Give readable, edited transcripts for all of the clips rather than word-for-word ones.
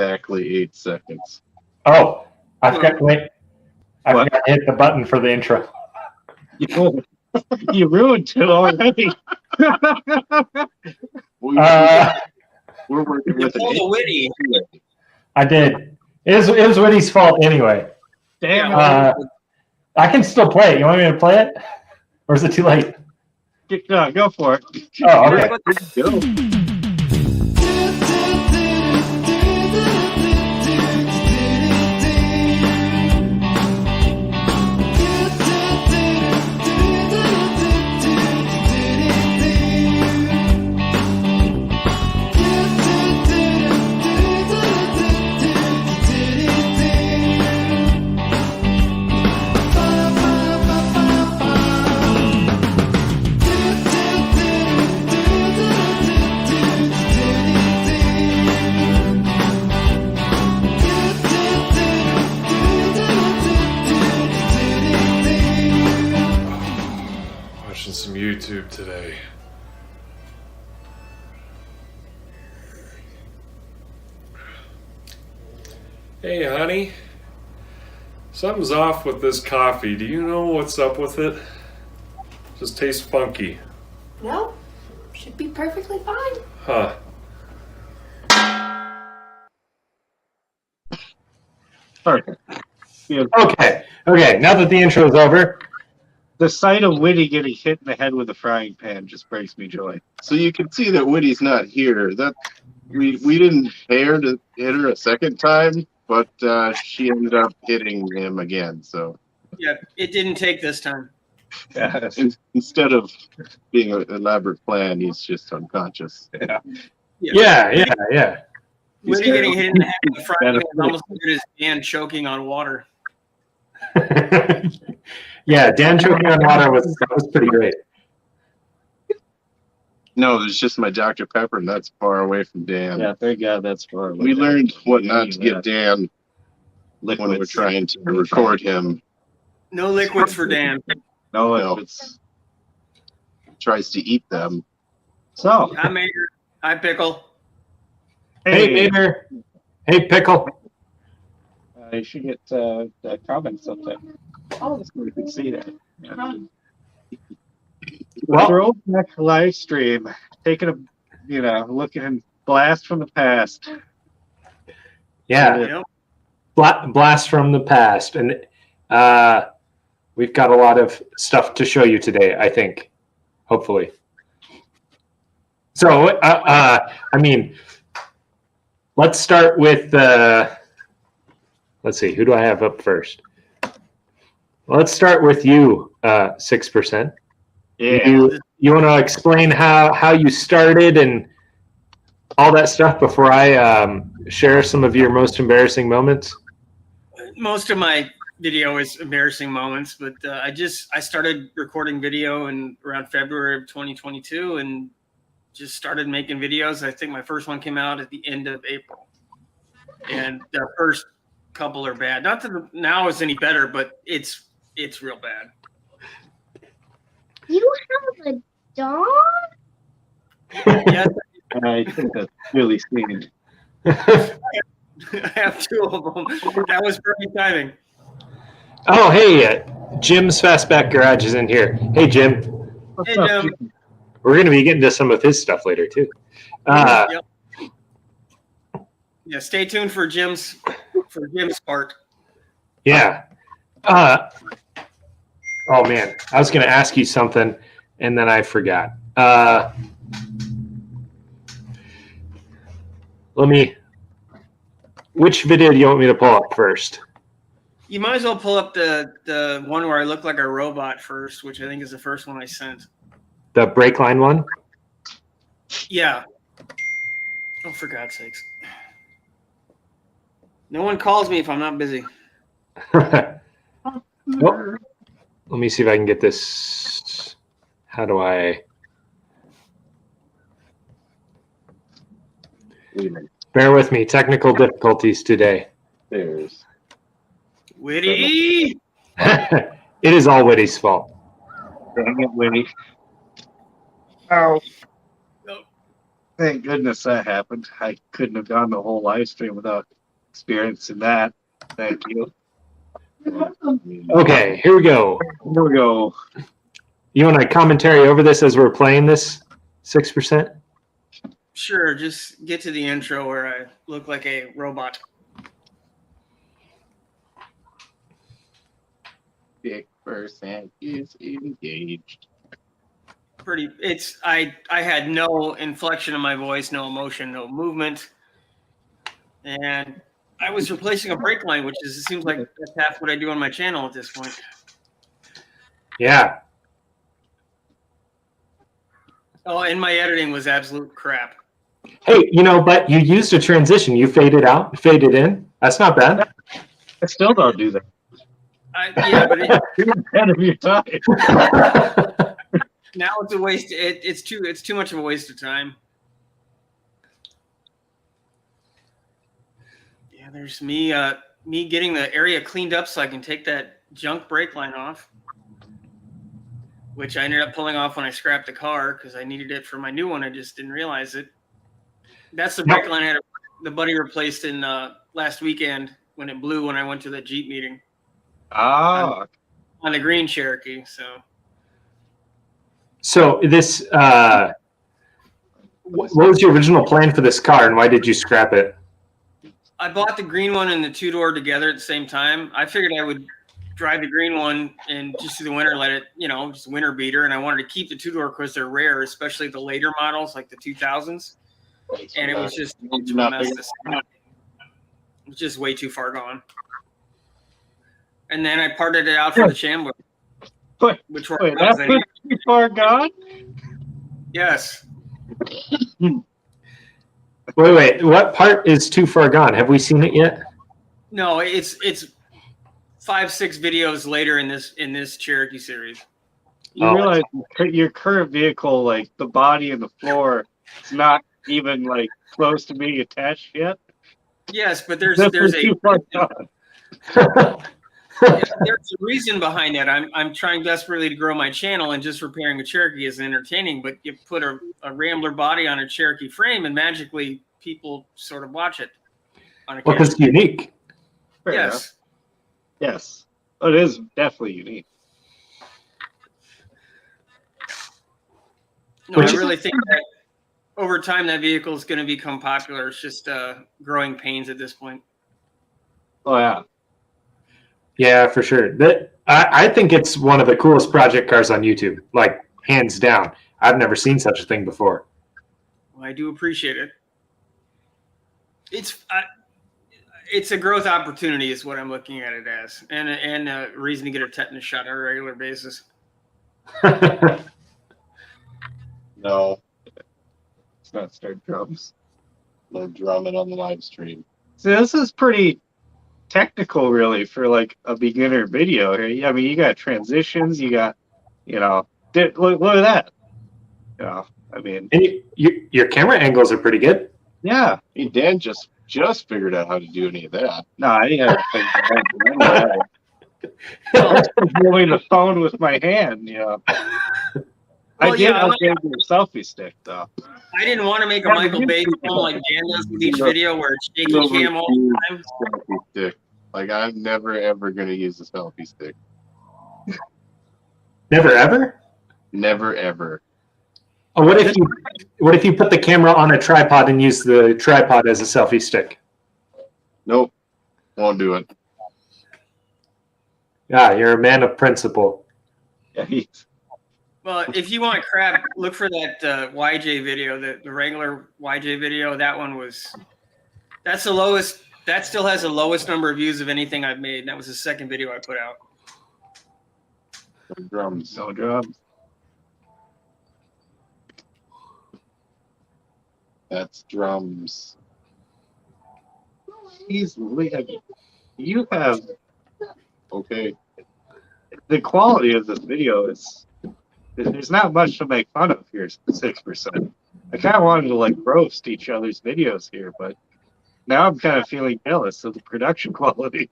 exactly 8 seconds. Oh, I forgot to hit the button for the intro. You ruined it already. We're working with a witty. I did. It was Witty's fault anyway. Damn it. I can still play it. You want me to play it? Or is it too late? No, go for it. Oh, okay. Go. Watching some YouTube today. Hey, honey. Something's off with this coffee. Do you know what's up with it? Just tastes funky. No, should be perfectly fine. Huh. Perfect. Yeah. Okay. Now that the intro is over, The sight of Witty getting hit in the head with a frying pan just brings me joy. So you can see that Witty's not here. That we didn't dare to hit her a second time, but she ended up hitting him again. So Yeah, it didn't take this time. instead of being an elaborate plan, he's just unconscious. Yeah. Witty getting hit in the head with a frying pan is almost as good as Dan choking on water. Yeah, Dan choking on water was pretty great. No, it's just my Dr. Pepper, and that's far away from Dan. Yeah, thank God that's far away. We learned what not to give Dan when we're trying to record him. No liquids for Dan. No, Tries to eat them. So, Hi, Mater. Hi, Pickle. Hey, Mater. Hey, Pickle. You should get comments sometime. Oh, that's what you can see there. Yeah. Well, Throwback live stream, taking a looking and blast from the past. yeah, blast from the past, and we've got a lot of stuff to show you today, I think, hopefully. So, let's start with, let's see, who do I have up first? Let's start with you, 6%. Yeah. You want to explain how you started and all that stuff before I share some of your most embarrassing moments? Most of my video is embarrassing moments, but I started recording video in around February of 2022 and just started making videos. I think my first one came out at the end of April, and the first couple are bad. Not that now is any better, but it's real bad. You have a dog? Yes, I think that's really sweet. I have two of them. That was perfect timing. Oh, hey, Jim's Fastback Garage is in here. Hey, Jim. What's Hey, up? Jim. We're going to be getting to some of his stuff later, too. Yep. Yeah, stay tuned for Jim's part. Yeah. Oh, man. I was going to ask you something, and then I forgot. Which video do you want me to pull up first? You might as well pull up the one where I look like a robot first, which I think is the first one I sent. The brake line one? Yeah. Oh, for God's sakes. No one calls me if I'm not busy. Oh, let me see if I can get this. How do I? Bear with me. Technical difficulties today. There's Witty! It is all Witty's fault. Dang it, Witty. Oh. Thank goodness that happened. I couldn't have gone the whole live stream without experiencing that. Thank you. Okay, here we go. Here we go. You want a commentary over this as we're playing this 6%? Sure, just get to the intro where I look like a robot. 6% is engaged. I had no inflection in my voice, no emotion, no movement. And I was replacing a brake line, which is, it seems like that's half what I do on my channel at this point. Yeah. Oh, and my editing was absolute crap. Hey, but you used a transition. You faded out, faded in. That's not bad. I still don't do that. Yeah, but You're ahead of your time. now it's a waste. It's too much of a waste of time. Yeah, there's me getting the area cleaned up so I can take that junk brake line off, which I ended up pulling off when I scrapped the car because I needed it for my new one. I just didn't realize it. That's the brake line I had the buddy replaced in last weekend when it blew when I went to the Jeep meeting. Ah. On the green Cherokee. So this, what was your original plan for this car, and why did you scrap it? I bought the green one and the two-door together at the same time. I figured I would drive the green one and just through the winter let it, just winter beater. And I wanted to keep the two-door because they're rare, especially the later models like the 2000s. And it was just a mess. It was just way too far gone. And then I parted it out for the Chambler. Which Wait, that's too far gone? Yes. Wait. What part is too far gone? Have we seen it yet? No, it's 5-6 videos later in this Cherokee series. You realize your current vehicle, like the body and the floor, is not even like close to being attached yet? Yes, but there's too far gone. There's a reason behind that. I'm trying desperately to grow my channel, and just repairing a Cherokee is entertaining. But you put a Rambler body on a Cherokee frame, and magically people sort of watch it. Well, because it's unique. Fair Yes. enough. Yes. It is definitely unique. No, I really think that over time that vehicle is going to become popular. It's just growing pains at this point. Oh, yeah. Yeah, for sure. I think it's one of the coolest project cars on YouTube, like hands down. I've never seen such a thing before. Well, I do appreciate it. It's a growth opportunity is what I'm looking at it as, and a reason to get a tetanus shot on a regular basis. No, Let's not start drums. no drumming on the live stream. See, this is pretty technical, really, for like a beginner video here. I mean, you got transitions, you got, look at that. I mean, And your camera angles are pretty good. yeah. Hey, Dan just figured out how to do any of that. No, I didn't have to think that. I was holding the phone with my hand, I did upgrade the selfie stick, though. I didn't want to make a Michael Bay film like Dan does with each video where it's shaky cam all the time. Selfie stick. Like, I'm never ever gonna use a selfie stick. Never ever? Never ever. Oh, what if you put the camera on a tripod and use the tripod as a selfie stick? Nope. Won't do it. Yeah, you're a man of principle. Yeah, Well, if you want crap, look for that YJ video, the regular YJ video. That one that's the lowest. That still has the lowest number of views of anything I've made. That was the second video I put out. No drums. no drums. That's drums. Easily, you have Okay. the quality of this video is. There's not much to make fun of here. 6%. I kind of wanted to like roast each other's videos here, but now I'm kind of feeling jealous of the production quality.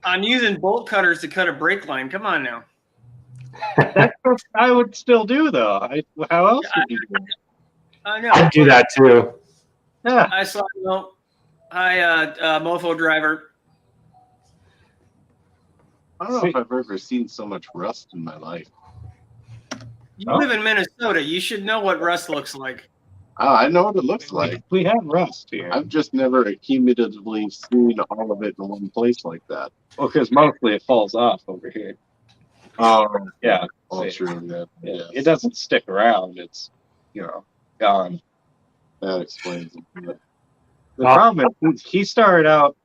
I'm using bolt cutters to cut a brake line. Come on now. That's what I would still do, though. How else would you do it? I know. I'd do that too. Yeah. Hi, Slimo. Hi, Mofo Driver. I don't know if I've ever seen so much rust in my life. You Oh. live in Minnesota. You should know what rust looks like. I know what it looks like. We have rust here. I've just never accumulatively seen all of it in one place like that. Well, because mostly it falls off over here. Oh, Yeah. all See, true. That, yeah. yes, It doesn't stick around. It's, gone. that explains it. But The problem is he started out.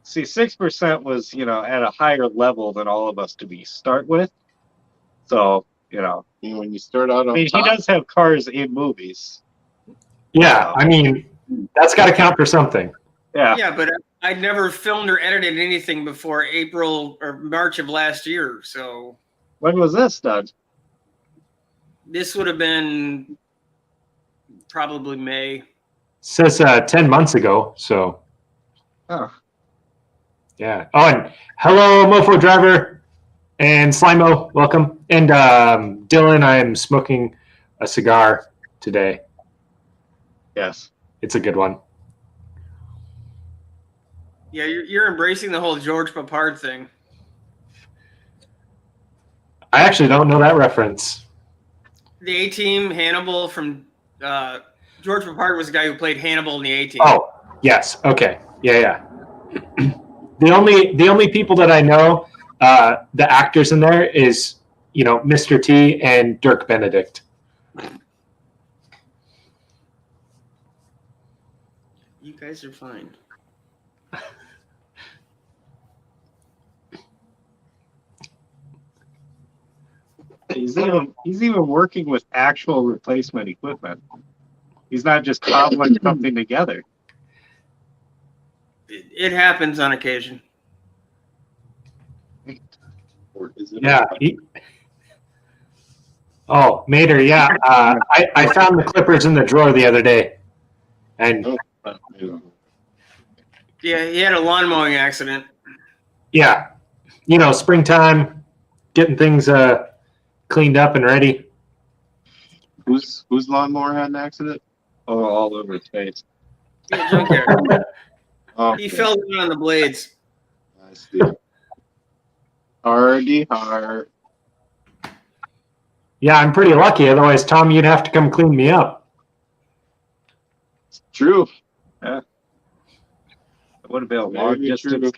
See, 6% was at a higher level than all of us to start with. So when you start out on he top, does have cars in movies. Yeah, I mean, that's got to count for something. Yeah. Yeah, but I never filmed or edited anything before April or March of last year. So When was this done? this would have been probably May. Says 10 months ago, so Oh. yeah. Oh, and hello, Mofo Driver and Slimo, welcome. And Dylan, I am smoking a cigar today. Yes. It's a good one. Yeah, you're embracing the whole George Papard thing. I actually don't know that reference. The A-Team, Hannibal from George Papard was the guy who played Hannibal in the A-Team. Oh, yes. Okay. Yeah. The only people that I know, the actors in there is, Mr. T and Dirk Benedict. You guys are fine. He's even working with actual replacement equipment. He's not just cobbling something together. It happens on occasion. or is it? Yeah. Oh, Mater, yeah. I found the clippers in the drawer the other day. And Yeah, he had a lawn mowing accident. yeah, springtime, getting things cleaned up and ready. Whose lawnmower had an accident? Oh, all over his face. Yeah, junkyard. Oh, He fell down on the blades. I see. Hardy hard. Yeah, I'm pretty lucky. Otherwise, Tom, you'd have to come clean me up. True. It would have been a long Very distance.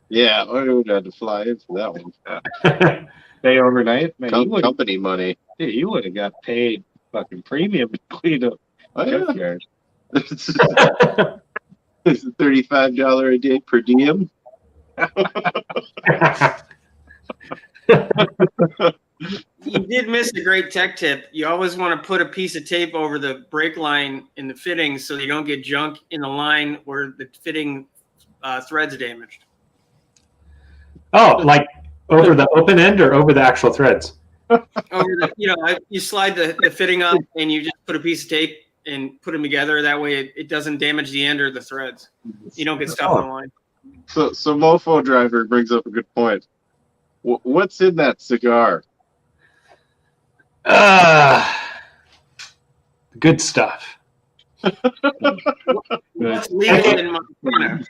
Yeah, I would have had to fly in for that one. Stay overnight. Man, Company money. you would have got paid fucking premium to clean up Oh, yeah. junkyard. It's $35 a day per diem. You did miss a great tech tip. You always want to put a piece of tape over the brake line in the fittings so you don't get junk in the line where the fitting thread's damaged. Oh, like over the open end or over the actual threads? Over the, you slide the fitting up and you just put a piece of tape and put them together. That way it doesn't damage the end or the threads. You don't get stuff on the line. So Mofo Driver brings up a good point. What's in that cigar? Good stuff. It's legal in Montana.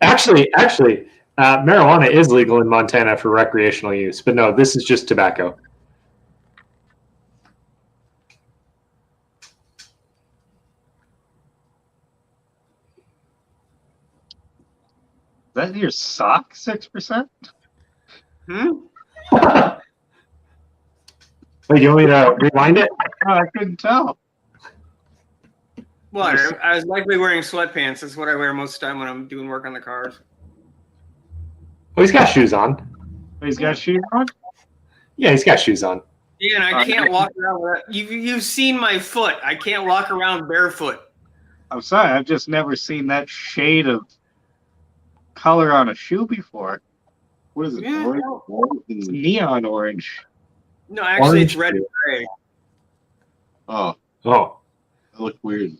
Actually, marijuana is legal in Montana for recreational use, but no, this is just tobacco. Is that your sock, 6%? Hmm? Wait, do you want me to rewind it? Oh, I couldn't tell. What? I was likely wearing sweatpants. That's what I wear most of the time when I'm doing work on the cars. Oh, he's got shoes on. He's got shoes on? Yeah, he's got shoes on. Yeah, and I can't walk around with that. You've seen my foot. I can't walk around barefoot. I'm sorry, I've just never seen that shade of color on a shoe before. What is it? Yeah, Orange? It's neon orange. No, actually, it's Orange red too. and gray. Oh, Oh, that looked weird.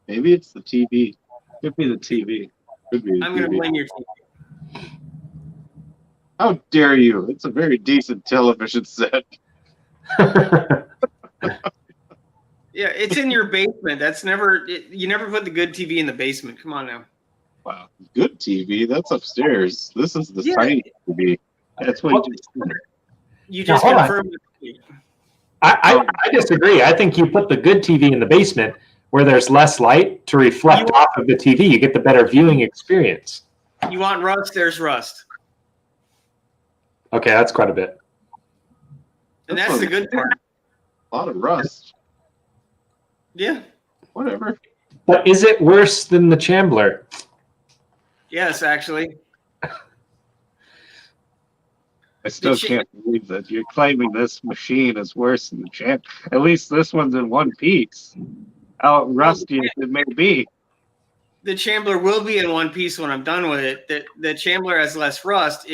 Maybe it's the TV. Could be the TV. Could be the I'm going to TV. blame your TV. How dare you? It's a very decent television set. Yeah, it's in your basement. That's never you never put the good TV in the basement. Come on now. Wow, good TV. That's upstairs. This is the Yeah. tiny TV. That's what you just said. You Now, just hold on. confirmed it. I disagree. I think you put the good TV in the basement where there's less light to reflect off of the TV. You get the better viewing experience. You want rust? There's rust, Okay, that's quite a bit. and that's the good part. A lot of rust. Yeah. Whatever. But is it worse than the Chambler? Yes, actually. I still can't believe that you're claiming this machine is worse than the champ. At least this one's in one piece. How rusty as it may be. The Chambler will be in one piece when I'm done with it. The Chambler has less rust.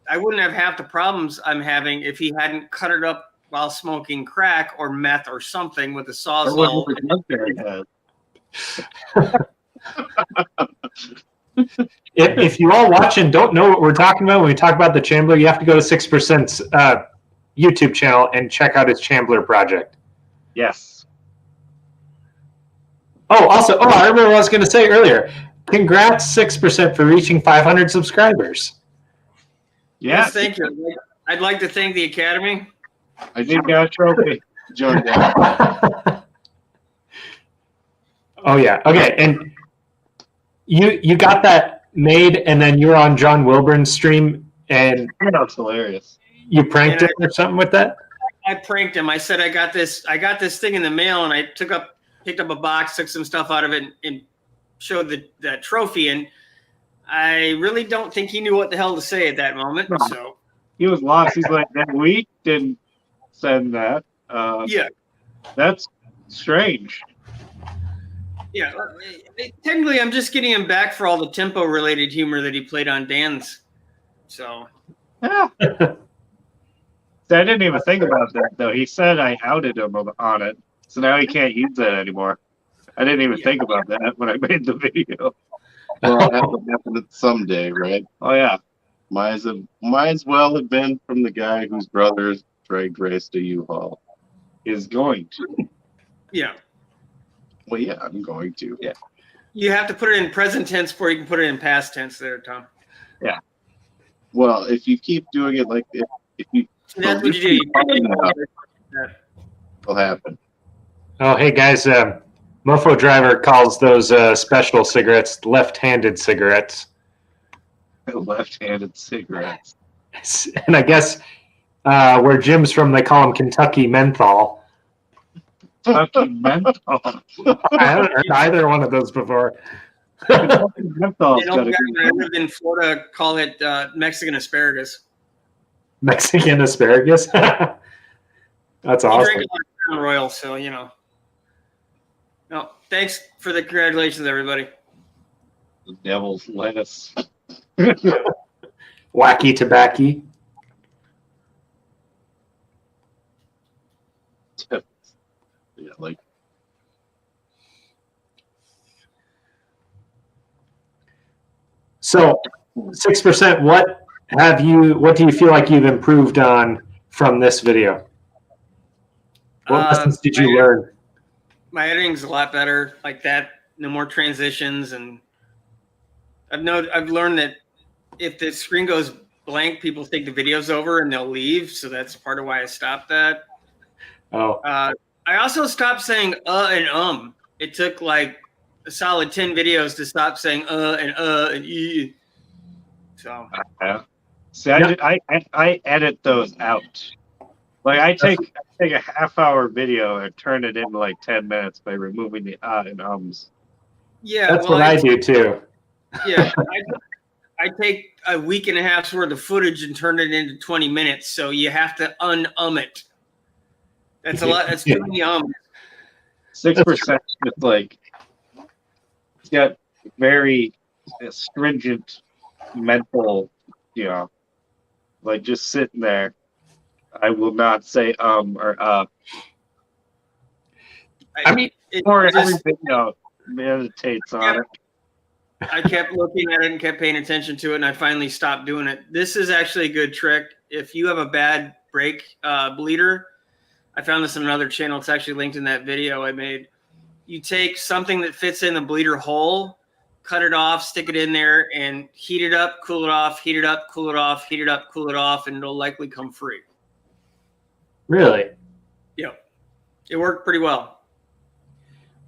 I wouldn't have half the problems I'm having if he hadn't cut it up while smoking crack or meth or something with a sawzall. If you all watch and don't know what we're talking about when we talk about the Chambler, you have to go to 6%'s YouTube channel and check out his Chambler project. Yes. Also, I remember what I was going to say earlier. Congrats, 6%, for reaching 500 subscribers. Yes, thank you. I'd like to thank the Academy. I did get a trophy. Join that. Oh, yeah. Okay, and you got that made, and then you were on John Wilburn's stream, and That's hilarious. you pranked him or something with that? I pranked him. I said I got this thing in the mail, and I picked up a box, took some stuff out of it, and showed that trophy. And I really don't think he knew what the hell to say at that moment. No. So He was lost. He's like, that we didn't send that. yeah, That's strange. yeah. Technically, I'm just getting him back for all the tempo-related humor that he played on Dan's. So Yeah. So I didn't even think about that, though. He said I outed him on it. So now he can't use that anymore. I didn't even think about that when I made the video. Well, it has to happen someday, right? Oh, yeah. Might as well have been from the guy whose brothers dragged race to U-Haul. Is going to. yeah, Well, yeah, I'm going to. Yeah. you have to put it in present tense before you can put it in past tense. There, Tom. Well, if you keep doing it like if you, That's what you do. it'll happen. Oh, hey, guys. Mofo Driver calls those special cigarettes left-handed cigarettes. Left-handed cigarettes. And I guess where Jim's from, they call them Kentucky menthol. Kentucky menthol. I haven't heard either one of those before. Kentucky menthol's You know, gotta guys be that lived in Florida call it Mexican asparagus. Mexican asparagus? That's He awesome. drank a lot of Crown Royal, so you know. No, thanks for the congratulations, everybody. the devil's lettuce. Wacky tobacco. Yeah, like So 6%, what do you feel like you've improved on from this video? What lessons did you learn? My editing's a lot better, like that. No more transitions, and I've learned that if the screen goes blank, people think the video's over and they'll leave. So that's part of why I stopped that. Oh, I also stopped saying and It took like a solid 10 videos to stop saying and e. So Yeah. See, I edit those out. Like I take a half-hour video and turn it into like 10 minutes by removing the and ums. yeah, that's what I do too. Yeah, I take a week and a half's worth of footage and turn it into 20 minutes. So you have to it. That's a lot. That's too many 6% is like it's got very stringent mental, like just sitting there. I will not say or I mean, or every video meditates on it. I kept looking at it and kept paying attention to it, and I finally stopped doing it. This is actually a good trick. If you have a bad brake bleeder, I found this in another channel. It's actually linked in that video I made. You take something that fits in the bleeder hole, cut it off, stick it in there, and heat it up, cool it off, heat it up, cool it off, heat it up, cool it off, and it'll likely come free. Really? Yeah. It worked pretty well.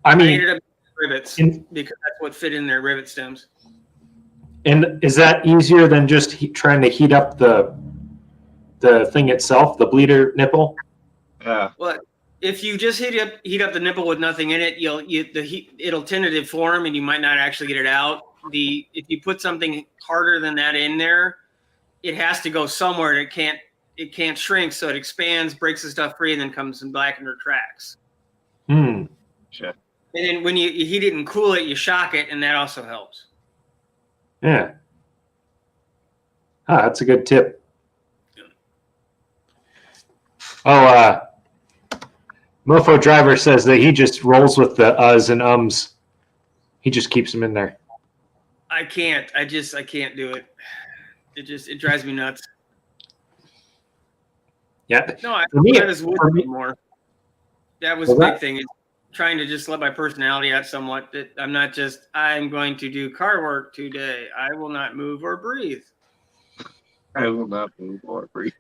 I I mean, heated up rivets because that's what fit in there, rivet stems. and is that easier than just trying to heat up the thing itself, the bleeder nipple? Yeah. Well, if you just heat up the nipple with nothing in it, it'll tend to deform, and you might not actually get it out. If you put something harder than that in there, it has to go somewhere. And it can't shrink, so it expands, breaks the stuff free, and then comes in back and retracts. Hmm. Sure. And then when you heat it and cool it, you shock it, and that also helps. Yeah. Ah, that's a good tip. Oh, Mofo Driver says that he just rolls with the uhs and ums. He just keeps them in there. I can't. I can't do it. It drives me nuts. Yeah. No, I For me- that is wood for me- anymore. That was Well, the big that- thing. Is trying to just let my personality out somewhat. That I'm not just. I'm going to do car work today. I will not move or breathe. I will not move or breathe.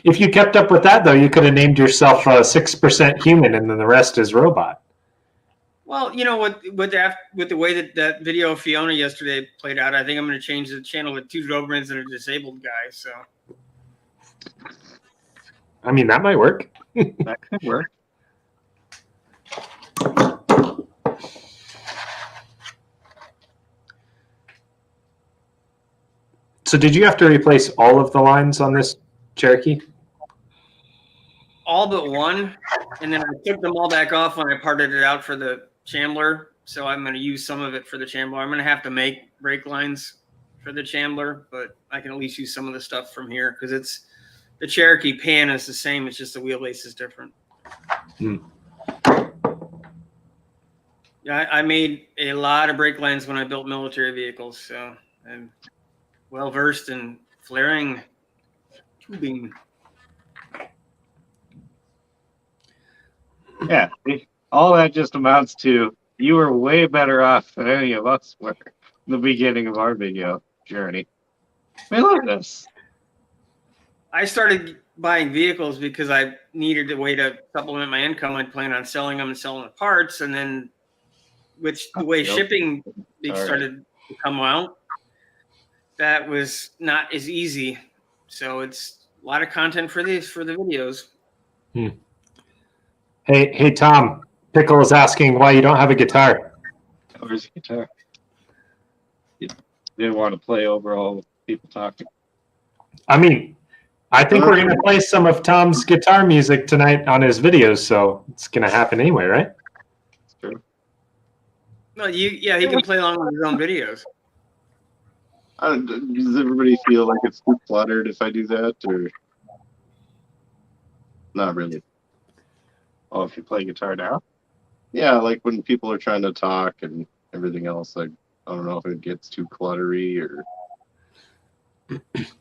If you kept up with that, though, you could have named yourself 6% human, and then the rest is robot. Well, you know what? With the way that video of Fiona yesterday played out, I think I'm going to change the channel with 2 Dobermans and a disabled guy. So I mean, that might work. That could work. So, did you have to replace all of the lines on this Cherokee? all but one, and then I took them all back off when I parted it out for the Chambler. So I'm going to use some of it for the Chambler. I'm going to have to make brake lines for the Chambler, but I can at least use some of the stuff from here because it's the Cherokee pan is the same. It's just the wheelbase is different. Hmm. Yeah, I made a lot of brake lines when I built military vehicles, so I'm well versed in flaring tubing. Yeah. All that just amounts to you were way better off than any of us were in the beginning of our video journey. I mean, look at this. I started buying vehicles because I needed a way to supplement my income. I'd plan on selling them and selling the parts, and then with the way Yep. shipping All right. started to come out, that was not as easy. So it's a lot of content for the videos. Hey, Tom. Pickle is asking why you don't have a guitar. Where's the guitar? You didn't want to play over all the people talking. I mean, I think we're going to play some of Tom's guitar music tonight on his videos, so it's going to happen anyway, right? It's true. No, he can play along with his own videos. Does everybody feel like it's too cluttered if I do that, or not really? Oh, if you play guitar now? Yeah, like when people are trying to talk and everything else, I don't know if it gets too cluttery or.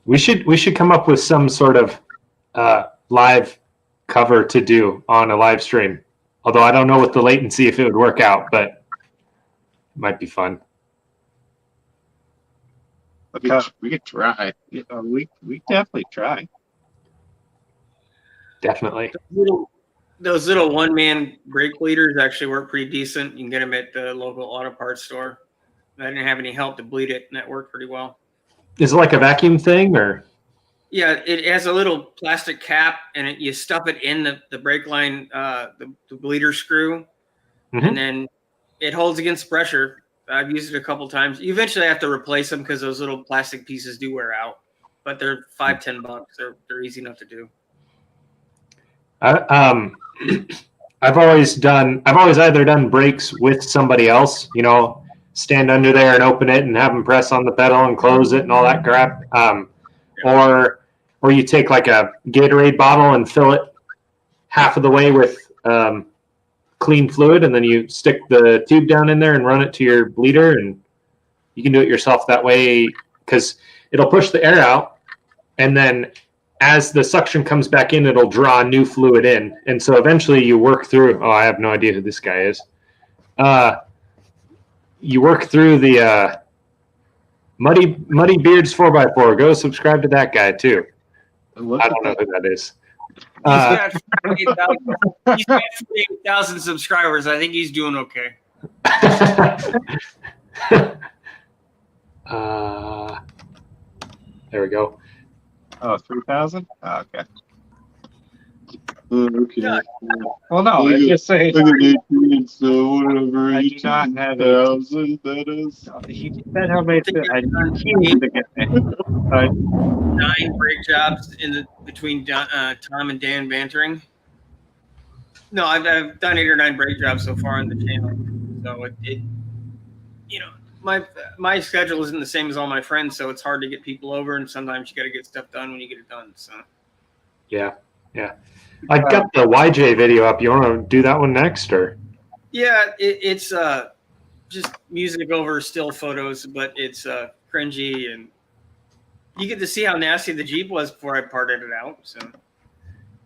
We should come up with some sort of live cover to do on a live stream. Although I don't know with the latency if it would work out, but it might be fun. We could try. Yeah, we definitely try. Definitely. Those little one-man brake bleeders actually work pretty decent. You can get them at the local auto parts store. I didn't have any help to bleed it, and that worked pretty well. Is it like a vacuum thing, or? Yeah, it has a little plastic cap, and you stuff it in the brake line, the bleeder screw, Mhm. and then it holds against pressure. I've used it a couple times. You eventually have to replace them because those little plastic pieces do wear out, but they're $5-10. They're easy enough to do. I've always either done brakes with somebody else, stand under there and open it and have them press on the pedal and close it and all that crap. Or you take like a Gatorade bottle and fill it half of the way with clean fluid, and then you stick the tube down in there and run it to your bleeder, and you can do it yourself that way because it'll push the air out, and then as the suction comes back in, it'll draw new fluid in, and so eventually you work through. Oh, I have no idea who this guy is. You work through the Muddy Beards 4x4. Go subscribe to that guy too. I don't know who that is. He's got 48,000 subscribers. I think he's doing okay. There we go. Oh, 3,000? Oh, okay. Okay. Yeah. Well, no, it's just saying. Look at 18, so whatever. I do not have 18,000, that is. He said how many. I need to get it. 9 break jobs between Tom and Dan bantering. No, I've done 8 or 9 break jobs so far on the channel. So it you know, my schedule isn't the same as all my friends, so it's hard to get people over, and sometimes you got to get stuff done when you get it done. So Yeah. I got the YJ video up. You want to do that one next, or? yeah, it's just music over still photos, but it's cringy, and you get to see how nasty the Jeep was before I parted it out. So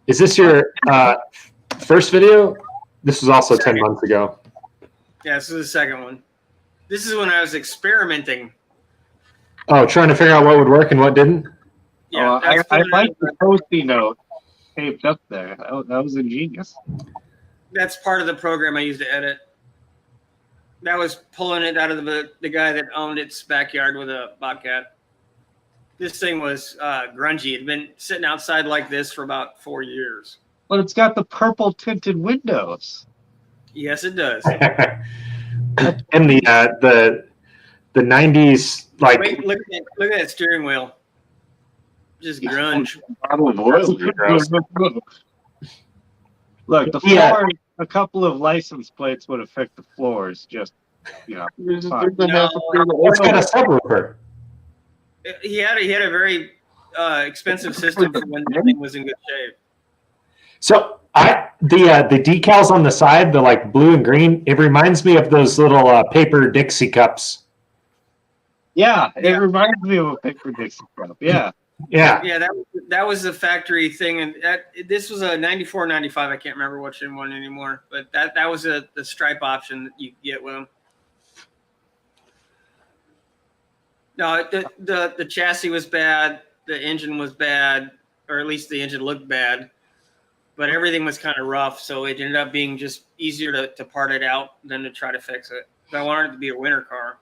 Is this your first video? This was also 10 months ago. yeah, this is the second one. This is when I was experimenting. Oh, trying to figure out what would work and what didn't? Yeah, I that's when like the Toasty note taped up there. That was ingenious. that's part of the program I used to edit. That was pulling it out of the guy that owned its backyard with a Bobcat. This thing was grungy. It had been sitting outside like this for about 4 years. But it's got the purple tinted windows. Yes, it does. And the 90s, like, Wait, look at that steering wheel. Just grunge. Bottle of oil. gross. Look, the Yeah. floor, a couple of license plates would affect the floors. Just, fine. It's got a subwoofer. He had a very expensive system for when the thing was in good shape. So the decals on the side, the like blue and green, it reminds me of those little paper Dixie cups. Yeah, it Yeah. reminds me of a paper Dixie cup. Yeah. Yeah. Yeah, that was the factory thing, and this was a 94, 95. I can't remember which one anymore, but that was the stripe option that you get with them. No, the chassis was bad, the engine was bad, or at least the engine looked bad, but everything was kind of rough, so it ended up being just easier to part it out than to try to fix it. I wanted it to be a winter car.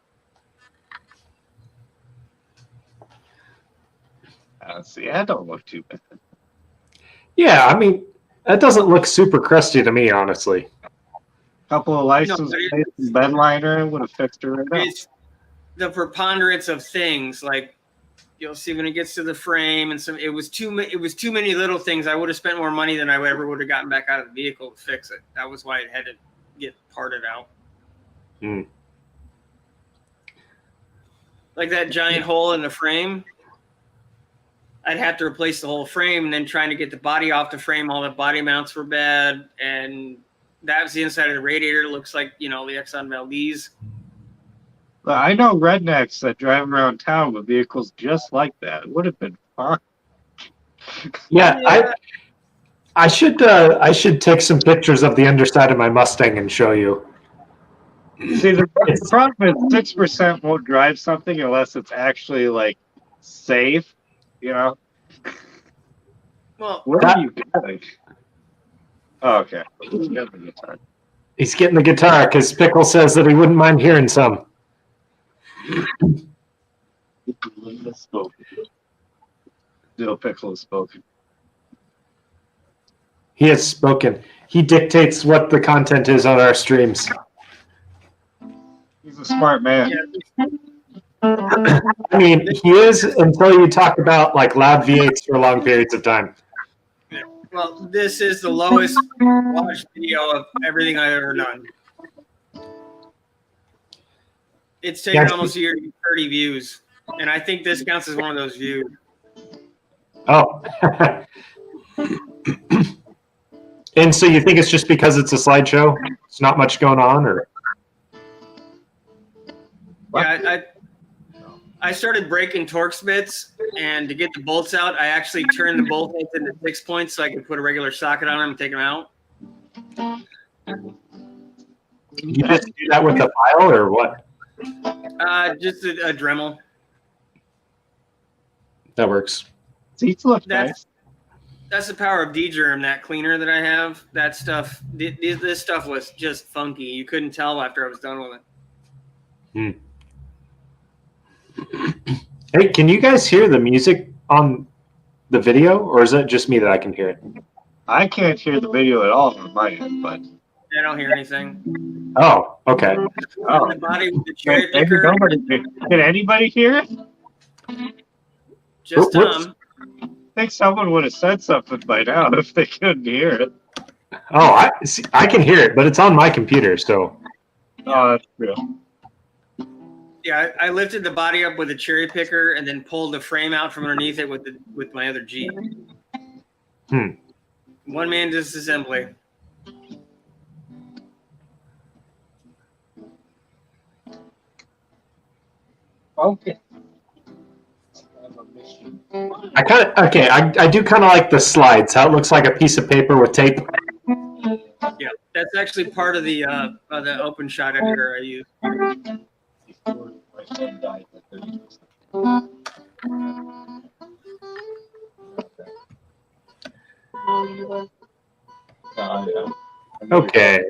See, that don't look too bad. Yeah, I mean, that doesn't look super crusty to me, honestly. Couple of license No, plates and bed liner would have fixed it right up. It's the preponderance of things, like you'll see when it gets to the frame and some. It was too many little things. I would have spent more money than I ever would have gotten back out of the vehicle to fix it. That was why it had to get parted out. Mm. Like that giant hole in the frame. I'd have to replace the whole frame, and then trying to get the body off the frame. All the body mounts were bad, and that was the inside of the radiator. It looks like, the Exxon Valdez. Well, I know rednecks that drive around town with vehicles just like that. It would have been fun. Yeah, I should take some pictures of the underside of my Mustang and show you. See, the problem is 6% won't drive something unless it's actually like safe. Well, Where are you going? Oh, okay. He's got the guitar. He's getting the guitar because Pickle says that he wouldn't mind hearing some. Dill Pickle has spoken. He has spoken. He dictates what the content is on our streams. He's a smart man. I mean, he is until you talk about like loud V8s for long periods of time. well, this is the lowest watched video of everything I've ever done. It's taken almost a year to get 30 views, and I think this counts as one of those views. Oh. And so you think it's just because it's a slideshow? It's not much going on, or? Yeah, I started breaking Torx bits, and to get the bolts out, I actually turned the bolt heads into 6 points so I could put a regular socket on them and take them out. You just do that with a file or what? Just a Dremel. That works. Seats look nice. That's the power of D-Germ, that cleaner that I have. That stuff, this stuff was just funky. You couldn't tell after I was done with it. Hey, can you guys hear the music on the video, or is it just me that I can hear it? I can't hear the video at all on my end, but I don't hear anything. Oh, okay. oh, The body with the cherry maybe picker. can anybody hear it? Just Whoops. I think someone would have said something by now if they couldn't hear it. Oh, I can hear it, but it's on my computer, so. Oh, that's true. Yeah, I lifted the body up with a cherry picker and then pulled the frame out from underneath it with my other Jeep. One man disassembly. Okay. I do kind of like the slides, how it looks like a piece of paper with tape. Yeah, that's actually part of the open shot editor I use. Okay.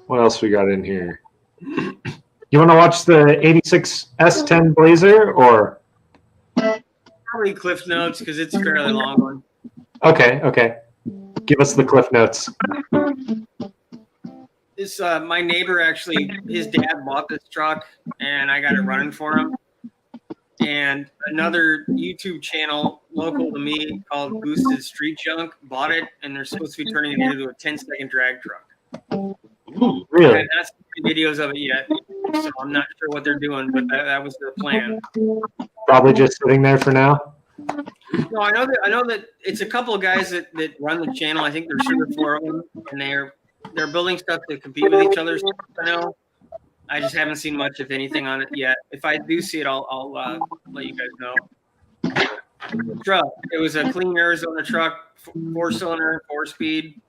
What else we got in here? You want to watch the 86 S10 Blazer or? Probably Cliff Notes because it's a fairly long one. Okay. Give us the Cliff Notes. This my neighbor actually, his dad bought this truck and I got it running for him. And another YouTube channel local to me called Boosted Street Junk bought it, and they're supposed to be turning it into a 10-second drag truck. Ooh, really? I haven't seen videos of it yet, so I'm not sure what they're doing, but that was their plan. Probably just sitting there for now. No, I know that it's a couple of guys that run the channel. I think there's 3 or 4 of them, and they're building stuff to compete with each other. I know. I just haven't seen much, if anything, on it yet. If I do see it, I'll let you guys know. Truck. It was a clean Arizona truck, 4-cylinder, 4-speed.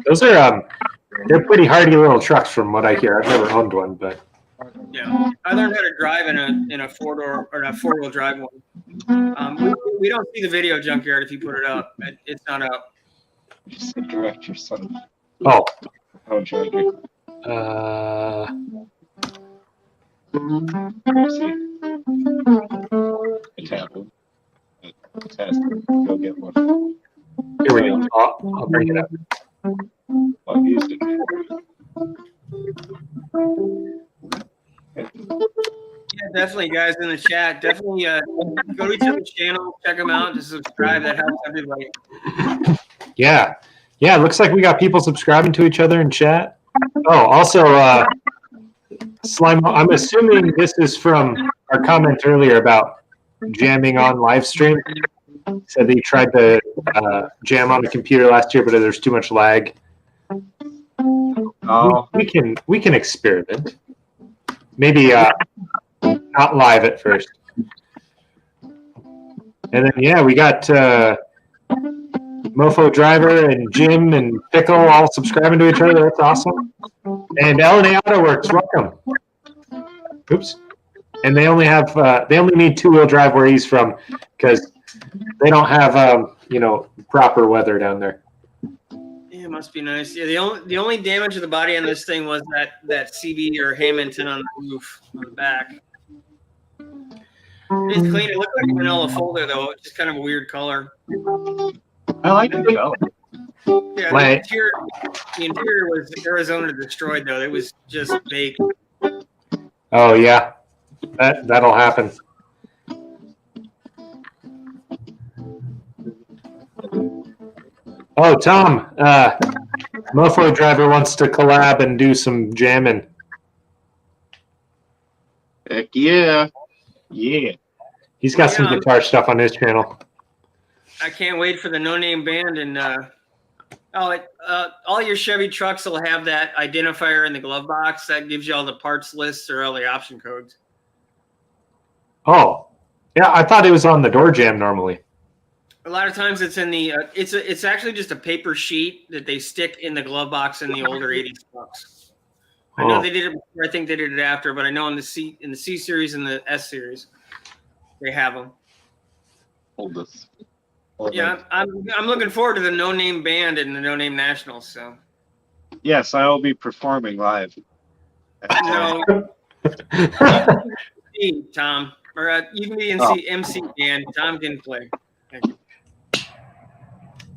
Those are they're pretty hardy little trucks from what I hear. I've never owned one, but yeah, I learned how to drive in a 4-door or a 4-wheel drive one. We don't see the video junkyard if you put it up. It's not up. Just direct your son. oh, Charger. Tap him. Test. Go get one. here we go. I'll bring it up. Well, he used it. Yeah, definitely, guys in the chat. Definitely go to each other's channel, check them out, just subscribe. That helps everybody. Yeah. It looks like we got people subscribing to each other in chat. Oh, also, Slime, I'm assuming this is from our comment earlier about jamming on live stream. Said that he tried to jam on the computer last year, but there's too much lag. Oh, We can experiment. Maybe not live at first. And then we got Mofo Driver and Jim and Pickle all subscribing to each other. That's awesome. And LNA Auto Works, welcome. Oops. And they only have they only need 2-wheel drive where he's from because they don't have proper weather down there. Yeah, it must be nice. Yeah, the only damage of the body on this thing was that CB or Hamilton on the roof on the back. It's clean. It looked like a vanilla folder though. It's just kind of a weird color. I like the color. Yeah, the interior was Arizona destroyed though. It was just baked. Oh yeah, that'll happen. Oh, Tom, Mofo Driver wants to collab and do some jamming. Heck yeah. Yeah. He's got some Yeah. guitar stuff on his channel. I can't wait for the No Name Band in Oh, all your Chevy trucks will have that identifier in the glove box that gives you all the parts lists or all the option codes. Oh, yeah. I thought it was on the door jamb normally. A lot of times it's in the it's actually just a paper sheet that they stick in the glove box in the older 80s trucks. I know Oh. they did it before, I think they did it after, but I know in the C series and the S series they have them. Hold this. Yeah, I'm looking forward to the No Name Band and the No Name Nationals. So Yes, I will be performing live. no, Tom, or you can be MC Dan. Tom can play. Thank you.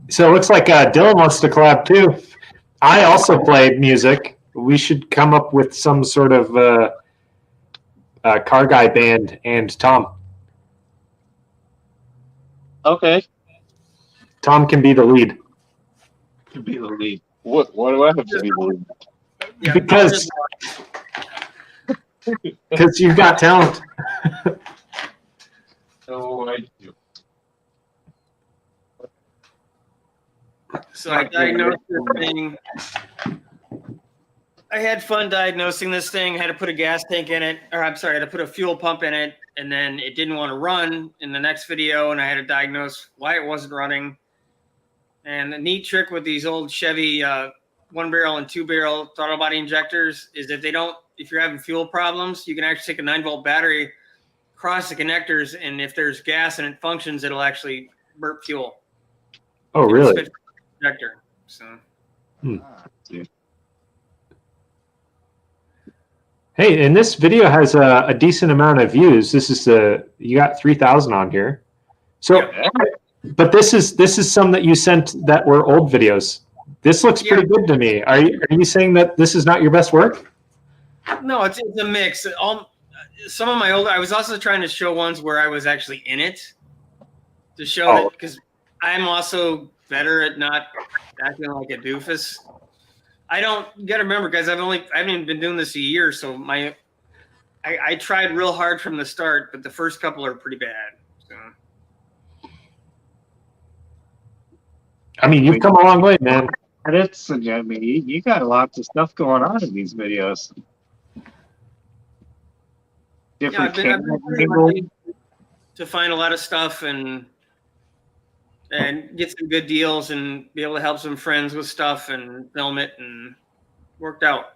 So it looks like Dylan wants to collab too. I also play music. We should come up with some sort of car guy band and Tom. Okay. Tom can be the lead. To be the lead. What do I have to be the lead? Yeah, Because you've got talent. Oh, I do. So I diagnosed this thing. I had fun diagnosing this thing. I had to put a gas tank in it, or I'm sorry, I had to put a fuel pump in it, and then it didn't want to run in the next video, and I had to diagnose why it wasn't running. And the neat trick with these old Chevy 1-barrel and 2-barrel throttle body injectors is if you're having fuel problems, you can actually take a 9-volt battery, cross the connectors, and if there's gas and it functions, it'll actually burp fuel. Oh, really? Injector. So. Hey, and this video has a decent amount of views. This is you got 3,000 on here. So, Yeah. but this is some that you sent that were old videos. This looks pretty good to me. Are you saying that this is not your best work? No, it's a mix. Some of my old. I was also trying to show ones where I was actually in it to show that because I'm also better at not acting like a doofus. You got to remember, guys. I haven't even been doing this a year, so I tried real hard from the start, but the first couple are pretty bad. So. I mean, you've come a long way, man. I mean, you got lots of stuff going on in these videos. I've been lucky to find a lot of stuff and get some good deals and be able to help some friends with stuff and film it, and worked out.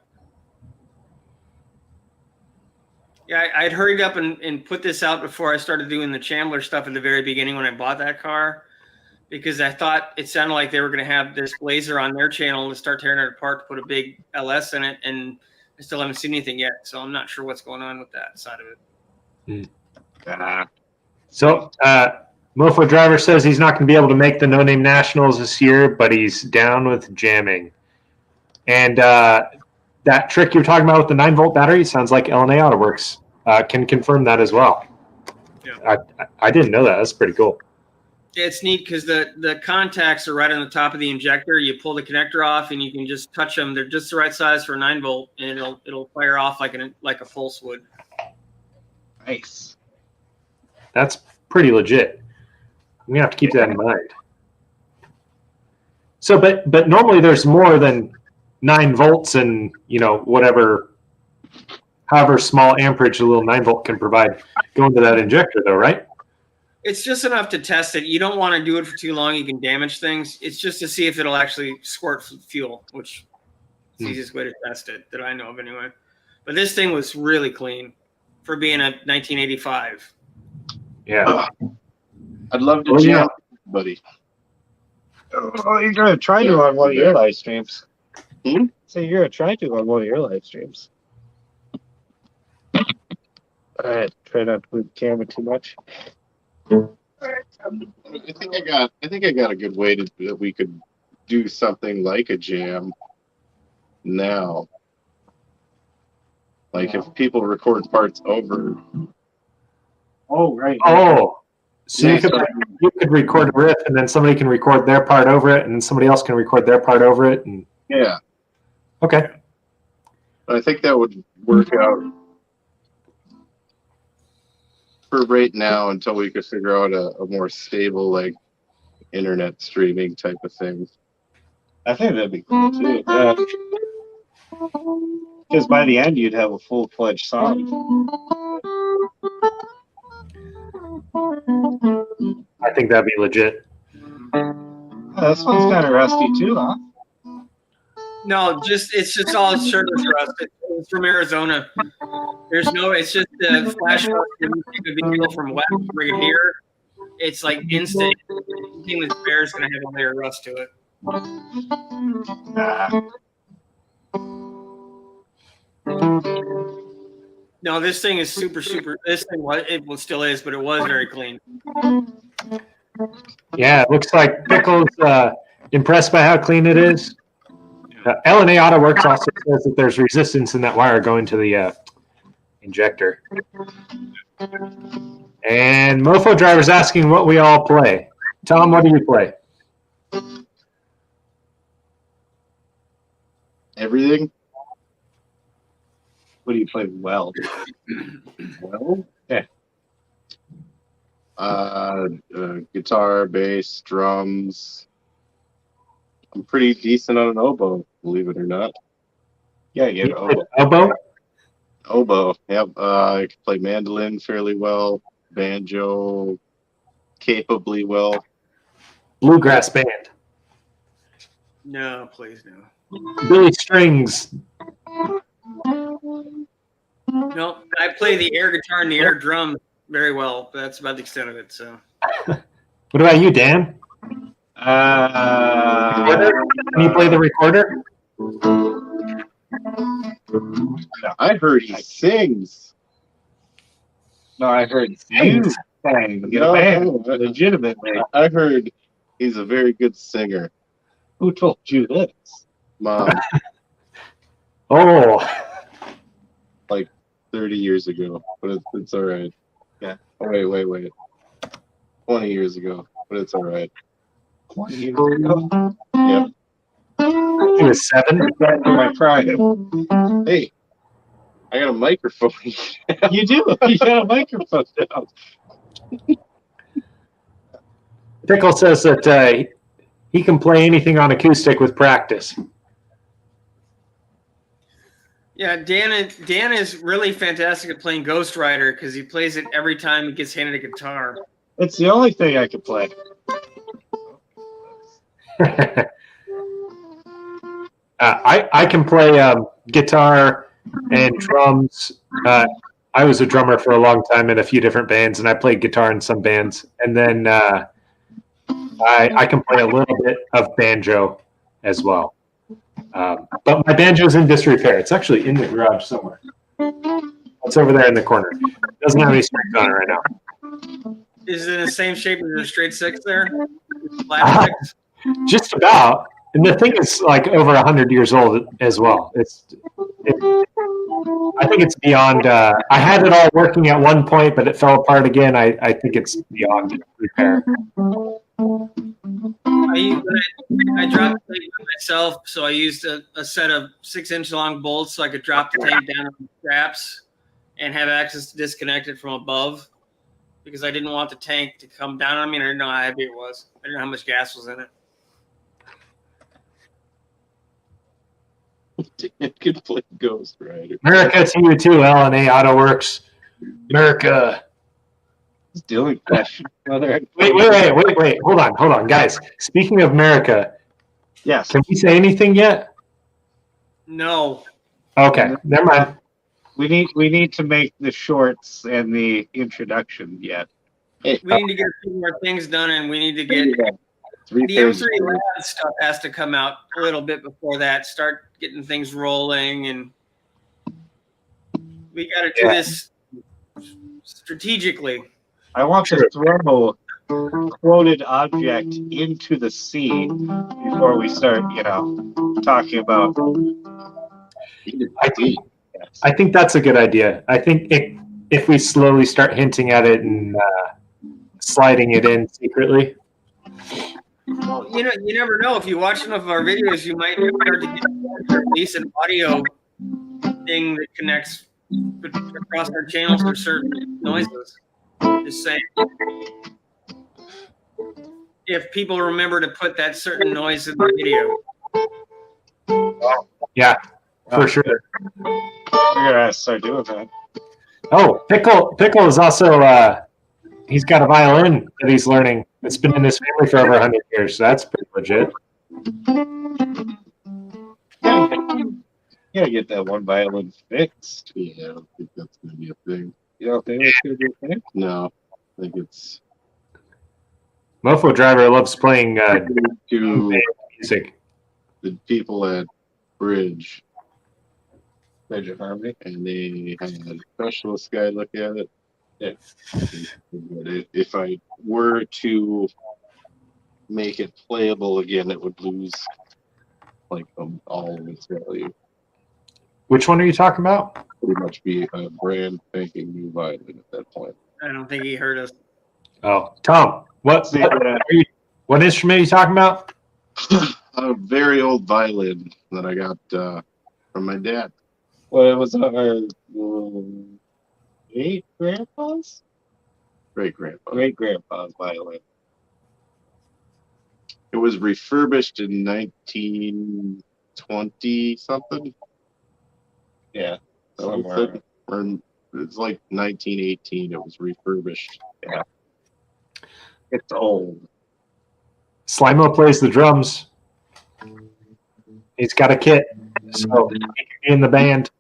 Yeah, I'd hurried up and put this out before I started doing the Chandler stuff at the very beginning when I bought that car, because I thought it sounded like they were going to have this Blazer on their channel to start tearing it apart to put a big LS in it, and I still haven't seen anything yet, so I'm not sure what's going on with that side of it. So, Mofo Driver says he's not going to be able to make the No Name Nationals this year, but he's down with jamming. And that trick you're talking about with the 9-volt battery sounds like LNA AutoWorks can confirm that as well. Yeah. I didn't know that. That's pretty cool. It's neat because the contacts are right on the top of the injector. You pull the connector off and you can just touch them. They're just the right size for a 9-volt, and it'll fire off like a pulse would. Nice. That's pretty legit. We have to keep that in mind. So, but normally there's more than 9 volts and however small amperage a little 9-volt can provide going to that injector, though, right? It's just enough to test it. You don't want to do it for too long. You can damage things. It's just to see if it'll actually squirt fuel, which is the easiest way to test it that I know of anyway. But this thing was really clean for being a 1985. Yeah. I'd love to jam, buddy. Oh, you're gonna try to on one of your live streams. Hmm? So you're gonna try to on one of your live streams. All right, try not to move the camera too much. I think I got a good way that we could do something like a jam now. Like if people record parts over. Oh, right. Oh, so you could record a riff, and then somebody can record their part over it, and then somebody else can record their part over it. And Yeah. Okay. I think that would work out for right now until we could figure out a more stable, like, internet streaming type of thing. I think that'd be cool too. Because by the end, you'd have a full-fledged song. I think that'd be legit. This one's kind of rusty too, huh? No, it's just all surface rust. It's from Arizona. There's no. It's just the flash rust. When you take a video from west, bring it here. It's like instant. Anything that's bare is gonna have a layer of rust to it. No, this thing is super. This thing still is, but it was very clean. Yeah, it looks like Pickle's impressed by how clean it is. L&A Auto Works also says that there's resistance in that wire going to the injector. And Mofo Driver's asking what we all play. Tom, what do you play? Everything. What do you play well? Well, Yeah. Guitar, bass, drums. I'm pretty decent on an oboe, believe it or not. Yeah, you know. Oboe? Oboe, yep. I can play mandolin fairly well, banjo capably well. Bluegrass band. No, please no. Billy Strings. No, I play the air guitar and the air drum very well. But that's about the extent of it. So. What about you, Dan? Uh, Can you play the recorder? I heard he sings. no, I heard you Sings. sang. Get No, a band, no, legitimately. I heard he's a very good singer. Who told you this? Mom, Oh, 30 years ago, but it's all right. Yeah. Oh, wait. 20 years ago, but it's all right. 20 years ago. Yep. he was 7. Back to my pride. Hey, I got a microphone. You do. You got a microphone down. Pickle says that he can play anything on acoustic with practice. Yeah, Dan is really fantastic at playing Ghost Rider because he plays it every time he gets handed a guitar. It's the only thing I can play. I can play guitar and drums. I was a drummer for a long time in a few different bands, and I played guitar in some bands. And then I can play a little bit of banjo as well. But my banjo's in disrepair. It's actually in the garage somewhere. It's over there in the corner. It doesn't have any strings on it right now. Is it in the same shape as the straight six there? Flat six? Just about. And the thing is like over 100 years old as well. I think it's beyond. I had it all working at one point, but it fell apart again. I think it's beyond repair. I dropped the tank myself, so I used a set of 6-inch long bolts so I could drop the tank down on the straps and have access to disconnect it from above because I didn't want the tank to come down on me and I didn't know how heavy it was. I didn't know how much gas was in it. Dan can play Ghost Rider. America to you too, L&A Auto Works. America. Stealing question. Wait. Hold on, guys. Speaking of America, Yes. can we say anything yet? No. Okay, never mind. We need to make the shorts and the introduction yet. Hey, We need to get a few more things done and we need to get three the pairs. M3 lab stuff has to come out a little bit before that. Start getting things rolling and we got to do this strategically. I want to throw quoted object into the sea before we start, talking about. I think that's a good idea. I think if we slowly start hinting at it and sliding it in secretly. Well, you never know. If you watch enough of our videos, you might start to get at least an audio thing that connects across our channels for certain noises. Just saying. If people remember to put that certain noise in the video. Yeah, for sure. We're gonna start doing that. Oh, Pickle is also he's got a violin that he's learning. It's been in his family for over 100 years, so that's pretty legit. Yeah, get that one violin fixed. Yeah, I don't think that's gonna be a thing. You don't think it's gonna be a thing? No, I think it's Mofo Driver loves playing to music. the people at Bridge, Major harmony. and they had a specialist guy look at it. Yeah. If I were to make it playable again, it would lose like all of its value. Which one are you talking about? Pretty much be a brand spanking new violin at that point. I don't think he heard us. Oh, Tom, what instrument are you talking about? A very old violin that I got from my dad. Well, it was our great grandpa's violin. It was refurbished in 1920 something. Yeah, somewhere. Something. Or it's like 1918. It was refurbished. Yeah, it's old. Slimo plays the drums. He's got a kit, so he can be in the band.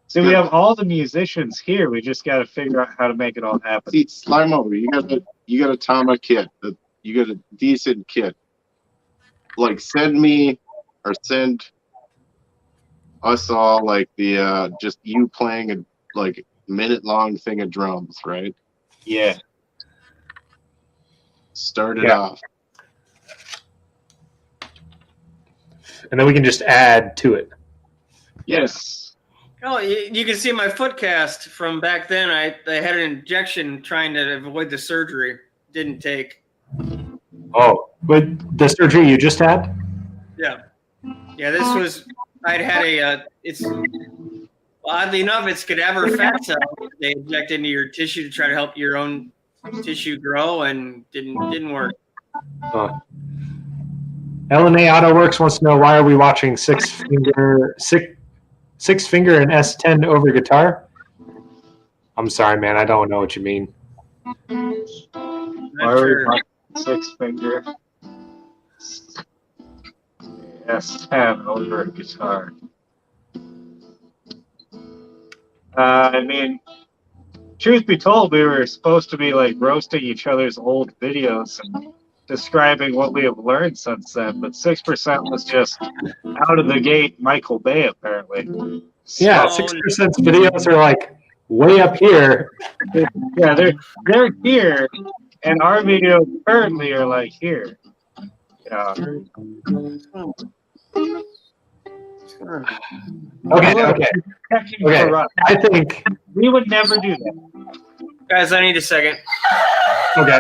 See, we have all the musicians here. We just got to figure out how to make it all happen. See, Slimo, you got a Tama kit. You got a decent kit. Like send us all like the just you playing a like minute-long thing of drums, right? Yeah. Start it off. And then we can just add to it. Yes. Oh, you can see my foot cast from back then. I had an injection trying to avoid the surgery. Didn't take. Oh, but the surgery you just had? Yeah. Yeah, this was, I'd had it's, oddly enough, it's cadaver fat cell. They inject into your tissue to try to help your own tissue grow, and didn't work. LNA Auto Works wants to know, why are we watching six finger and S10 over guitar? I'm sorry, man. I don't know what you mean. Not sure. 6 finger. S10 over guitar. I mean, truth be told, we were supposed to be like roasting each other's old videos and describing what we have learned since then, but 6% was just out of the gate Michael Bay, apparently. Yeah, 6% videos are like way up here. Yeah, they're here, and our videos currently are like here. Yeah. Okay. For us. I think. We would never do that. Guys, I need a second. Okay.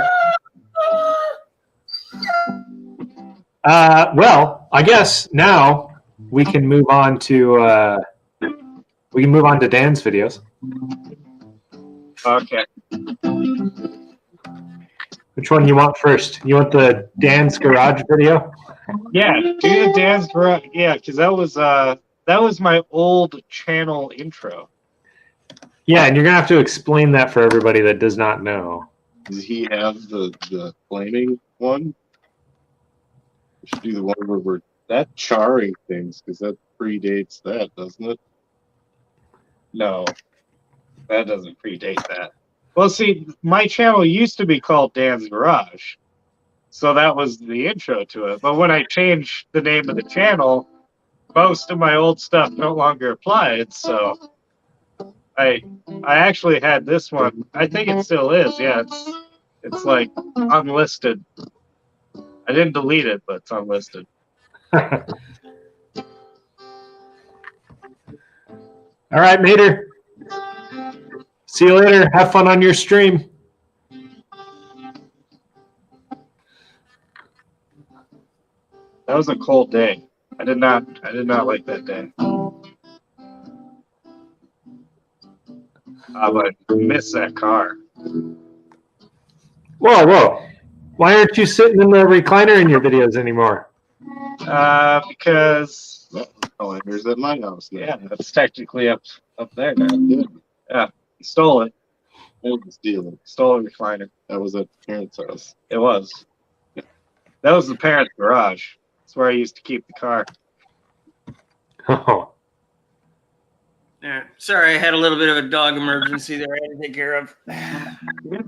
Well, I guess now we can move on to Dan's videos. Okay. Which one you want first? You want the Dan's Garage video? Yeah, do the Dan's Garage. Yeah, because that was my old channel intro. Yeah, and you're gonna have to explain that for everybody that does not know. Does he have the flaming one? We should do the one where we're that charring things, because that predates that, doesn't it? No, that doesn't predate that. Well, see, my channel used to be called Dan's Garage, so that was the intro to it. But when I changed the name of the channel, most of my old stuff no longer applied. So I actually had this one. I think it still is. Yeah, it's like unlisted. I didn't delete it, but it's unlisted. All right, Mater. See you later. Have fun on your stream. That was a cold day. I did not like that day. But I miss that car. Whoa. Why aren't you sitting in the recliner in your videos anymore? Because Oh, there's at my house. yeah, that's technically up there now. Yeah, he stole it. I didn't steal it. Stole a recliner. That was at the parents' house. It was. That was the parents' garage. That's where I used to keep the car. Oh, Yeah. Sorry, I had a little bit of a dog emergency there I had to take care of.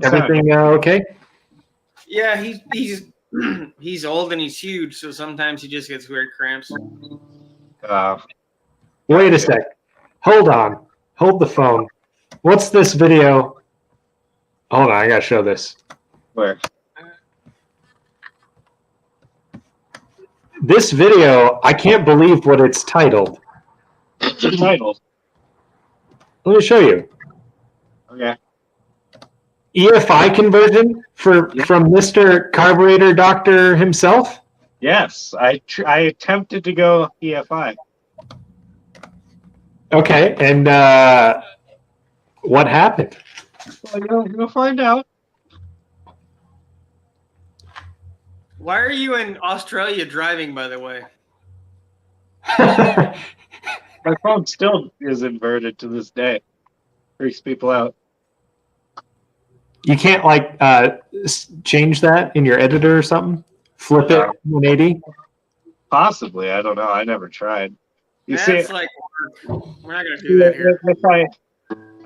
everything okay? Yeah, he's he's old and he's huge, so sometimes he just gets weird cramps. Wait a sec. Hold on. Hold the phone. What's this video? Hold on, I gotta show this. Where? This video, I can't believe what it's titled. What's the title? Let me show you. Okay. EFI conversion from Mr. Carburetor Doctor himself? Yes, I attempted to go EFI. Okay, and what happened? Well, you'll find out. Why are you in Australia driving, by the way? My phone still is inverted to this day. Freaks people out. You can't like change that in your editor or something? Flip it 180? Possibly, I don't know. I never tried. You That's see, like we're not gonna do that here. if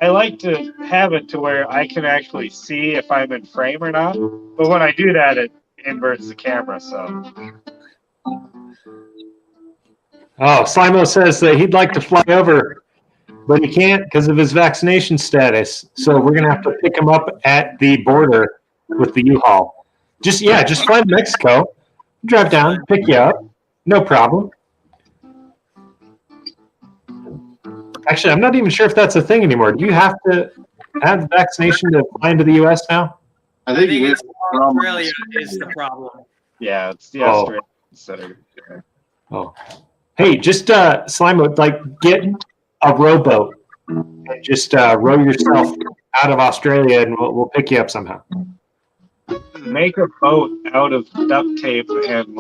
I like to have it to where I can actually see if I'm in frame or not. But when I do that, it inverts the camera. So Oh, Slimo says that he'd like to fly over, but he can't because of his vaccination status. So we're gonna have to pick him up at the border with the U-Haul. Just fly to Mexico, drive down, pick you up, no problem. Actually, I'm not even sure if that's a thing anymore. Do you have to have the vaccination to fly into the U.S. now? I I think think you it's Australia is the problem. yeah, it's the Oh. Australian center. Oh, hey, just Slimo, like get a rowboat and just row yourself out of Australia, and we'll pick you up somehow. Make a boat out of duct tape and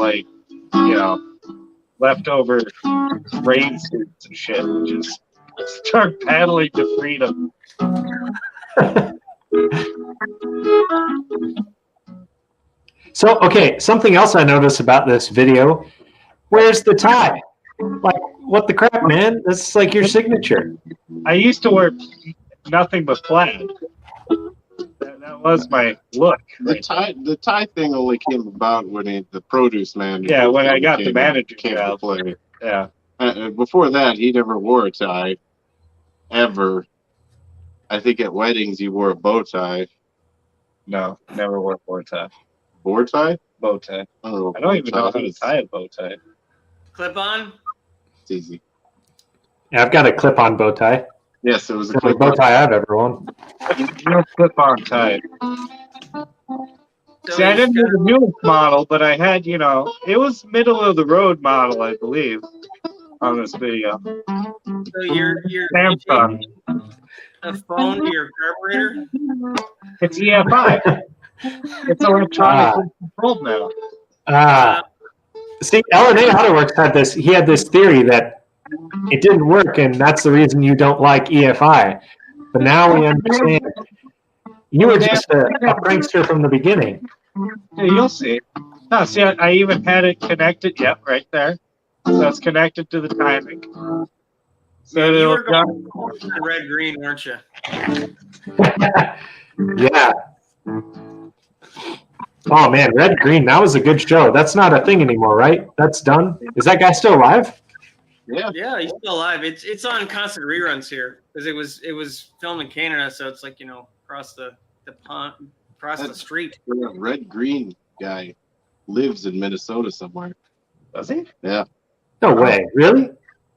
leftover rain suits and shit. Just start paddling to freedom. So, okay, something else I noticed about this video. Where's the tie? Like, what the crap, man? That's like your signature. I used to wear nothing but plaid. That was my look. the tie thing only came about when the produce manager. Yeah, when I got the came- manager came job. to play. Yeah. Before that, he never wore a tie, ever. I think at weddings he wore a bow tie. No, never wore a bow tie. Bow tie? Bow tie. I don't know. I don't even know how to It's tie a bow tie. Clip on. easy. Yeah, I've got a clip-on bow tie. Yes, it was a The only bow tie I've ever worn. No clip-on tie. So See, I he's didn't do got- the newest model, but I had, it was middle of the road model, I believe, on this video. so you're Samsung. a phone to your carburetor. It's EFI. It's electronically controlled now. See, LNA AutoWorks had this. He had this theory that it didn't work, and that's the reason you don't like EFI. But now we understand. You were just a prankster from the beginning. Yeah, you'll see. No, see, I even had it connected. Yep, right there. So it's connected to the timing. So You it'll were going red green, weren't you? Yeah. Oh man, Red Green, that was a good show. That's not a thing anymore, right? That's done. Is that guy still alive? Yeah. Yeah, he's still alive. It's on constant reruns here because it was filmed in Canada, so it's like across the pond, across the street. The red green guy lives in Minnesota somewhere. Does he? Yeah. No way. Really?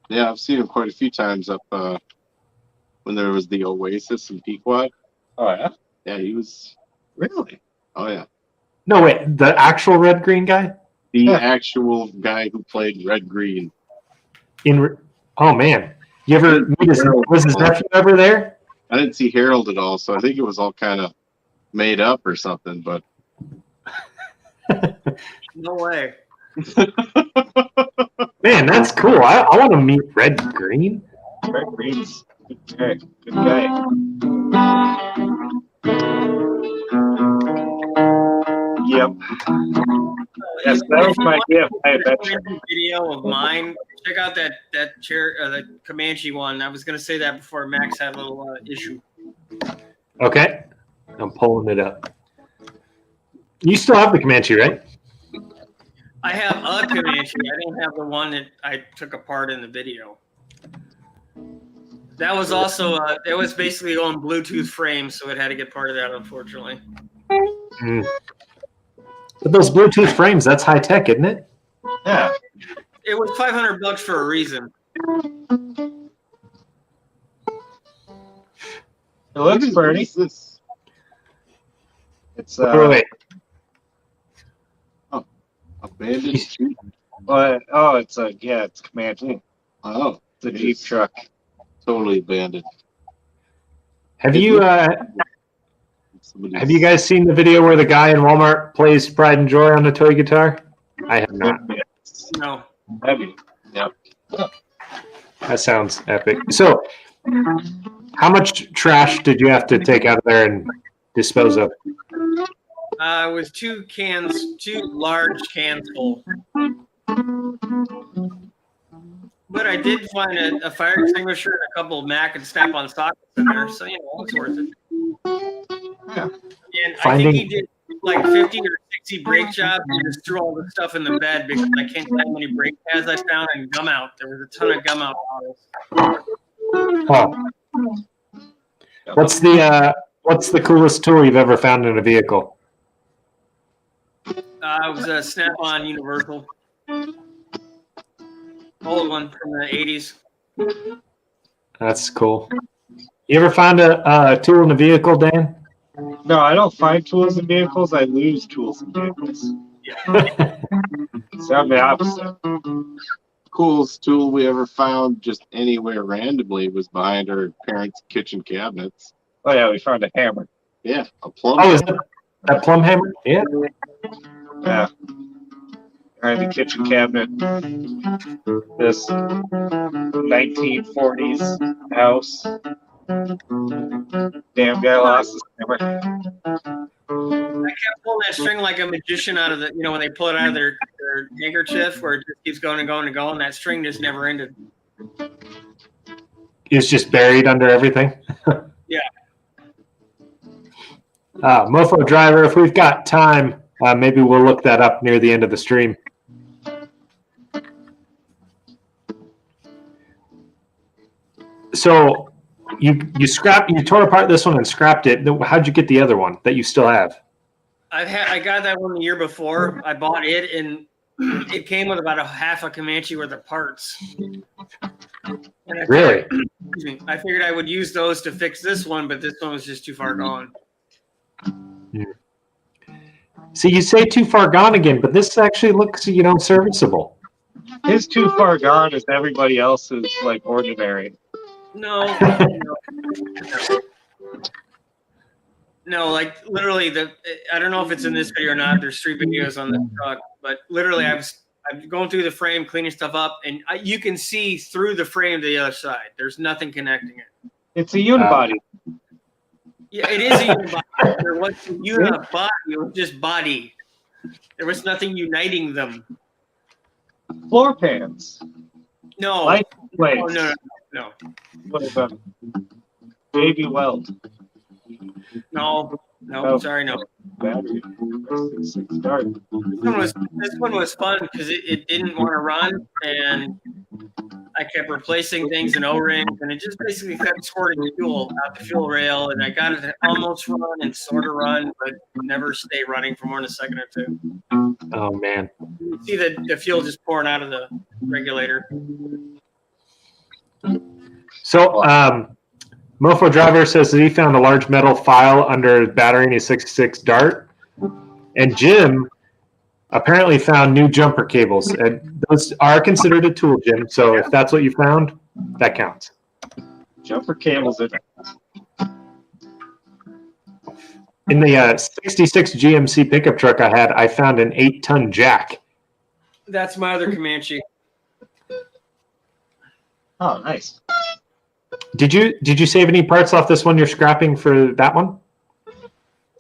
Yeah, I've seen him quite a few times up when there was the Oasis in Pequot. Oh, yeah? Yeah, he was. Really? Oh, yeah. No way. The actual Red Green guy? The actual guy who played Red Green. Oh man. You ever meet was his nephew ever there? I didn't see Harold at all, so I think it was all kind of made up or something, but No way. Man, that's cool. I want to meet Red Green. Red Green's good guy. Good guy. Yep. Yes, that was my gift. I adventure. Video of mine. Check out that the Comanche one. I was gonna say that before Max had a little issue. Okay. I'm pulling it up. You still have the Comanche, right? I have a Comanche. I don't have the one that I took apart in the video. That was also it was basically on Bluetooth frame, so it had to get part of that, unfortunately. Mm. But those Bluetooth frames, that's high tech, isn't it? Yeah. It was $500 for a reason. It looks What pretty. is this? It's Wait. Abandoned Jeep. it's it's Comanche. Oh, It's a Jeep truck. totally abandoned. Have you guys seen the video where the guy in Walmart plays Pride and Joy on the toy guitar? I have not. No. Heavy. That sounds epic. So, how much trash did you have to take out of there and dispose of? It was two large cans full. But I did find a fire extinguisher and a couple of Mac and Snap-on sockets in there, so it's worth it. Yeah. And I think he did like 50 or 60 brake jobs and just threw all the stuff in the bed because I can't tell how many brake pads I found and gum out. There was a ton of gum out bottles. Oh. What's the coolest tool you've ever found in a vehicle? It was a Snap-on Universal. Old one from the 80s. That's cool. You ever found a tool in a vehicle, Dan? No, I don't find tools in vehicles. I lose tools in vehicles. So I'm the opposite. Coolest tool we ever found just anywhere randomly was behind our parents' kitchen cabinets. Oh yeah, we found a hammer. Yeah, a plum. Oh, is that plum hammer? Yeah. Yeah. Behind the kitchen cabinet. This 1940s house. Damn guy lost his hammer. I kept pulling that string like a magician out of the, when they pull it out of their handkerchief where it just keeps going and going and going. That string just never ended. It's just buried under everything. Yeah. Mofo Driver, if we've got time, maybe we'll look that up near the end of the stream. So you tore apart this one and scrapped it. How'd you get the other one that you still have? I got that one the year before. I bought it and it came with about half a Comanche worth of parts. And I figured I would use those to fix this one, but this one was just too far gone. Yeah. See, you say too far gone again, but this actually looks, serviceable. His too far gone is everybody else's like ordinary. No, like literally I don't know if it's in this video or not. There's 3 videos on the truck, but literally I'm going through the frame, cleaning stuff up, and you can see through the frame to the other side. There's nothing connecting it. It's a unibody. Yeah, it is a unibody. There wasn't a unibody. It was just body. There was nothing uniting them. Floor pans. No. Light plates. Oh, no. What about baby weld? No, Oh. sorry, no. Battery. Start. This one was fun because it didn't want to run, and I kept replacing things in O-rings, and it just basically kept squirting fuel out the fuel rail, and I got it to almost run and sort of run, but never stay running for more than a second or two. Oh, man. You see the fuel just pouring out of the regulator. So, Mofo Driver says that he found a large metal file under his battery in his 66 Dart. And Jim apparently found new jumper cables. And those are considered a tool, Jim. So if that's what you found, that counts. Jumper cables in it. In the 66 GMC pickup truck I had, I found an 8-ton jack. That's my other Comanche. Oh, nice. Did you save any parts off this one you're scrapping for that one?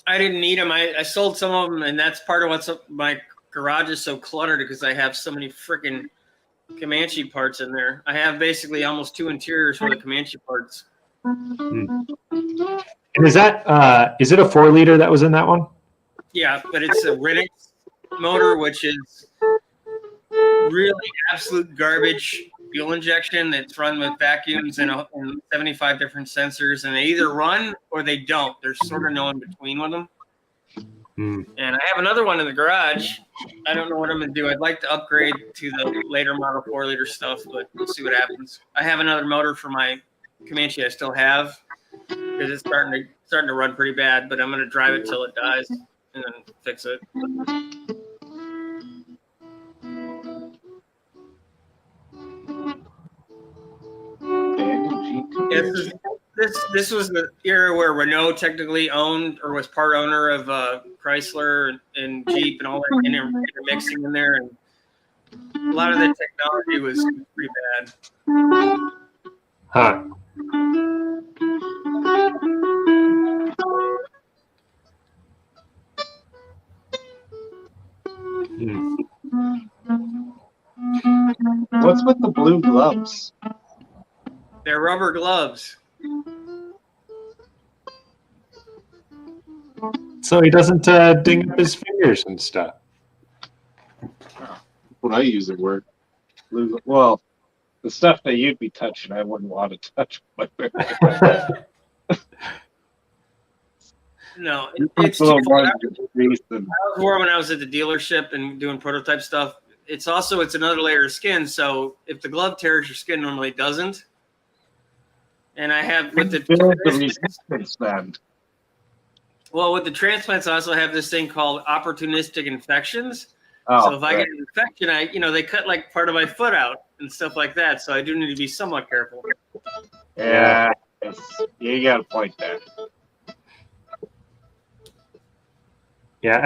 I didn't need them. I sold some of them, and that's part of what's up. My garage is so cluttered because I have so many freaking Comanche parts in there. I have basically almost 2 interiors for the Comanche parts. And is it a 4-liter that was in that one? Yeah, but it's a Renix motor, which is really absolute garbage fuel injection. It's run with vacuums and 75 different sensors, and they either run or they don't. There's sort of no in between with them. And I have another one in the garage. I don't know what I'm going to do. I'd like to upgrade to the later model 4-liter stuff, but we'll see what happens. I have another motor for my Comanche I still have because it's starting to run pretty bad, but I'm going to drive it till it dies and then fix it. This was the era where Renault technically owned or was part owner of Chrysler and Jeep and all that intermixing in there, and a lot of the technology was pretty bad. Huh. What's with the blue gloves? They're rubber gloves. So he doesn't ding up his fingers and stuff. When I use it, work. Blue, well, the stuff that you'd be touching, I wouldn't want to touch. No, It's it's a little too more I grease than was more when I was at the dealership and doing prototype stuff. It's another layer of skin. So if the glove tears, your skin normally doesn't. And I have with the resistance then. well, with the transplants, I also have this thing called opportunistic infections. Oh, So if I get an infection, they cut like part of my foot out and stuff like that. So I do need to be somewhat careful. yeah, you got a point there. Yeah,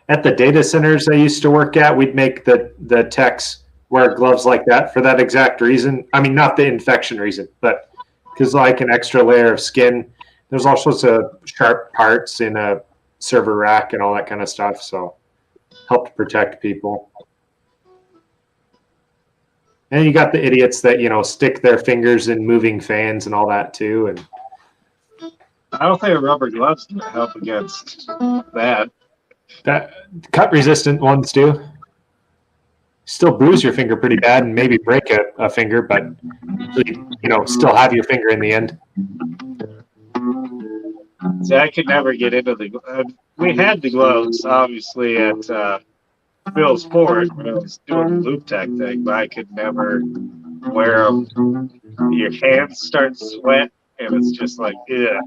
at the data centers I used to work at, we'd make the techs wear gloves like that for that exact reason. I mean, not the infection reason, but because like an extra layer of skin. There's all sorts of sharp parts in a server rack and all that kind of stuff. So help to protect people. And you got the idiots that, stick their fingers in moving fans and all that too. And I don't think rubber gloves can help against that. that cut resistant ones do. Still bruise your finger pretty bad and maybe break a finger, but still have your finger in the end. See, I could never get into we had the gloves, obviously, at Bill's Ford when I was doing the loop tech thing, but I could never wear them. Your hands start to sweat, and it's just like, yeah.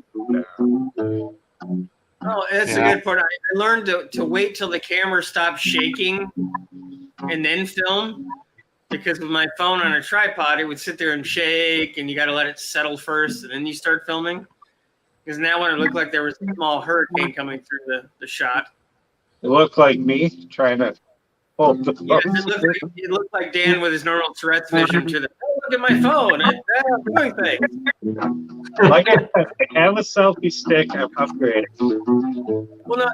Oh, that's a good part. I learned to wait till the camera stopped shaking and then film, because with my phone on a tripod, it would sit there and shake, and you got to let it settle first, and then you start filming. Because now when it looked like there was a small hurricane coming through the shot. It looked like me trying to hold the Yeah, it looked like Dan with his normal Tourette's vision to look at my phone. I'm doing things. Like I said, I have a selfie stick. I'm upgrading. Well, no,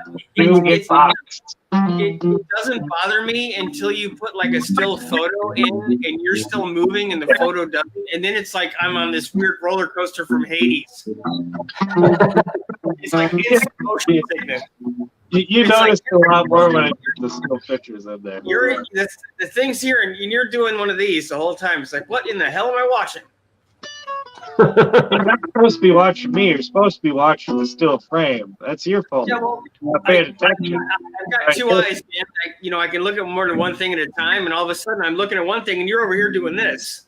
it doesn't bother me until you put like a still photo in and you're still moving and the photo doesn't. And then it's like I'm on this weird roller coaster from Hades. It's like it's motion sickness. You notice a lot more when I get the still pictures of there. The thing's here and you're doing one of these the whole time. It's like, what in the hell am I watching? You're not supposed to be watching me. You're supposed to be watching the still frame. That's your fault. Yeah, well, I'm paying attention. I've got 2 eyes, man. I can look at more than one thing at a time, and all of a sudden I'm looking at one thing, and you're over here doing this.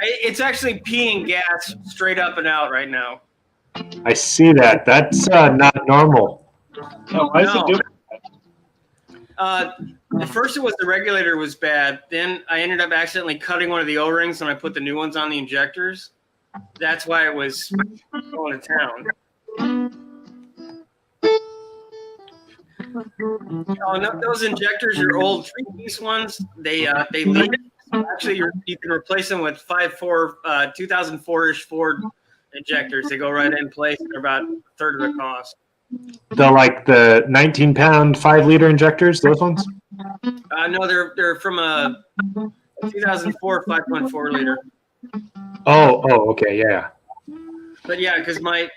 It's actually peeing gas straight up and out right now. I see that. That's not normal. Why is it doing At first it was the regulator was bad. Then I ended up accidentally cutting one of the O-rings when I put the new ones on the injectors. That's why it was going to town. Oh, no, those injectors, your old 3-piece ones, they leak. Actually, you can replace them with 2004-ish Ford injectors. They go right in place. They're about a third of the cost. The 19-pound 5-liter injectors, those ones? No, they're from a 2004 5.4 liter. Oh, okay, yeah. But yeah, because my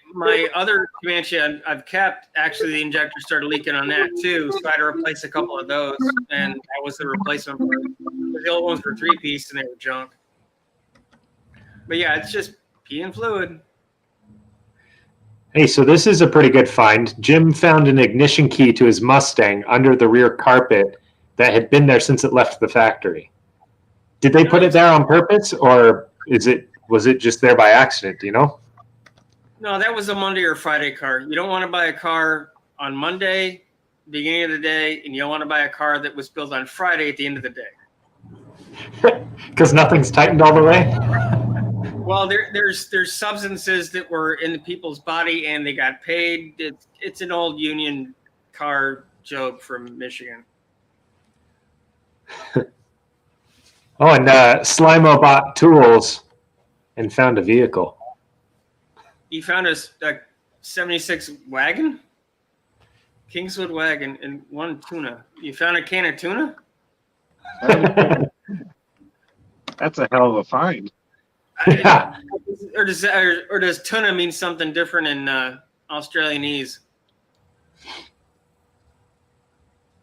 other Comanche I've kept, actually the injector started leaking on that too, so I had to replace a couple of those, and that was the replacement part. The old ones were 3-piece and they were junk. But yeah, it's just pee and fluid. Hey, so this is a pretty good find. Jim found an ignition key to his Mustang under the rear carpet that had been there since it left the factory. Did they put it there on purpose, or was it just there by accident? Do you know? No, that was a Monday or Friday car. You don't want to buy a car on Monday, beginning of the day, and you don't want to buy a car that was built on Friday at the end of the day. Because nothing's tightened all the way? Well, there's substances that were in the people's body and they got paid. It's an old union car joke from Michigan. Oh, and Slimo bought tools and found a vehicle. He found a 76 wagon, Kingswood wagon, and one tuna. You found a can of tuna? That's a hell of a find. Yeah. Or does tuna mean something different in Australianese?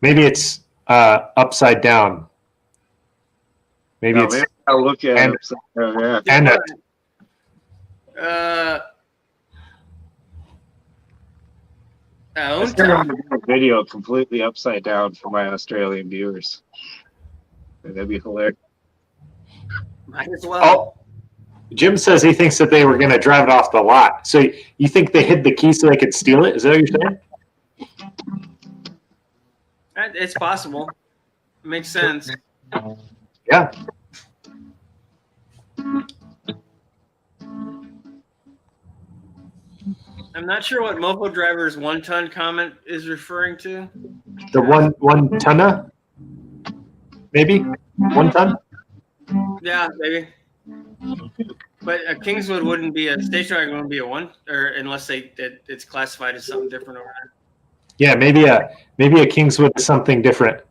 Maybe it's upside down. Maybe it's. Maybe I'll look at and, it. Yeah. And I'm going to do a video completely upside down for my Australian viewers. That'd be hilarious. Might as well. Oh, Jim says he thinks that they were going to drive it off the lot. So you think they hid the key so they could steal it? Is that what you're saying? It's possible. It makes sense. Yeah. I'm not sure what Mofo Driver's 1-ton comment is referring to. The one tonner? Maybe? 1 ton? Yeah, maybe. But a Kingswood wouldn't be a station wagon. Wouldn't be a one, or unless it's classified as something different over there. Yeah, maybe a Kingswood is something different.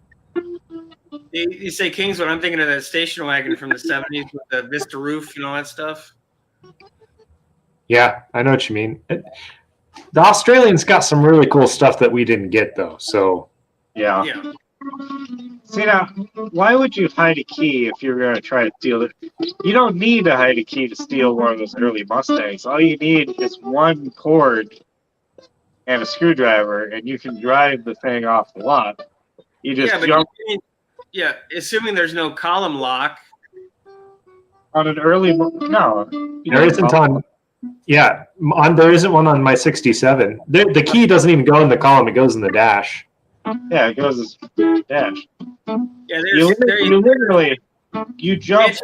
You say Kingswood, I'm thinking of that station wagon from the 70s with the Vista roof and all that stuff. Yeah, I know what you mean. The Australians got some really cool stuff that we didn't get, though. So Yeah. See now, why would you hide a key if you're going to try to steal it? You don't need to hide a key to steal one of those early Mustangs. All you need is one cord and a screwdriver, and you can drive the thing off the lot. You just jump assuming there's no column lock. on an early. No, there isn't on. Yeah, there isn't one on my 67. The key doesn't even go in the column; it goes in the dash. Yeah, it goes as dash. Yeah, you literally jump.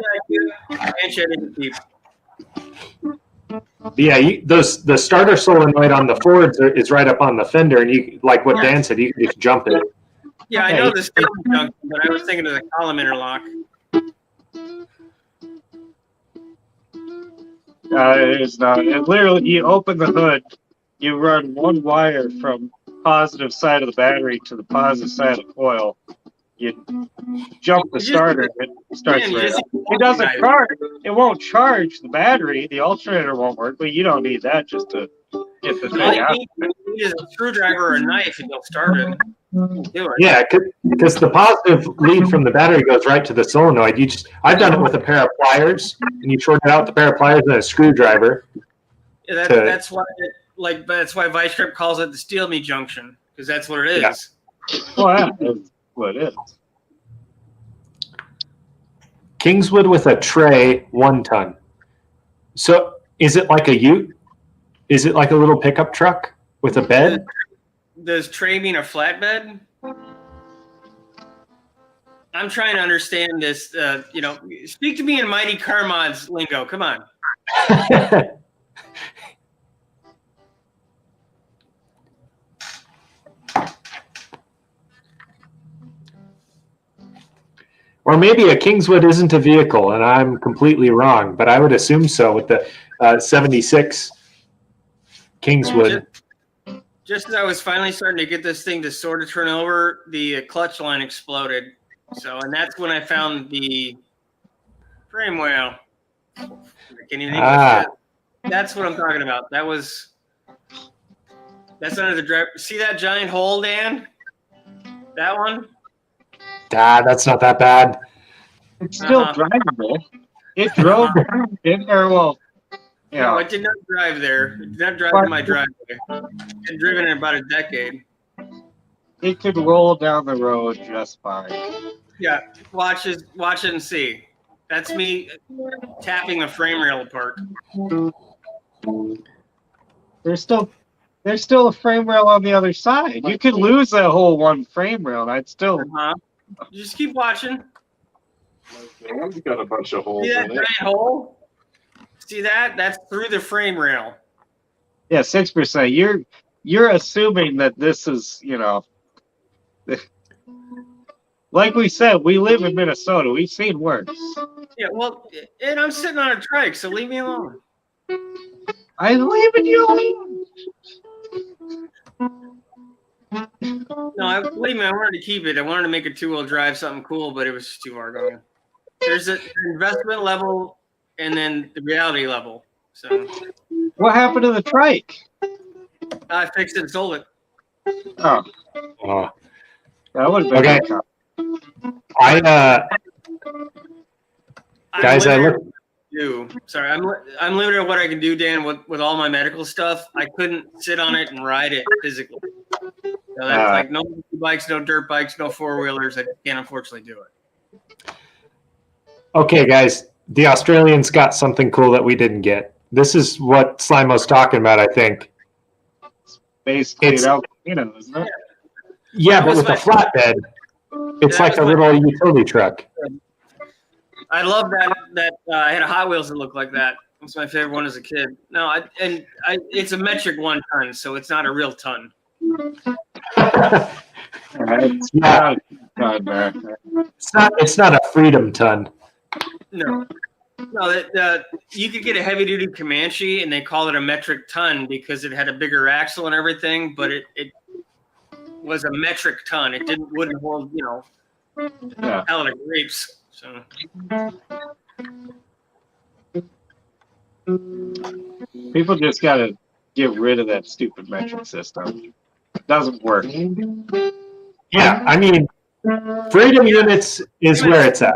Yeah, the starter solenoid on the Fords is right up on the fender, and you like what Dan said, you can just jump it. Yeah, I know the station junction, but I was thinking of the column interlock. It is not. It literally, you open the hood, you run one wire from positive side of the battery to the positive side of the coil. You jump the starter, it starts right up. It doesn't charge. It won't charge the battery. The alternator won't work, but you don't need that just to get the thing out. You need a screwdriver or a knife and you'll start it. Yeah, because the positive lead from the battery goes right to the solenoid. I've done it with a pair of pliers, and you short it out with a pair of pliers and a screwdriver. Yeah, that's why that's why Vice Grip calls it the steel me junction, because that's what it is. Yeah. Well, yeah, that's what it is. Kingswood with a tray, 1 ton. So is it like a ute? Is it like a little pickup truck with a bed? Does tray mean a flatbed? I'm trying to understand this. Speak to me in Mighty Car Mods lingo. Come on. Or maybe a Kingswood isn't a vehicle, and I'm completely wrong, but I would assume so with the 76 Kingswood. Just as I was finally starting to get this thing to sort of turn over, the clutch line exploded. So, and that's when I found the frame wheel. I can't even English. That's what I'm talking about. That's under the drive. See that giant hole, Dan? That one? That's not that bad. It's still drivable. It drove in there. Well, no, it did not drive there. It did not drive in my driveway. It's been driven in about a decade. It could roll down the road just fine. Yeah, watch it and see. That's me tapping the frame rail apart. There's still a frame rail on the other side. You could lose that whole one frame rail, and I'd still. Just keep watching. It's got a bunch of holes See that in it. giant hole? See that? That's through the frame rail. Yeah, 6%. You're assuming that this is, like we said, we live in Minnesota. We've seen worse. Yeah, well, and I'm sitting on a trike, so leave me alone. I'm leaving you alone. No, believe me, I wanted to keep it. I wanted to make a two-wheel drive, something cool, but it was just too far going. There's an investment level and then the reality level. So, What happened to the trike? I fixed it and sold it. Oh, that would have been Okay. good. Guys, I look. Sorry, I'm limited on what I can do, Dan, with all my medical stuff. I couldn't sit on it and ride it physically. So that's like no bikes, no dirt bikes, no four-wheelers. I can't unfortunately do it. Okay, guys, the Australians got something cool that we didn't get. This is what Slimo's talking about, I think. Basically, It's- an volcano, isn't it? Yeah, but with a flatbed. It's like a little utility truck. I love that. I had a Hot Wheels that looked like that. It's my favorite one as a kid. No, it's a metric 1 ton, so it's not a real ton. It's Yeah. not, It's not a freedom ton. No, you could get a heavy duty Comanche, and they call it a metric ton because it had a bigger axle and everything. But it was a metric ton. It wouldn't hold, pallet of grapes. So. People just got to get rid of that stupid metric system. It doesn't work. Yeah, I mean, freedom units is where it's at.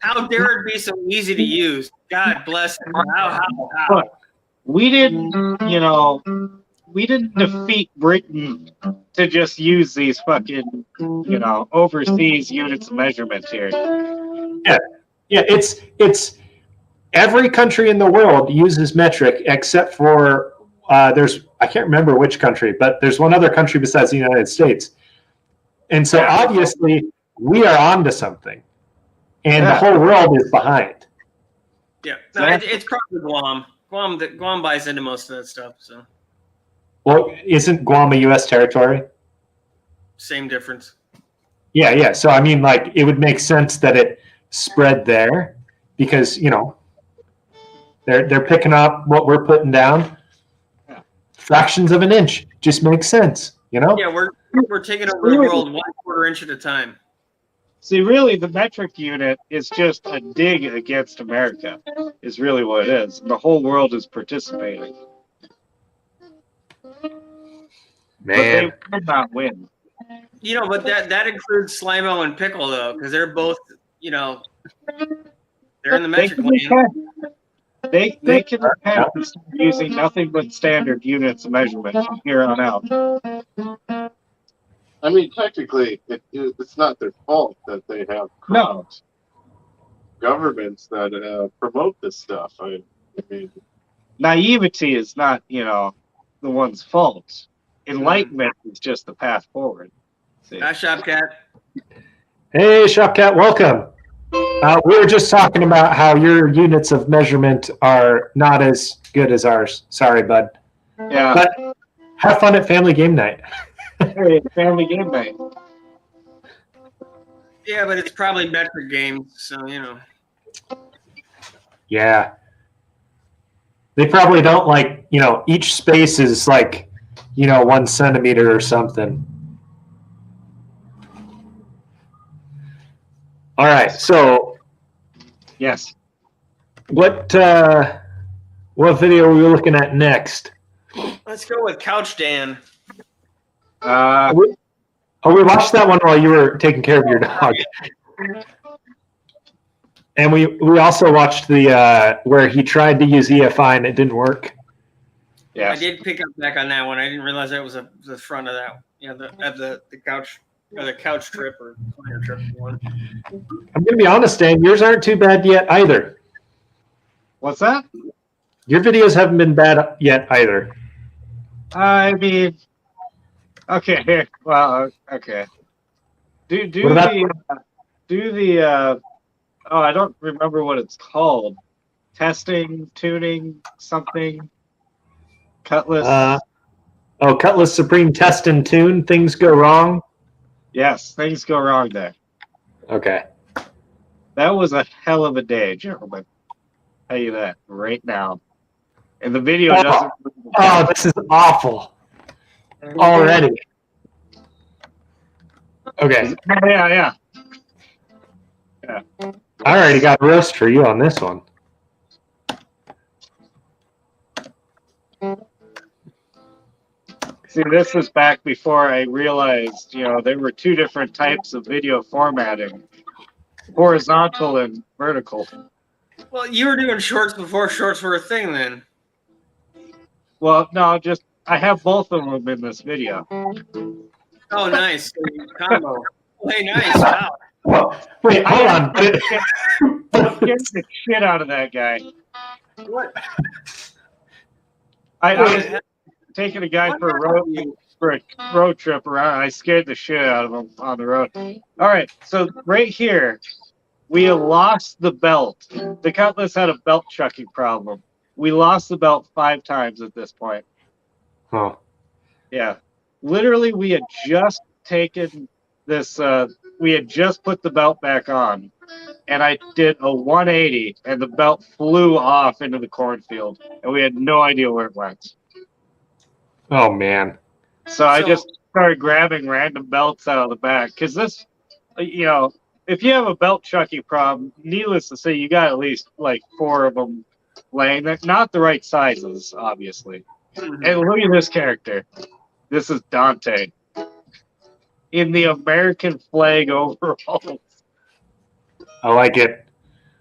How dare it be so easy to use? God bless it. How? Look, we didn't defeat Britain to just use these fucking, overseas units of measurement here. Yeah, it's every country in the world uses metric except for I can't remember which country, but there's one other country besides the United States. And so obviously we are onto something. And the whole world is behind. Yeah, no, it's probably Guam. Guam buys into most of that stuff. So, well, isn't Guam a U.S. territory? Same difference. Yeah. So I mean, like, it would make sense that it spread there because they're picking up what we're putting down. Fractions of an inch just makes sense. Yeah, we're taking over the world 1/4 inch at a time. See, really, the metric unit is just a dig against America, is really what it is. And the whole world is participating. Man. But they will not win. But that includes Slimo and Pickle, though, because they're both, they're in the metric lane. They can repent using nothing but standard units of measurement from here on out. I mean, technically, it's not their fault that they have governments that promote this stuff. I mean, naivety is not, the one's fault. Enlightenment is just the path forward. See? Hi, Shopcat. Hey, Shopcat, welcome. We were just talking about how your units of measurement are not as good as ours. Sorry, bud. Yeah. But have fun at family game night. Hey, family game night. Yeah, but it's probably metric games, so you know. Yeah. They probably don't like, each space is like, 1 centimeter or something. All right. So Yes. what video are we looking at next? Let's go with Couch Dan. We watched that one while you were taking care of your dog. And we also watched the where he tried to use EFI and it didn't work. Yes. I did pick up back on that one. I didn't realize that was the front of that. The couch or the couch trip or recliner trip one. I'm gonna be honest, Dan. Yours aren't too bad yet either. What's that? Your videos haven't been bad yet either. I mean, okay. Here, well, okay. Do What about- the oh, I don't remember what it's called. Testing, tuning, something. Cutlass. Cutlass Supreme Test and Tune. Things go wrong. Yes, things go wrong there. Okay. That was a hell of a day, gentlemen. Tell you that right now. And the video doesn't. Oh, this is awful already. Okay. Yeah. I already got a roast for you on this one. See, this was back before I realized, there were two different types of video formatting, horizontal and vertical. Well, you were doing shorts before shorts were a thing, then. Well, no, just I have both of them in this video. Oh, nice combo. Hey, nice. Wow. Wait, hold on. Get the shit out of that guy. What? I was taking a guy for a road trip around. I scared the shit out of him on the road. All right, so right here, we have lost the belt. The Cutlass had a belt chucking problem. We lost the belt 5 times at this point. Oh. Yeah, literally, we had just taken this. We had just put the belt back on, and I did a 180, and the belt flew off into the cornfield, and we had no idea where it went. Oh man. So I just started grabbing random belts out of the back because this, if you have a belt chucking problem, needless to say, you got at least like 4 of them laying there. Not the right sizes, obviously. And look at this character. This is Dante in the American flag overalls. I like it.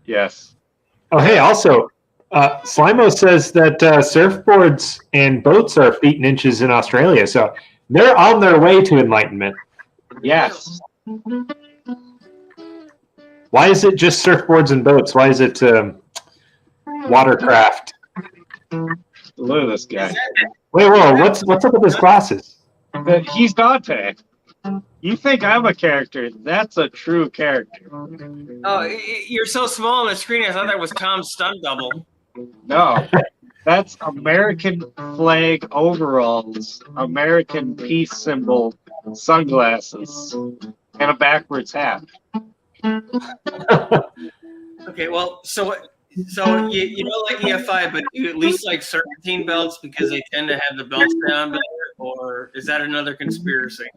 Yes. Oh, hey, also, Slimo says that surfboards and boats are feet and inches in Australia, so they're on their way to enlightenment. Yes. Why is it just surfboards and boats? Why is it watercraft? Look at this guy. Wait, whoa, what's up with his glasses? He's Dante. You think I'm a character? That's a true character. Oh, you're so small on the screen. I thought that was Tom's stunt double. No, that's American flag overalls, American peace symbol sunglasses, and a backwards hat. Okay, well, so you don't like EFI, but you at least like serpentine belts because they tend to have the belts down better, or is that another conspiracy?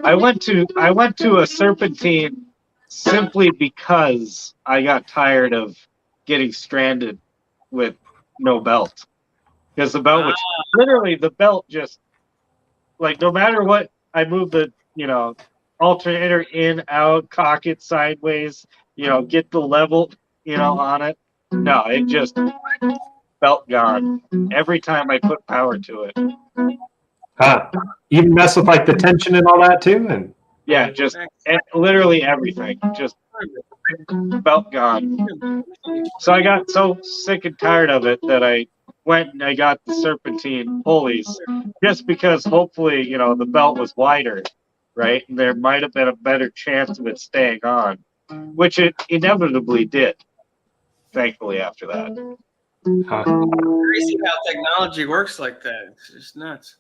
I went to a serpentine simply because I got tired of getting stranded with no belt. Because the belt was literally the belt just like no matter what I moved the alternator in, out, cock it sideways, get the level, on it. No, it just belt gone every time I put power to it. Even mess with like the tension and all that too, and yeah, just literally everything, just belt gone. So I got so sick and tired of it that I went and I got the serpentine pulleys, just because hopefully the belt was wider, right? And there might have been a better chance of it staying on, which it inevitably did. Thankfully, after that. Crazy how technology works like that. It's just nuts.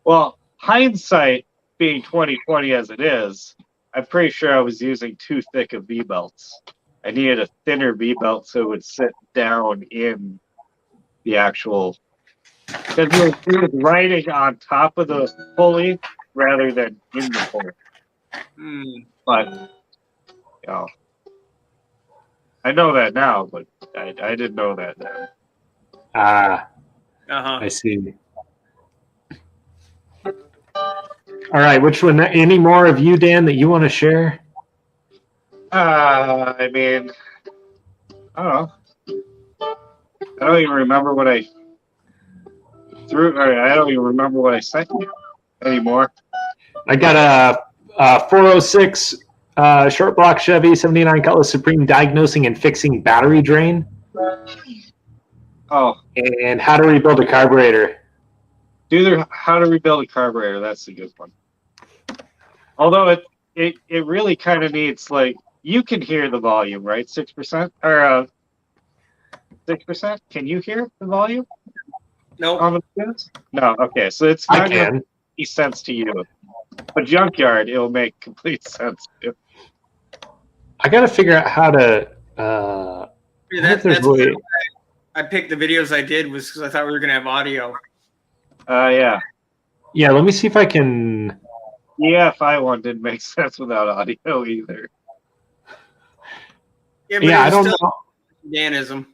Well, hindsight being 2020 as it is, I'm pretty sure I was using too thick of V-belts. I needed a thinner V-belt so it would sit down in the actual... Because it was riding on top of the pulley rather than in the pulley. But, you know, I know that now, but I didn't know that then. Ah, Uh-huh. I see. All right, which one? Any more of you, Dan, that you want to share? I mean, I don't know. I don't even remember what I threw. I don't even remember what I sent you anymore. I got a 406 short block Chevy 79 Cutlass Supreme diagnosing and fixing battery drain, Oh, and how to rebuild a carburetor. how to rebuild a carburetor. That's a good one. Although it really kind of needs, like, you can hear the volume, right? 6% or 6%. Can you hear the volume? Nope. On the tunes? No. Okay, so it's I not going to can. make sense to you. But Junkyard, it'll make complete sense to. I got to figure out how to. That's I picked the videos I did was because I thought we were gonna have audio. Yeah. Yeah, let me see if I can. The EFI one didn't make sense without audio either. Yeah, but Yeah, I don't still know. Danism.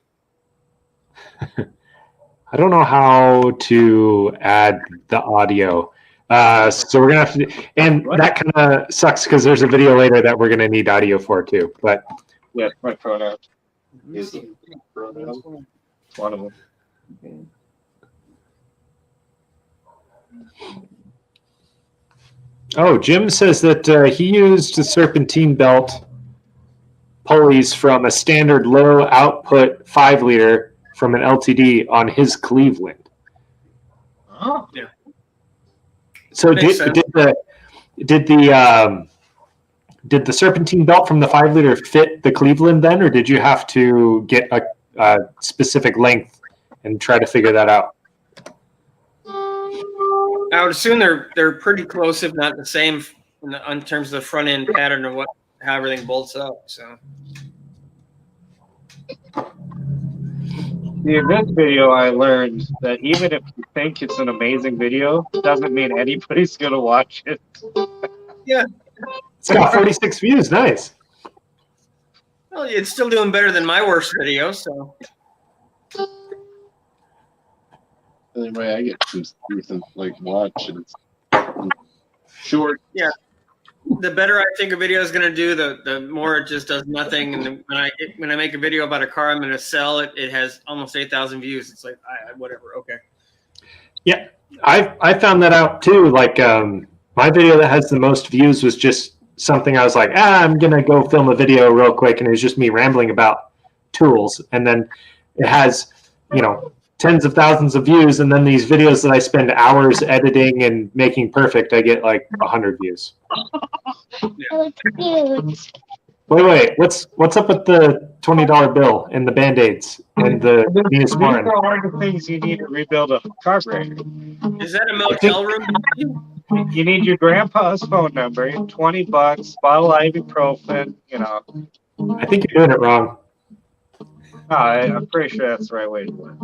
I don't know how to add the audio. So we're gonna have to, and that kind of sucks because there's a video later that we're gonna need audio for too. But Yeah, my pronoun. Is pronoun. It's one of them. oh, Jim says that he used the serpentine belt pulleys from a standard low output 5-liter from an LTD on his Cleveland. Oh. Yeah. So Makes did sense. the serpentine belt from the 5-liter fit the Cleveland then, or did you have to get a specific length and try to figure that out? I would assume they're pretty close, if not the same, in terms of the front end pattern of how everything bolts up. So In this video, I learned that even if you think it's an amazing video, doesn't mean anybody's gonna watch it. yeah, It's got 46 views. Nice. well, it's still doing better than my worst video. So Anyway, I get some decent like watch, and it's short. yeah, the better I think a video is going to do, the more it just does nothing. And when I make a video about a car I'm going to sell, it has almost 8,000 views. It's like whatever. Okay. Yeah, I found that out too. Like my video that has the most views was just something I was like, I'm gonna go film a video real quick, and it was just me rambling about tools, and then it has tens of thousands of views, and then these videos that I spend hours editing and making perfect, I get like 100 views. Wait, what's up with the $20 bill and the Band-Aids and the These Neosporin? are the things you need to rebuild a carburetor. Is that a motel room? You need your grandpa's phone number, $20, bottle of ibuprofen. I think you're doing it wrong. I'm pretty sure that's the right way to do it.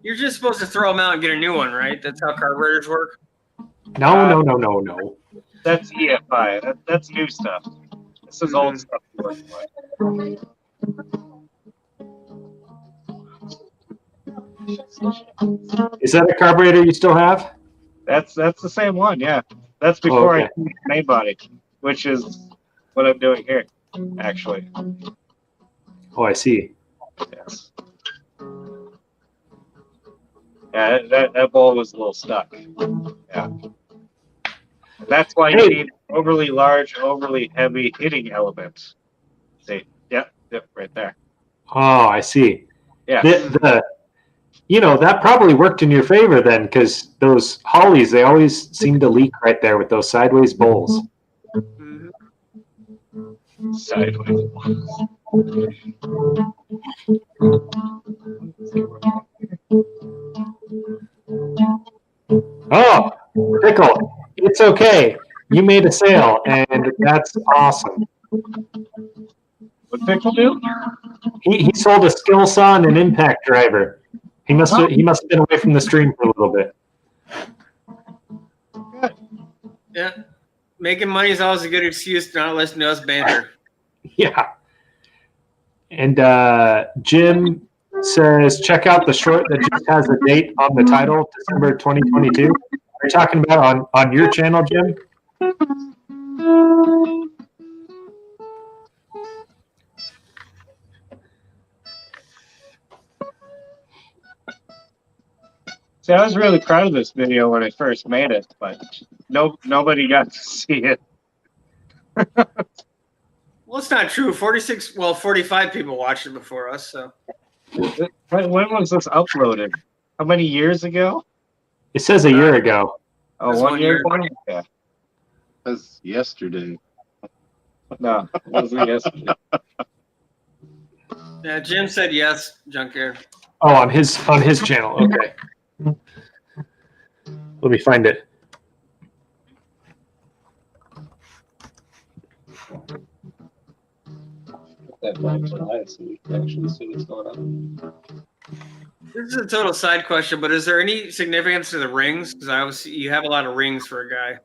You're just supposed to throw them out and get a new one, right? That's how carburetors work. No. That's EFI. That's new stuff. This is old stuff. Is that a carburetor you still have? That's the same one, yeah. That's before okay. I changed the main body, which is what I'm doing here, actually. Oh, I see. Yes. Yeah, that ball was a little stuck. Yeah. That's why you need overly large, overly heavy hitting element. See? Yep, right there. Oh, I see. Yeah. That probably worked in your favor then, because those Hollies, they always seem to leak right there with those sideways bowls. Sideways. Oh, Pickle, it's okay. you made a sale, and that's awesome. What Pickle do? He sold a skill saw and an impact driver. He must have been away from the stream for a little bit. Yeah. Making money is always a good excuse to not listen to us banter. Yeah. And Jim says, check out the short that just has a date on the title, December 2022. Are you talking about on your channel, Jim? See, I was really proud of this video when I first made it, but nobody got to see it. Well, it's not true. 45 people watched it before us. So When was this uploaded? How many years ago? It says a year ago. Oh, That's 1 1 year year. ago? Yeah. That's yesterday. No, it wasn't yesterday. yeah, Jim said yes, Junkyard. Oh, on his channel. Okay. Let me find it. That back July, so we can actually see what's going on. This is a total side question, but is there any significance to the rings? Because you have a lot of rings for a guy.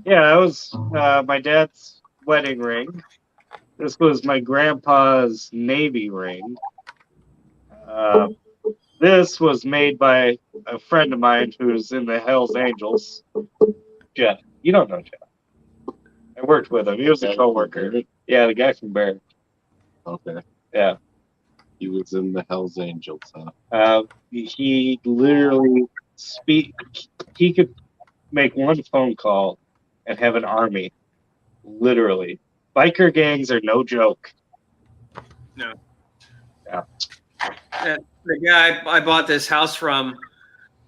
Yeah, that was my dad's wedding ring. This was my grandpa's Navy ring. This was made by a friend of mine who's in the Hells Angels. Jeff. You don't know Jeff. I worked with him. He was a coworker. Yeah, the guy from Bear. Okay. Yeah. He was in the Hells Angels, huh? He literally he could make one phone call and have an army. Literally. Biker gangs are no joke. No. Yeah. The guy I bought this house from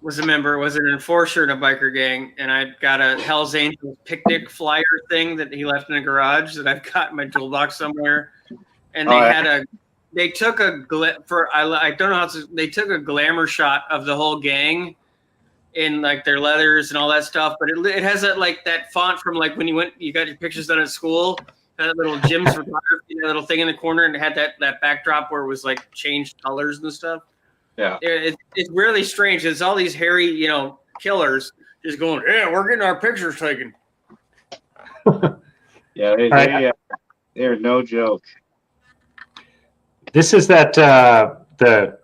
was an enforcer in a biker gang, and I got a Hell's Angels picnic flyer thing that he left in the garage that I've got in my toolbox somewhere. And they took a they took a glamour shot of the whole gang in like their leathers and all that stuff, but it has that font from like when you got your pictures done at school, that little Jim's photography, that little thing in the corner, and it had that backdrop where it was like changed colors and stuff. Yeah. It's really strange. It's all these hairy, killers just going, yeah, we're getting our pictures taken. Yeah, they're no joke. This is that the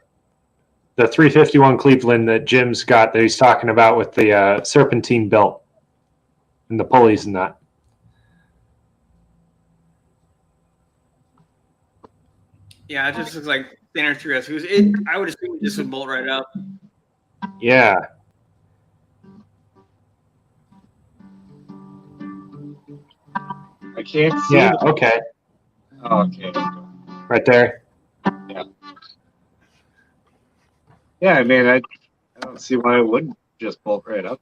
351 Cleveland that Jim's got that he's talking about with the serpentine belt and the pulleys and that. Yeah, it just looks like standard 3S. I would assume this would bolt right up. Yeah. I can't see. Yeah. Okay. Oh, okay. Right there. Yeah, I mean, I don't see why it wouldn't just bolt right up.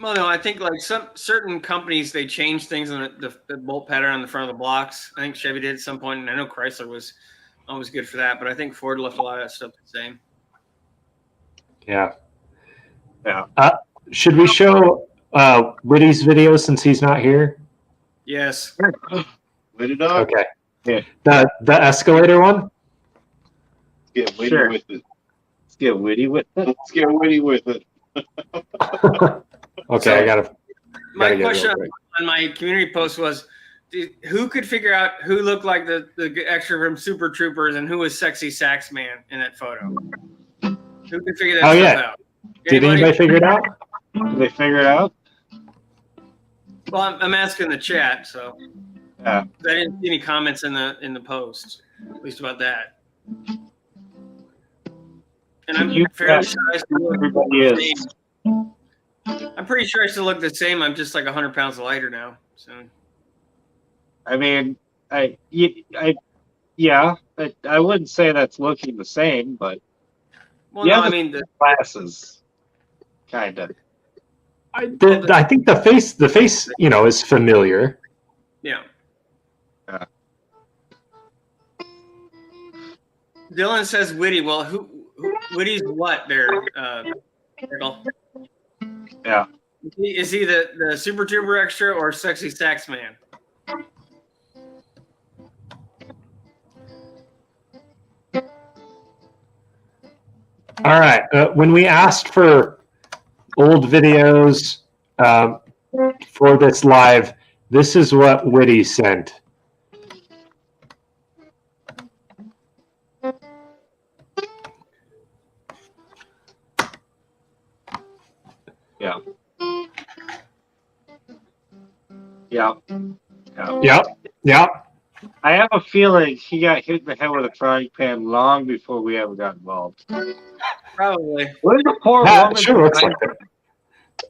Well, no, I think like some certain companies, they change things in the bolt pattern on the front of the blocks. I think Chevy did at some point, and I know Chrysler was always good for that, but I think Ford left a lot of that stuff the same. Yeah. Yeah. Should we show Witty's video since he's not here? Yes. Wit it up. Okay. Yeah. The escalator one? Get witty Sure. with it. Let's get witty with it. Let's get witty with it. Okay, So, I gotta. My get it question real quick. on my community post was, who could figure out who looked like the extra from Super Troopers and who was Sexy Sax Man in that photo? Who could figure that Oh, stuff yeah. out? Did anybody figure it out? Did they figure it out? Well, I'm asking the chat, so Yeah. I didn't see any comments in the post, at least about that. And I'm fairly sure I still look Everybody the is. same. I'm pretty sure I still look the same. I'm just like 100 pounds lighter now. So I mean, I wouldn't say that's looking the same, but well, yeah, no, I mean glasses, kind of. I think the face, is familiar. yeah. Yeah. Dylan says Witty. Well, who Witty's what there? Michael? Yeah. Is he the Super Trooper extra or Sexy Sax Man? All right. When we asked for old videos for this live, this is what Witty sent. Yeah. Yeah. Yeah. Yep. Yep. I have a feeling he got hit in the head with a frying pan long before we ever got involved. Probably. What is the poor That woman? sure looks like it.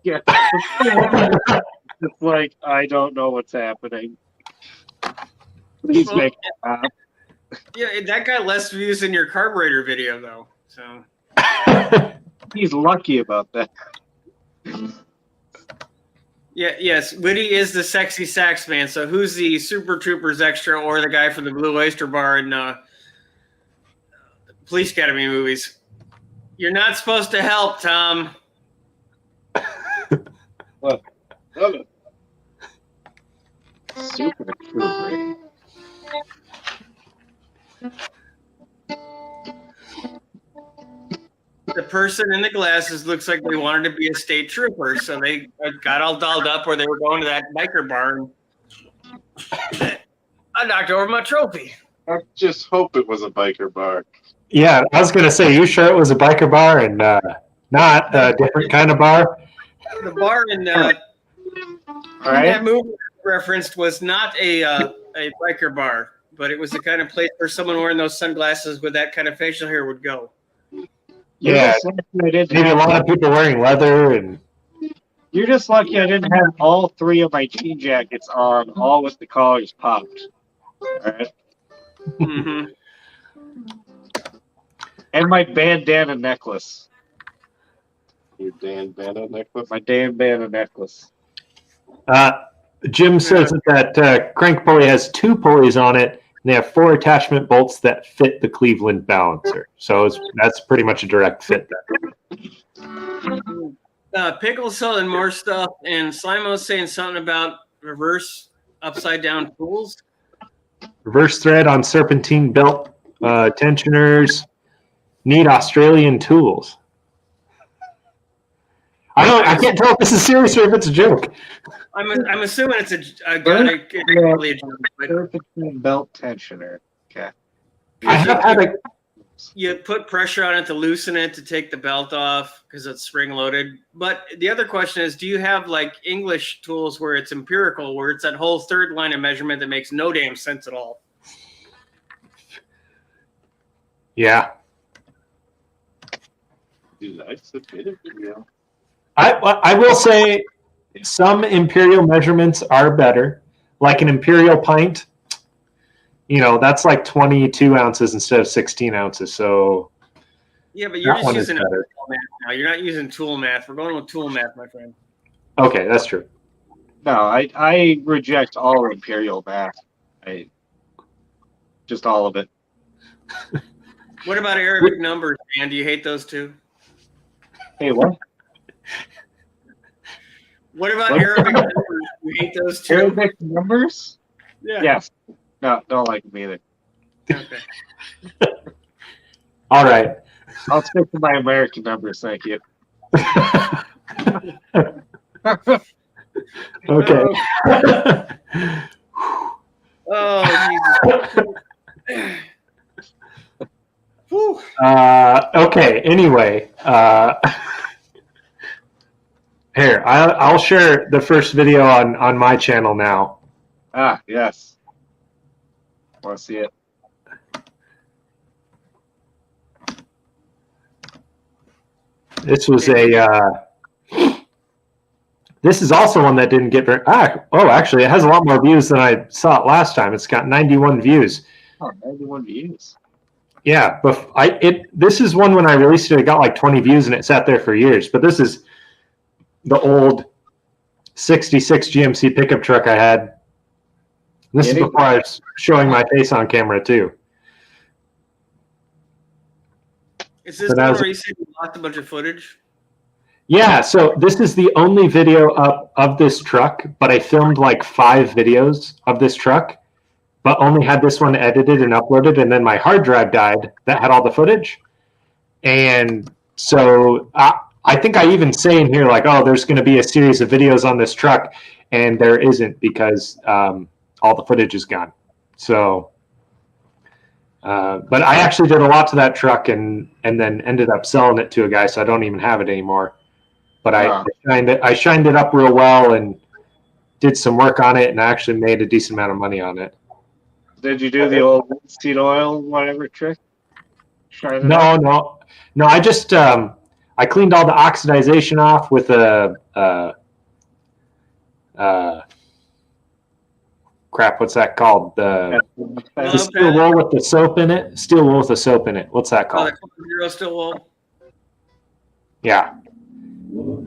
Yeah. The poor woman is just like, I don't know what's happening. Please Well, make it stop. Yeah, that got less views than your carburetor video, though. So He's lucky about that. yeah, yes, Witty is the Sexy Sax Man. So who's the Super Troopers extra or the guy from the Blue Oyster Bar in Police Academy movies? You're not supposed to help, Tom. What? Love it. Super trooper. The person in the glasses looks like they wanted to be a state trooper, so they got all dolled up where they were going to that biker bar. And I knocked over my trophy. I just hope it was a biker bar. Yeah, I was gonna say, you sure it was a biker bar and not a different kind of bar? The bar in All right. that movie referenced was not a biker bar, but it was the kind of place where someone wearing those sunglasses with that kind of facial hair would go. Yeah, maybe a lot of people wearing leather and You're just lucky I didn't have all three of my jean jackets on, all with the collars popped. All right. Mm-hmm. And my bandana necklace. Your Dan Bana necklace. My Dan bandana necklace. Jim says that crank pulley has 2 pulleys on it, and they have 4 attachment bolts that fit the Cleveland balancer. So that's pretty much a direct fit there. Pickle's selling more stuff, and Slimo's saying something about reverse upside down tools. Reverse thread on serpentine belt tensioners. Need Australian tools. I can't tell if this is serious or if it's a joke. I'm assuming it's a joke. Serpentine belt tensioner. Okay. I have had a You put pressure on it to loosen it to take the belt off because it's spring loaded. But the other question is, do you have like English tools where it's empirical, where it's that whole third line of measurement that makes no damn sense at all? Yeah. Dude, I submitted a video. I will say some imperial measurements are better. Like an imperial pint, that's like 22 ounces instead of 16 ounces. So yeah, but you're that just one is using better. math now. You're not using tool math. We're going with tool math, my friend. Okay, that's true. No, I reject all imperial math. Just all of it. What about Arabic numbers, man? Do you hate those too? Hey, what? What about Arabic numbers? Do you hate those too? Arabic numbers? Yeah. Yes. No, don't like them either. Okay. All right. I'll stick to my American numbers, thank you. Okay. Oh, Jesus. Whew. Okay. Anyway, here I'll share the first video on my channel now. Ah, yes. Want to see it? This was this is also one that didn't get very. Actually, it has a lot more views than I saw it last time. It's got 91 views. Oh, 91 views. Yeah, but this is one when I released it got like 20 views and it sat there for years. But this is the old 66 GMC pickup truck I had. This is before I was showing my face on camera too. Is this the one where you said you lost a bunch of footage? Yeah, so this is the only video up of this truck, but I filmed like 5 videos of this truck, but only had this one edited and uploaded, and then my hard drive died that had all the footage. And so I think I even say in here, like, oh, there's going to be a series of videos on this truck, and there isn't because all the footage is gone. So, but I actually did a lot to that truck and then ended up selling it to a guy, so I don't even have it anymore. But I shined it up real well and did some work on it, and I actually made a decent amount of money on it. Did you do the old seed oil whatever trick? Shine it No, up? no. I just I cleaned all the oxidization off with a crap. What's that called? The steel wool with the soap in it. Steel wool with the soap in it. What's that called? Zero steel wool. Yeah.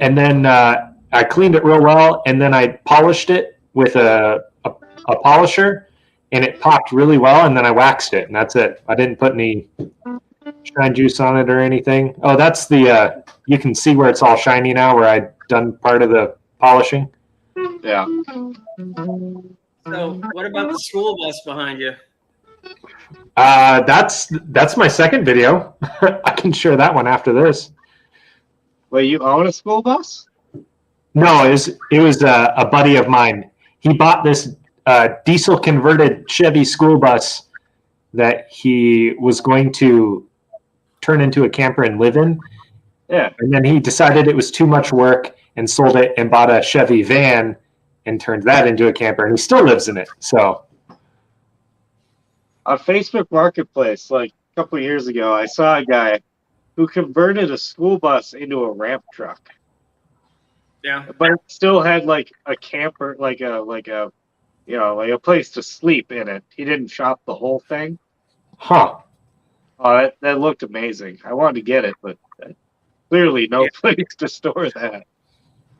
And then I cleaned it real well, and then I polished it with a polisher, and it popped really well, and then I waxed it, and that's it. I didn't put any shine juice on it or anything. Oh, that's the you can see where it's all shiny now, where I'd done part of the polishing. Yeah. So, what about the school bus behind you? That's my second video. I can share that one after this. Wait, you own a school bus? No, it was a buddy of mine. He bought this diesel converted Chevy school bus that he was going to turn into a camper and live in. Yeah. And then he decided it was too much work and sold it and bought a Chevy van and turned that into a camper, and he still lives in it. So on Facebook Marketplace, like a couple of years ago, I saw a guy who converted a school bus into a ramp truck. Yeah. But it still had like a camper, like a place to sleep in it. He didn't shop the whole thing. Huh. Oh, that looked amazing. I wanted to get it, but clearly no place to store that.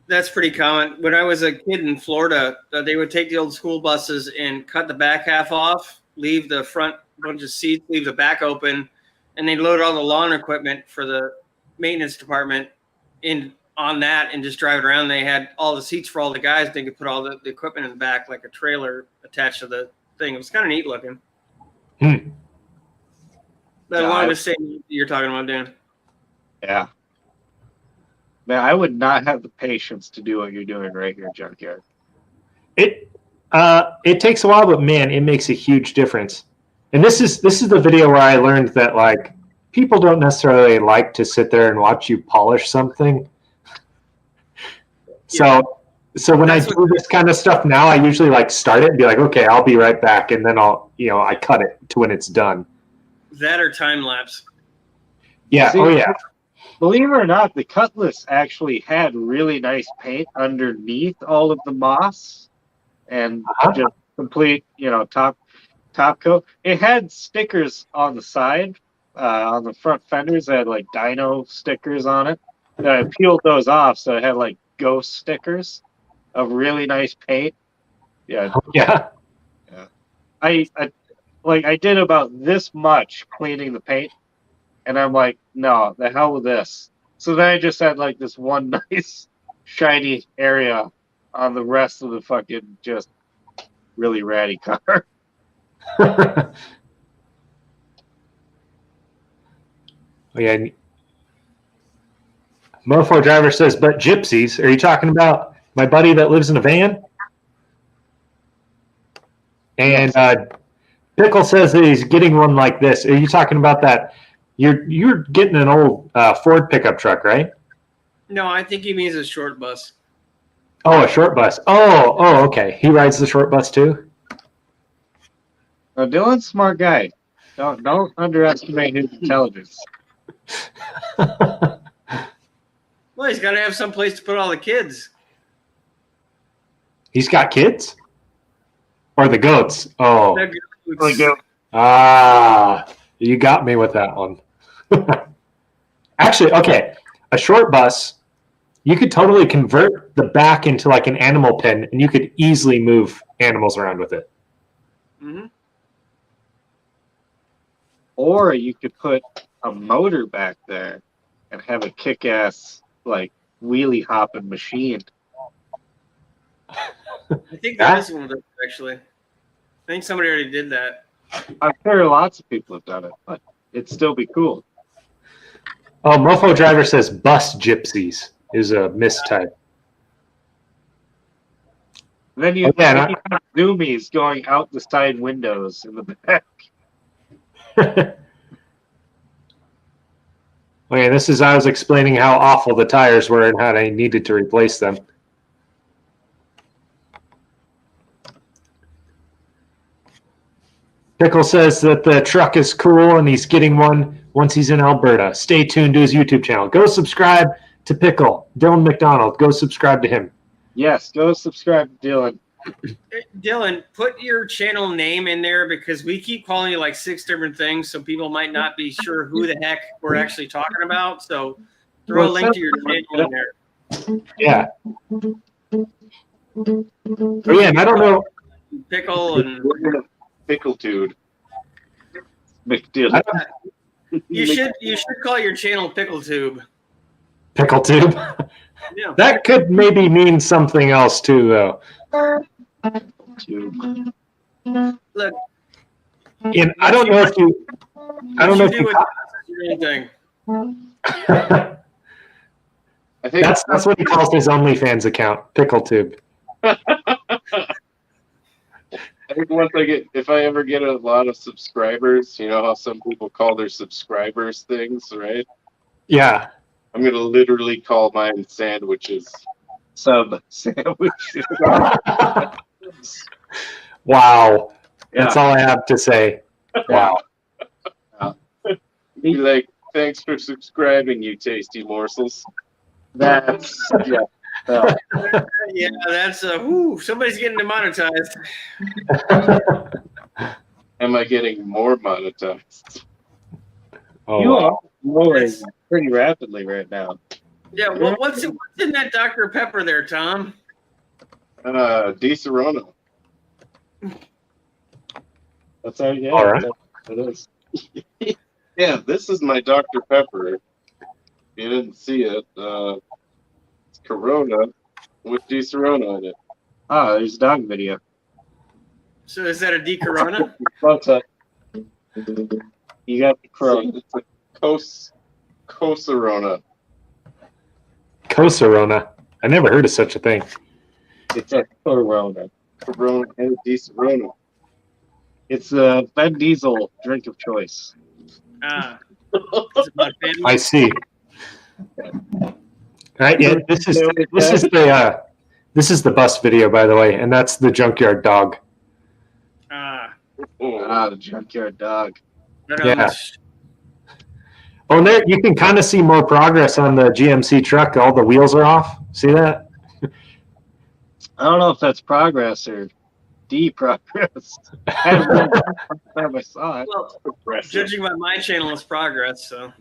That's pretty common. When I was a kid in Florida, they would take the old school buses and cut the back half off, leave the front bunch of seats, leave the back open, and they'd load all the lawn equipment for the maintenance department in on that and just drive it around. They had all the seats for all the guys. They could put all the equipment in the back like a trailer attached to the thing. It was kind of neat looking. That along the same you're talking about, Dan. Yeah. Man, I would not have the patience to do what you're doing right here, Junkyard. It takes a while, but man, it makes a huge difference. And this is the video where I learned that like people don't necessarily like to sit there and watch you polish something. So when I do this kind of stuff now, I usually like start it and be like, okay, I'll be right back, and then I cut it to when it's done. That or time lapse. Yeah. See, oh yeah. Believe it or not, the Cutlass actually had really nice paint underneath all of the moss and just complete, top coat. It had stickers on the side, on the front fenders. It had like dino stickers on it. And I peeled those off, so it had like ghost stickers of really nice paint. Yeah. Yeah. I did about this much cleaning the paint. And I'm like, no, the hell with this. So then I just had like this one nice shiny area on the rest of the fucking just really ratty car. Oh, yeah. Mofo driver says, but gypsies. Are you talking about my buddy that lives in a van? And Pickle says that he's getting one like this. Are you talking about that? You're getting an old Ford pickup truck, right? No, I think he means a short bus. Oh, a short bus. Oh, okay. He rides the short bus too? Now, Dylan's a smart guy. Don't underestimate his intelligence. Well, he's got to have some place to put all the kids. He's got kids? Or the goats? Oh. You got me with that one. Actually, okay. A short bus, you could totally convert the back into like an animal pen, and you could easily move animals around with it. Mm-hmm. Or you could put a motor back there and have a kick-ass like wheelie hopping machine. I think there is one of those, actually. I think somebody already did that. I'm sure lots of people have done it, but it'd still be cool. Oh, Mofo Driver says bus gypsies is a mistype. Then you Okay, have zoomies going out the side windows in the back. Okay, this is I was explaining how awful the tires were and how I needed to replace them. Pickle says that the truck is cool and he's getting one once he's in Alberta. Stay tuned to his YouTube channel. Go subscribe to Pickle. Dylan McDonald, go subscribe to him. Yes, go subscribe to Dylan. Dylan, put your channel name in there because we keep calling you like 6 different things, so people might not be sure who the heck we're actually talking about. So throw a link to your channel in there. Yeah. Oh, yeah, and I don't know. Pickle and Pickle dude. McDill. you should call your channel Pickle Tube. Pickle Tube. Yeah. That could maybe mean something else too, though. Look, And I don't know if you. I don't know if you. anything. I think That's what he calls his OnlyFans account, Pickle Tube. I think once if I ever get a lot of subscribers, you know how some people call their subscribers things, right? Yeah. I'm gonna literally call mine sandwiches. Sub sandwiches. Wow. That's all I have to say. Wow. Be like, thanks for subscribing, you tasty morsels. That's Yeah, that's somebody's getting demonetized. Am I getting more monetized? Oh, you wow. are lowering pretty rapidly right now. Yeah, well, what's in that Dr. Pepper there, Tom? Di Serrano. That's how, yeah, All right. it is. Yeah, this is my Dr. Pepper. If you didn't see it, it's Corona with Di Serrano in it. Oh, there's a dog video. So is that a D Corona? What's up? You got the Corona. It's a Coserona. Coserona. I never heard of such a thing. It's a Corona. Corona and Di Serrano. It's a Ben Diesel drink of choice. Ah. Is it my family? I see. All right, yeah, this is the bus video, by the way, and that's the junkyard dog. Ah. The junkyard dog. Yeah. Oh, and there you can kind of see more progress on the GMC truck. All the wheels are off. See that? I don't know if that's progress or deprogress. I don't know the time I saw it. Well, judging by my channel, it's progress. So.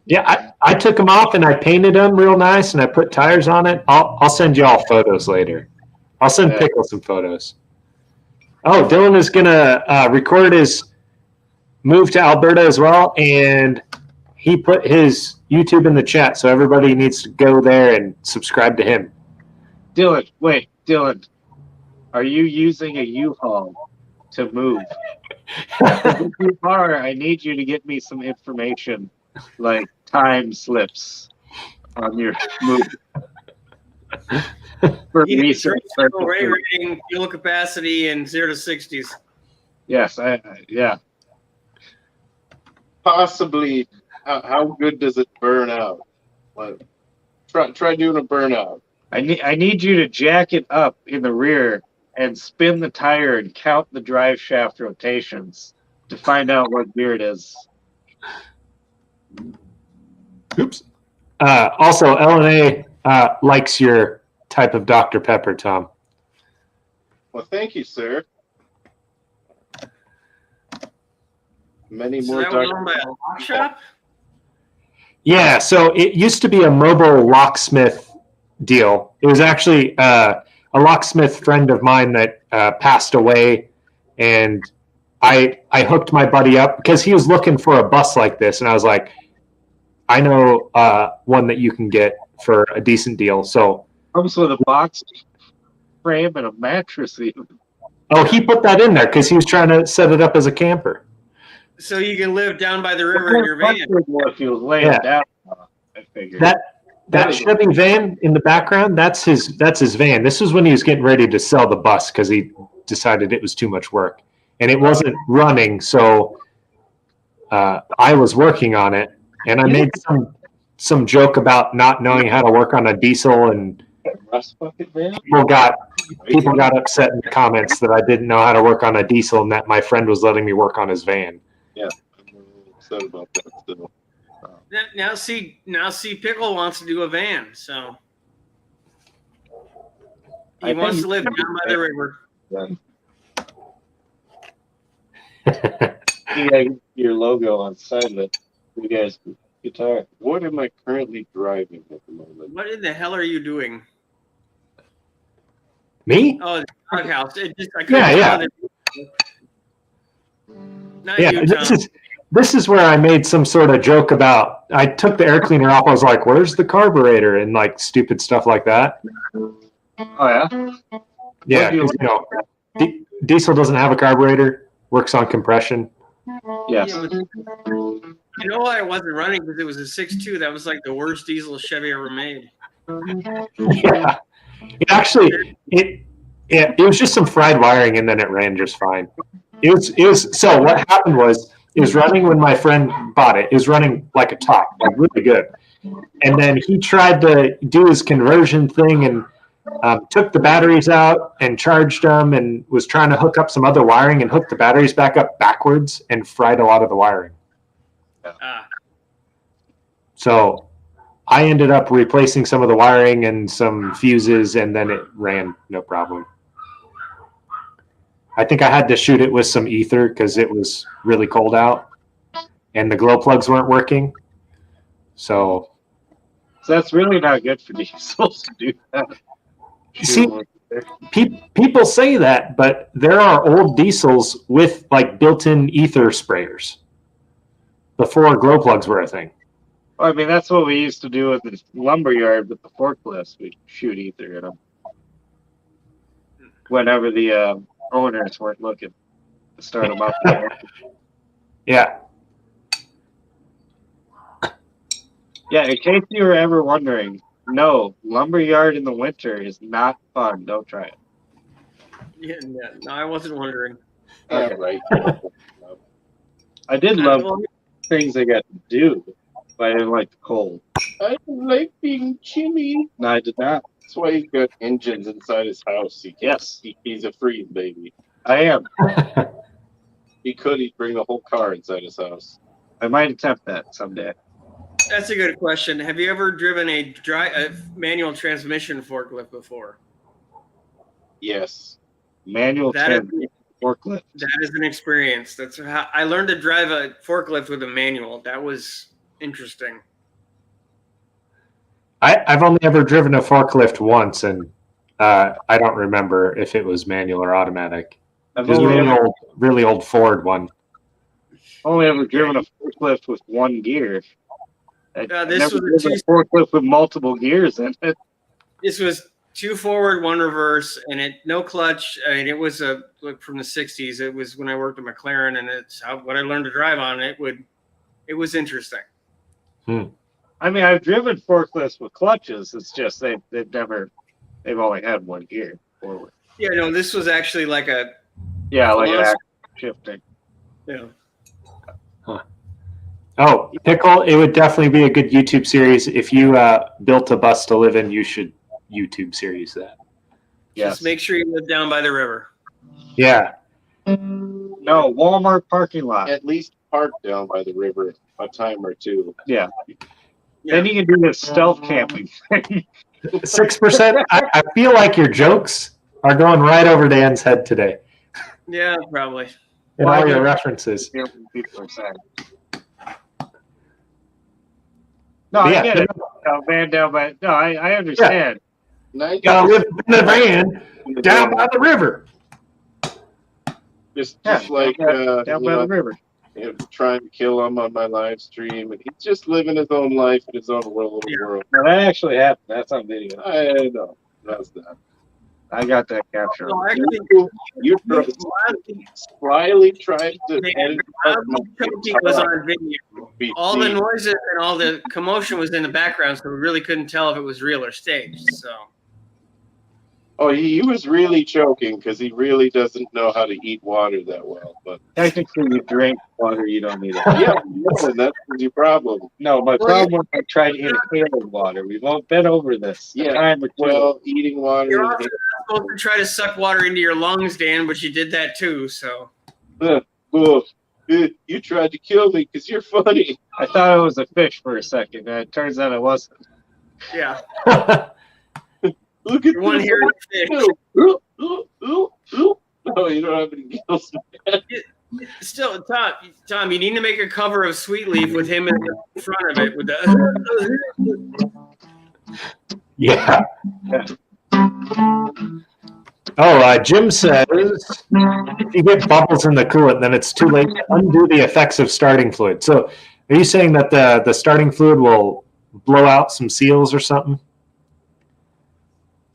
Yeah, I took them off and I painted them real nice and I put tires on it. I'll send you all photos later. I'll send Pickle some photos. Oh, Dylan is gonna record his move to Alberta as well, and he put his YouTube in the chat, so everybody needs to go there and subscribe to him. Dylan, wait, Dylan. Are you using a U-Haul to move? If you are, I need you to get me some information, like time slips on your move. For research purposes. Rate rating, fuel capacity, and 0 to 60s. Yes, yeah. Possibly, how good does it burn out? Like, try doing a burnout. I need you to jack it up in the rear and spin the tire and count the drive shaft rotations to find out what gear it is. Oops. Also, LNA likes your type of Dr. Pepper, Tom. Well, thank you, sir. Many So more that was Dr. owned by a lock shop? Yeah, so it used to be a mobile locksmith deal. It was actually a locksmith friend of mine that passed away, and I hooked my buddy up because he was looking for a bus like this, and I was like, I know one that you can get for a decent deal. So, Comes with a box frame and a mattress even. oh, he put that in there because he was trying to set it up as a camper. So you can live down by the river in your van. If he was laying Yeah. down, I figured. That Chevy van in the background, that's his van. This was when he was getting ready to sell the bus because he decided it was too much work. And it wasn't running, so I was working on it, and I made some joke about not knowing how to work on a diesel, and Rust bucket van? people got upset in the comments that I didn't know how to work on a diesel and that my friend was letting me work on his van. Yeah, I'm a little upset about that still. Now see, Pickle wants to do a van, so he wants to live down by the river. You got your logo on the side of it. You guys guitar. What am I currently driving at the moment? What in the hell are you doing? Me? Oh, the doghouse. I Yeah. Not Yeah, you, Tom. this is where I made some sort of joke about. I took the air cleaner off. I was like, "Where's the carburetor?" and like stupid stuff like that. Oh yeah. Yeah, because diesel doesn't have a carburetor. Works on compression. Yes. Yeah, but you know why it wasn't running? Because it was a 6.2. That was like the worst diesel Chevy ever made. Yeah, it actually it was just some fried wiring, and then it ran just fine. It was. So what happened was it was running when my friend bought it. It was running like a top, like really good. And then he tried to do his conversion thing and took the batteries out and charged them and was trying to hook up some other wiring and hook the batteries back up backwards and fried a lot of the wiring. So I ended up replacing some of the wiring and some fuses, and then it ran no problem. I think I had to shoot it with some ether because it was really cold out and the glow plugs weren't working. So that's really not good for diesels to do that. see, people say that, but there are old diesels with like built-in ether sprayers before glow plugs were a thing. Well, I mean, that's what we used to do at the lumber yard with the forklifts. We'd shoot ether in them whenever the owners weren't looking to start them up. Yeah. Yeah, in case you were ever wondering, no, lumberyard in the winter is not fun. Don't try it. Yeah, no, I wasn't wondering. Yeah, right. I did love things I got to do, but I didn't like the cold. I like being chilly. No, I did not. That's why he's got engines inside his house. He's a freeze baby. I am. He'd bring the whole car inside his house. I might attempt that someday. That's a good question. Have you ever driven a manual transmission forklift before? Yes. Manual transmission forklift. That is an experience. That's how I learned to drive a forklift with a manual. That was interesting. I've only ever driven a forklift once, and I don't remember if it was manual or automatic. It was a really old Ford one. Only ever driven a forklift with one gear. This was a forklift with multiple gears in it. This was 2 forward, 1 reverse, and no clutch. I mean, it was from the 60s. It was when I worked at McLaren, and it's what I learned to drive on. It was interesting. I mean, I've driven forklifts with clutches. It's just they've only had one gear forward. Yeah, no, this was actually like an shifting. Yeah. Oh, Pickle, it would definitely be a good YouTube series. If you built a bus to live in, you should YouTube series that. Yes. Just make sure you live down by the river. Yeah. No, Walmart parking lot. At least park down by the river a time or two. Yeah. Then you can do this stealth camping thing. 6%. I feel like your jokes are going right over Dan's head today. Yeah, probably. And all your references. People are saying. No, I get it. Van down by. No, I understand. Yeah. You gotta live in the van down by the river. Just like down by the river. trying to kill him on my live stream, and he's just living his own life in his own little world. No, that actually happened. That's on video. I know. That's that. I got that capture. No, actually, You slyly tried to edit out my Choking was on video. PC. All the noises and all the commotion was in the background, so we really couldn't tell if it was real or staged. So. Oh, he was really choking because he really doesn't know how to eat water that well. But Technically, you drink water, you don't need it. yeah, that's your problem. No, my problem was I tried inhaling water. We've all been over this. Yeah, Time or two. well, eating water. You're also supposed to try to suck water into your lungs, Dan, but you did that too. So. Oh, you tried to kill me because you're funny. I thought it was a fish for a second. It turns out it wasn't. Yeah. Look at You're one this. hairy fish. No, you don't have any gills. Still, Tom, you need to make a cover of Sweet Leaf with him in the front of it with the. Yeah. Oh, Jim says if you get bubbles in the coolant, then it's too late to undo the effects of starting fluid. So, are you saying that the starting fluid will blow out some seals or something?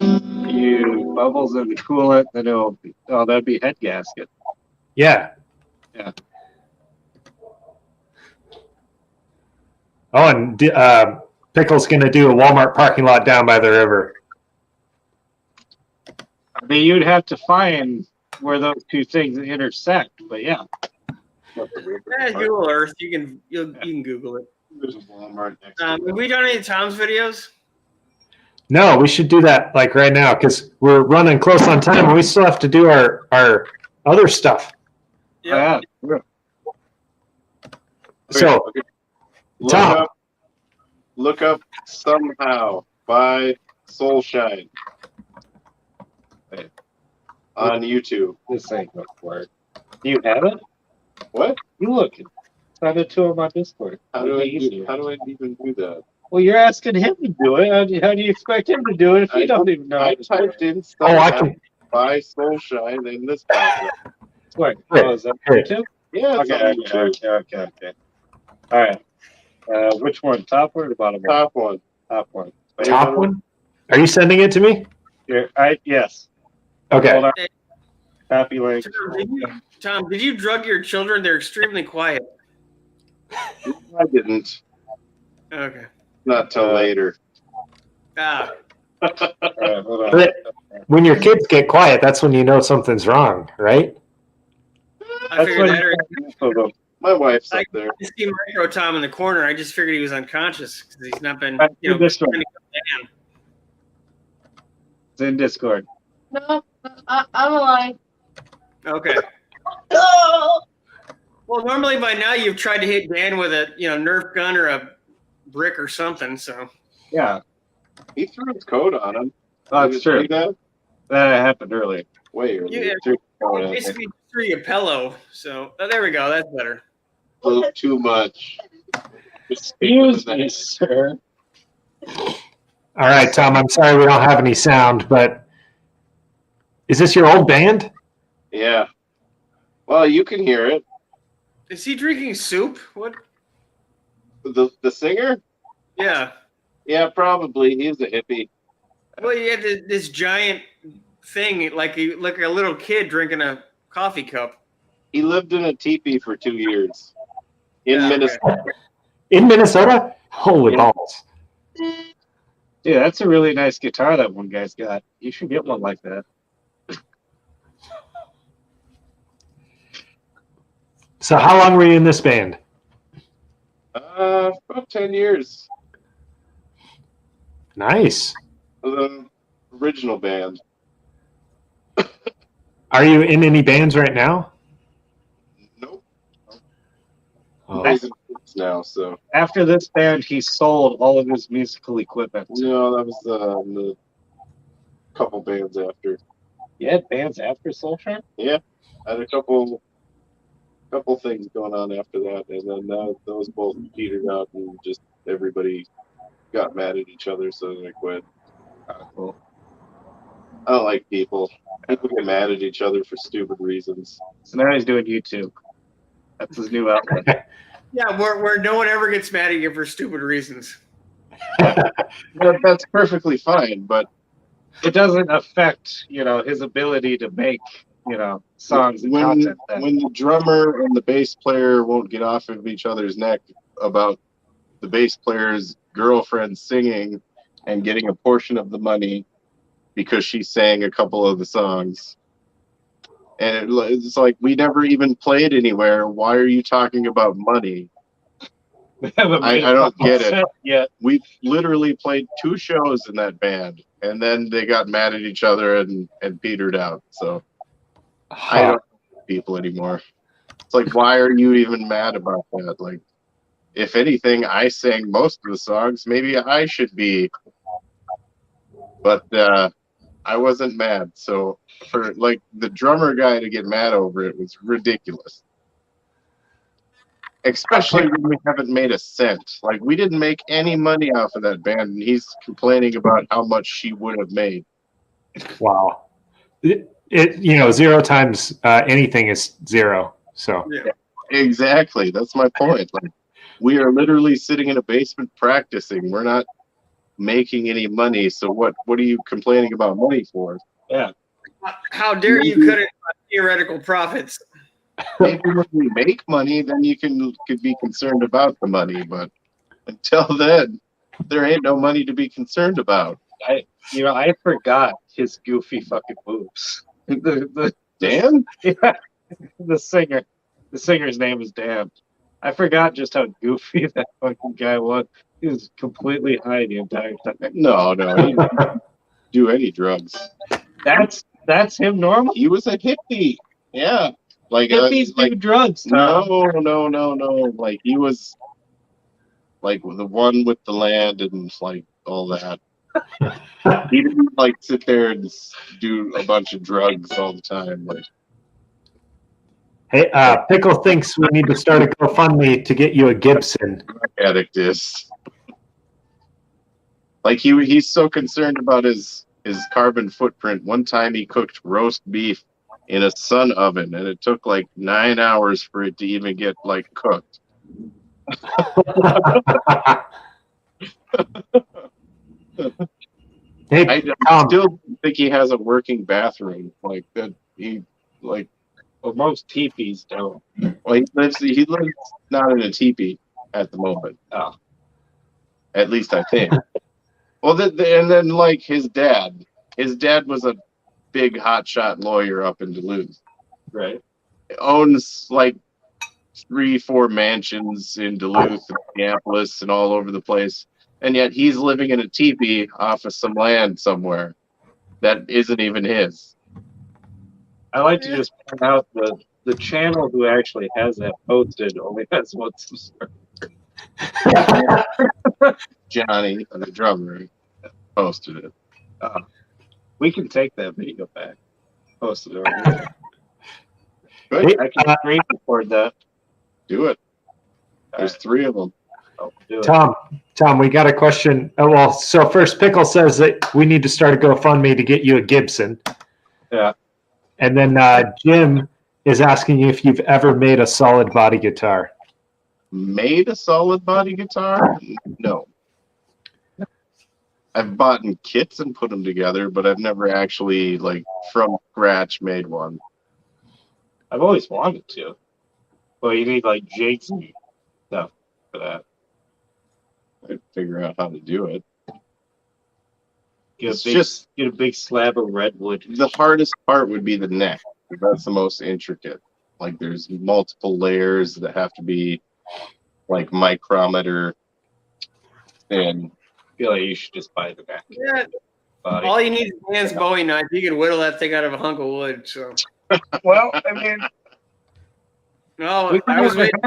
You bubbles in the coolant, then it'll be, that'd be head gasket. Yeah. Yeah. Oh, and Pickle's going to do a Walmart parking lot down by the river. I mean, you'd have to find where those two things intersect, but yeah. Google Earth. You can Google it. There's a Walmart next to Have we done any Tom's videos? No, we should do that like right now because we're running close on time and we still have to do our other stuff. Yeah. So, Tom. Look up Somehow by Soulshine on YouTube. This ain't gonna work. Do you have it? What? You looking? Send it to him on Discord. How do I even do that? Well, you're asking him to do it. How do you expect him to do it if you don't even know? I typed in I Somehow can. by Soulshine in this podcast. Wait, is that Here. YouTube? Yeah, it's on YouTube. Okay. All right. Which one? Top one or the bottom one? Top one. Top one. Top one? Are you sending it to me? Here, yes. Okay. Hold on. Copy link. Tom, did you drug your children? They're extremely quiet. I didn't. Okay. Not till later. Ah. All right, hold on. But when your kids get quiet, that's when you know something's wrong, right? I figured that. Or My wife's up there. I see Micro Tom in the corner. I just figured he was unconscious because he's not been, This one. trying to come down. It's in Discord. No, I'm alive. Okay. No. Well, normally by now you've tried to hit Dan with a Nerf gun or a brick or something. So. Yeah, He threw his coat on him. that's Did you true. see that? That happened earlier. Way earlier. Yeah. Threw the phone at me. Basically threw you a pillow. So there we go. That's better. Spoke too much. Excuse me, sir. All right, Tom, I'm sorry we don't have any sound, but is this your old band? Yeah. Well, you can hear it. Is he drinking soup? What? The singer? Yeah. Yeah, probably. He's a hippie. Well, you had this giant thing, like a little kid drinking a coffee cup. He lived in a teepee for 2 years in Yeah, okay. Minnesota. In Minnesota? Holy balls. Yeah, that's a really nice guitar that one guy's got. You should get one like that. So how long were you in this band? About 10 years. Nice. The original band. Are you in any bands right now? Nope. Oh. He's in groups now, so. After this band, he sold all of his musical equipment. No, that was the couple bands after. You had bands after Soulshine? Yeah. I had a couple things going on after that, and then those both petered out, and just everybody got mad at each other, so then I quit. Cool. I don't like people. People get mad at each other for stupid reasons. So now he's doing YouTube. That's his new outlet. Yeah, where no one ever gets mad at you for stupid reasons. That's perfectly fine, but It doesn't affect, his ability to make, songs and content. when the drummer and the bass player won't get off of each other's neck about the bass player's girlfriend singing and getting a portion of the money because she sang a couple of the songs. And it's like, we never even played anywhere. Why are you talking about money? I don't get it. Yet. We literally played 2 shows in that band, and then they got mad at each other and petered out. So I don't know people anymore. It's like, why are you even mad about that? Like, if anything, I sang most of the songs. Maybe I should be, but I wasn't mad. So for like the drummer guy to get mad over it was ridiculous. Especially when we haven't made a cent. Like, we didn't make any money off of that band, and he's complaining about how much she would have made. Wow. It 0 times anything is 0. So Yeah. Exactly. That's my point. Like, we are literally sitting in a basement practicing. We're not making any money. So what are you complaining about money for? Yeah. How dare you cut it on theoretical profits? Maybe when we make money, then you could be concerned about the money. But until then, there ain't no money to be concerned about. I forgot his goofy fucking moves. Dan? Yeah, the singer's name is Dan. I forgot just how goofy that fucking guy was. He was completely high the entire time. No, he didn't do any drugs. That's him normal. He was a hippie. Yeah. Like Hippies do drugs. Tom. No. Like, he was like the one with the land and like all that. He didn't like sit there and do a bunch of drugs all the time. Like, hey, Pickle thinks we need to start a GoFundMe to get you a Gibson. addict is. Like, he's so concerned about his carbon footprint. One time he cooked roast beef in a sun oven, and it took like 9 hours for it to even get like cooked. Hey, I still think he has a working bathroom. Like that, Well, most teepees don't. Well, he lives not in a teepee at the moment. Oh. At least I think. Well, and then like his dad was a big hotshot lawyer up in Duluth. Right. Owns like 3-4 mansions in Duluth and Minneapolis and all over the place. And yet he's living in a teepee off of some land somewhere that isn't even his. I like to just point out the channel who actually has that posted only has one subscriber. Johnny, the drummer, posted it. We can take that video back. Posted it already. Good. I can screen record that. Do it. There's 3 of them. I'll do it. Tom, we got a question. Oh, well, so first, Pickle says that we need to start a GoFundMe to get you a Gibson. Yeah. And then Jim is asking you if you've ever made a solid body guitar. Made a solid body guitar? No. I've bought in kits and put them together, but I've never actually, like, from scratch made one. I've always wanted to. Well, you need like jigs and stuff for that. I'd figure out how to do it. Get It's get a big slab of redwood. The hardest part would be the neck. That's the most intricate. Like, there's multiple layers that have to be like micrometer thin. I feel like you should just buy the neck. Yeah. Body. All you need is a man's Bowie knife. You can whittle that thing out of a hunk of wood. So. Well, I mean, No, I was waiting.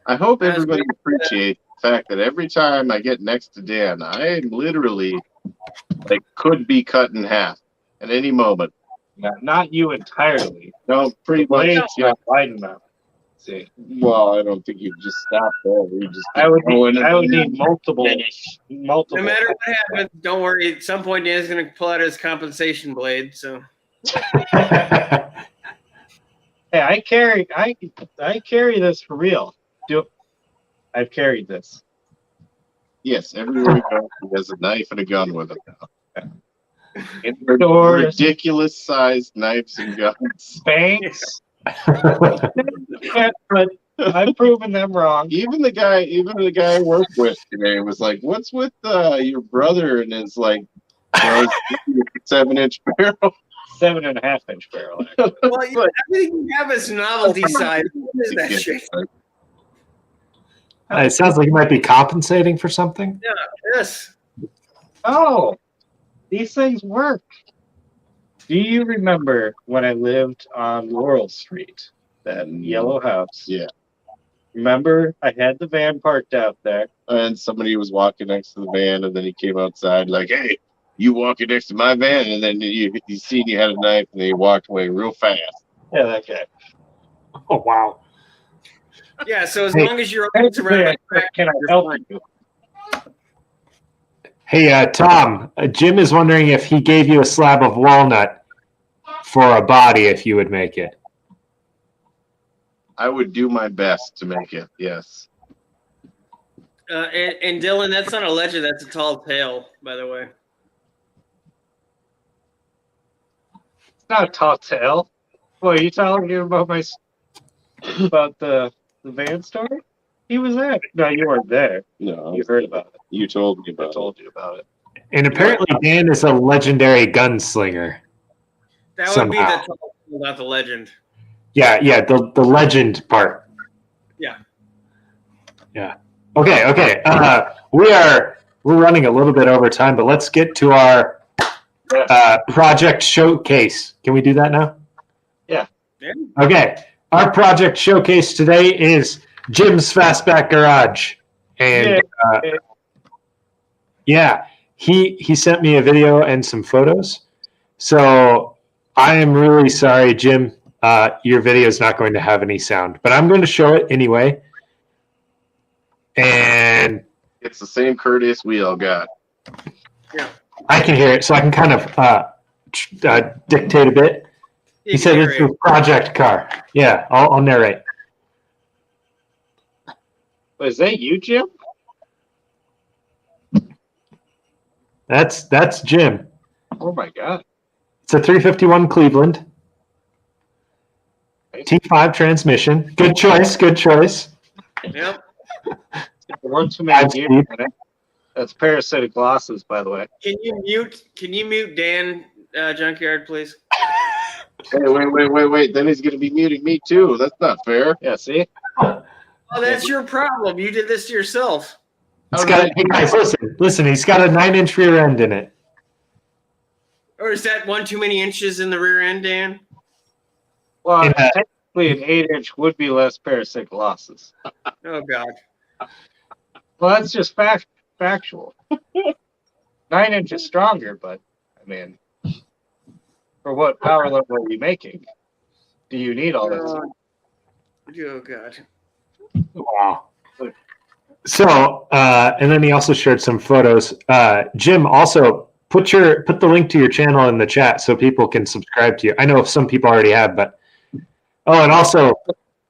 I hope everybody appreciates the fact that every time I get next to Dan, I literally could be cut in half at any moment. not you entirely. No, pretty much. Blade's not wide enough. See, Well, I don't think you just stop there. You just I would need multiple. multiple. No matter what happens, don't worry. At some point, Dan's going to pull out his compensation blade. So Hey, I carry this for real. I've carried this. Yes, everywhere he goes, he has a knife and a gun with him now. And they're Stores. ridiculous sized knives and guns. Banks. Yeah, but I've proven them wrong. Even the guy I worked with today was like, "What's with your brother and his like 7-inch barrel?" 7.5-inch barrel. Well, everything you have is novelty size. What is that shit? It sounds like you might be compensating for something. Yes. Oh, these things work. Do you remember when I lived on Laurel Street, that yellow house? Yeah. Remember, I had the van parked out there. And somebody was walking next to the van, and then he came outside like, "Hey, you walking next to my van?" And then you seen you had a knife, and then he walked away real fast. Yeah, that guy. Oh wow. Yeah, so as Hey, long as you're always around Can I help you? Hey, Tom. Jim is wondering if he gave you a slab of walnut for a body, if you would make it. I would do my best to make it. Yes. and Dylan, that's not a legend, that's a tall tale, by the way. It's not a tall tale. What are you telling me about about the van story? He was there. No, you weren't there. No. You heard about it. You told me I about it. told you about it. And apparently, Dan is a legendary gunslinger. That would Somehow. be the tall tale, not the legend. Yeah, the legend part. Yeah. Yeah. Okay. We're running a little bit over time, but let's get to our project showcase. Can we do that now? Yeah. Okay. Our project showcase today is Jim's Fastback Garage, and he sent me a video and some photos. So I am really sorry, Jim. Your video is not going to have any sound, but I'm going to show it anyway. And It's the same Curtis we all got. Yeah. I can hear it, so I can kind of dictate a bit. He said it's a project car. Yeah, I'll narrate. Was that you, Jim? That's Jim. Oh my God. It's a 351 Cleveland. T5 transmission. Good choice. Yep. There weren't too many I've gears seen- in it. That's parasitic glosses, by the way. Can you mute Dan Junkyard, please? Hey, wait. Then he's going to be muting me too. That's not fair. Yeah, see? Oh, that's your problem. You did this to yourself. It's got, hey guys, listen. He's got a 9-inch rear end in it. Or is that one too many inches in the rear end, Dan? Well, Yeah. technically an 8-inch would be less parasitic glosses. Oh, God. Well, that's just factual. 9-inch is stronger, but, I mean, for what power level are you making? Do you need all that stuff? Oh, God. Wow. So, and then he also shared some photos. Jim, also put the link to your channel in the chat so people can subscribe to you. I know some people already have, but and also,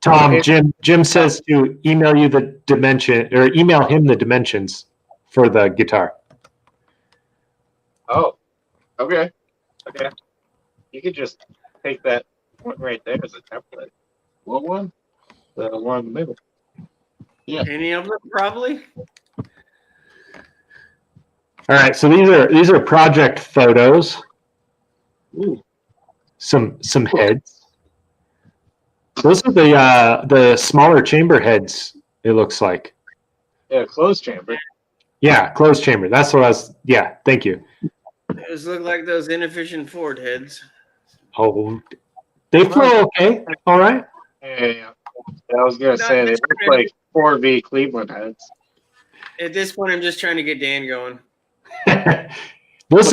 Tom, Jim says to email you the dimension or email him the dimensions for the guitar. Oh, Okay. okay. You could just take that one right there as a template. What one? The one in the middle. Any of them, probably? All right, so these are project photos. Ooh. Some heads. Those are the smaller chamber heads. It looks like. Yeah, closed chamber. Yeah, closed chamber. That's what I was. Yeah, thank you. Those look like those inefficient Ford heads. Oh, they flow okay. All right. Yeah. I was gonna say they look like 4V Cleveland heads. At this point, I'm just trying to get Dan going. those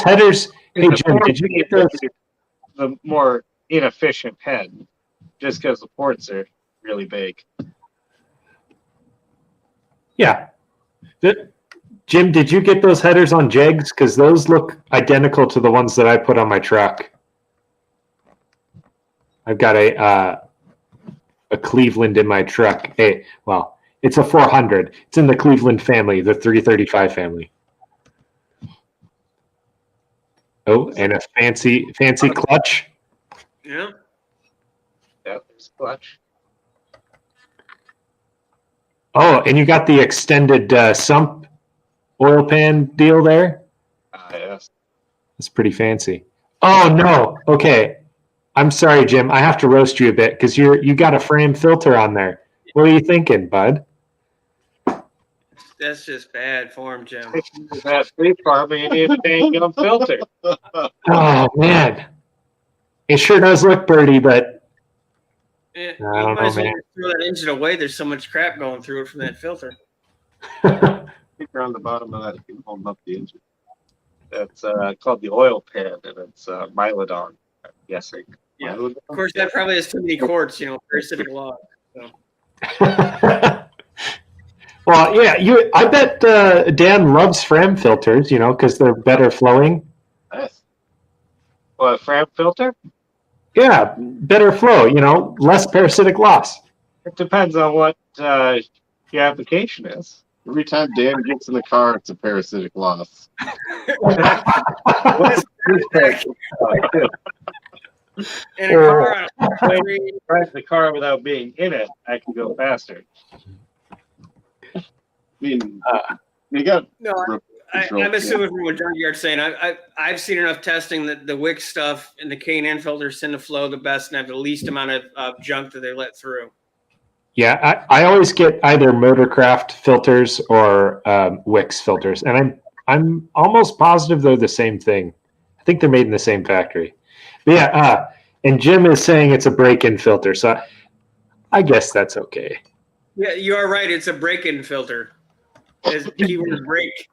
headers. Hey Jim, did you get those? The more inefficient head, just because the ports are really big. Yeah. Jim, did you get those headers on Jegs? Because those look identical to the ones that I put on my truck. I've got a Cleveland in my truck. Hey, well, it's a 400. It's in the Cleveland family, the 335 family. Oh, and a fancy clutch. Yeah. Yeah, there's clutch. Oh, and you got the extended sump oil pan deal there. Yes. That's pretty fancy. Oh no. Okay. I'm sorry, Jim. I have to roast you a bit because you got a frame filter on there. What are you thinking, bud? That's just bad form, Jim. That free farm, you need a dang gum filter. Oh man. It sure does look pretty, but Yeah, I you don't might know, as well man. throw that engine away. There's so much crap going through it from that filter. Sticker on the bottom of that if you hold up the engine. That's called the oil pan, and it's Mylodon, I'm guessing. Yeah. Mylodon? Of course, that probably has too many quarts, parasitic law. So. Well, yeah, I bet Dan loves Fram filters, because they're better flowing. Nice. What, Fram filter? Yeah, better flow, less parasitic loss. It depends on what your application is. Every time Dan gets in the car, it's a parasitic loss. In a car on a Drive the car without being in it, I can go faster. I mean, you got No, I'm assuming from what Junkyard's saying. I've seen enough testing that the Wix stuff and the K&N filters tend to flow the best and have the least amount of junk that they let through. Yeah, I always get either Motorcraft filters or Wix filters, and I'm almost positive they're the same thing. I think they're made in the same factory. But yeah, and Jim is saying it's a break-in filter, so I guess that's okay. Yeah, you are right. It's a break-in filter. As keyword is break.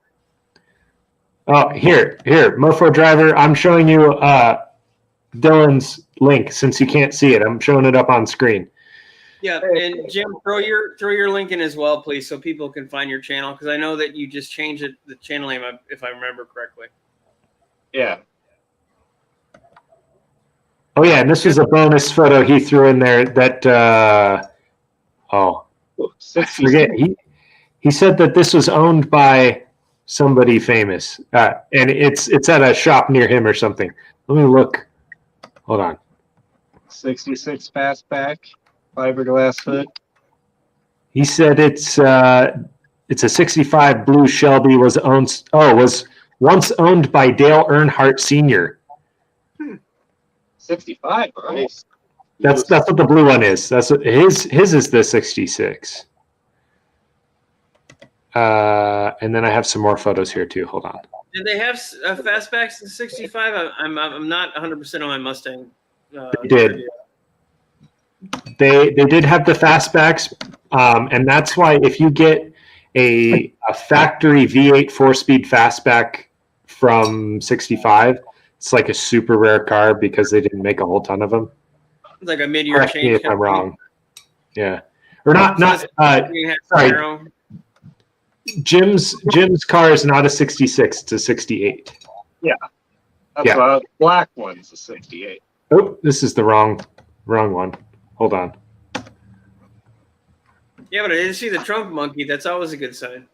Oh, here, Mofo Driver. I'm showing you Dylan's link since you can't see it. I'm showing it up on screen. Yeah, and Jim, throw your link in as well, please, so people can find your channel, because I know that you just changed the channel name, if I remember correctly. Yeah. Oh yeah, and this is a bonus photo he threw in there that I forget. He said that this was owned by somebody famous, and it's at a shop near him or something. Let me look. Hold on. 66 fastback, fiberglass hood. He said it's a 65 blue Shelby was once owned by Dale Earnhardt Sr. 65, nice. That's what the blue one is. That's what his is the 66. And then I have some more photos here too. Hold on. Did they have fastbacks in 65? I'm not 100% on my Mustang. They did. They did have the fastbacks, and that's why if you get a factory V8 4-speed fastback from 65, it's like a super rare car because they didn't make a whole ton of them. It's like a mid-year Correct me change. if I'm wrong. Yeah, or not. Sorry. Jim's car is not a 66; it's a 68. Yeah, that's why the black one's a 68. Oh, this is the wrong one. Hold on. Yeah, but I didn't see the trunk monkey. That's always a good sign.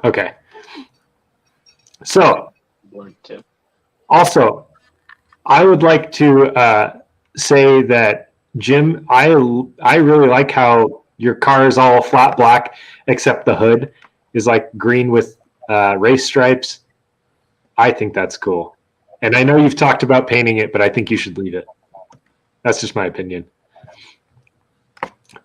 Okay. So, also, I would like to say that, Jim, I really like how your car is all flat black, except the hood is like green with race stripes. I think that's cool. And I know you've talked about painting it, but I think you should leave it. That's just my opinion.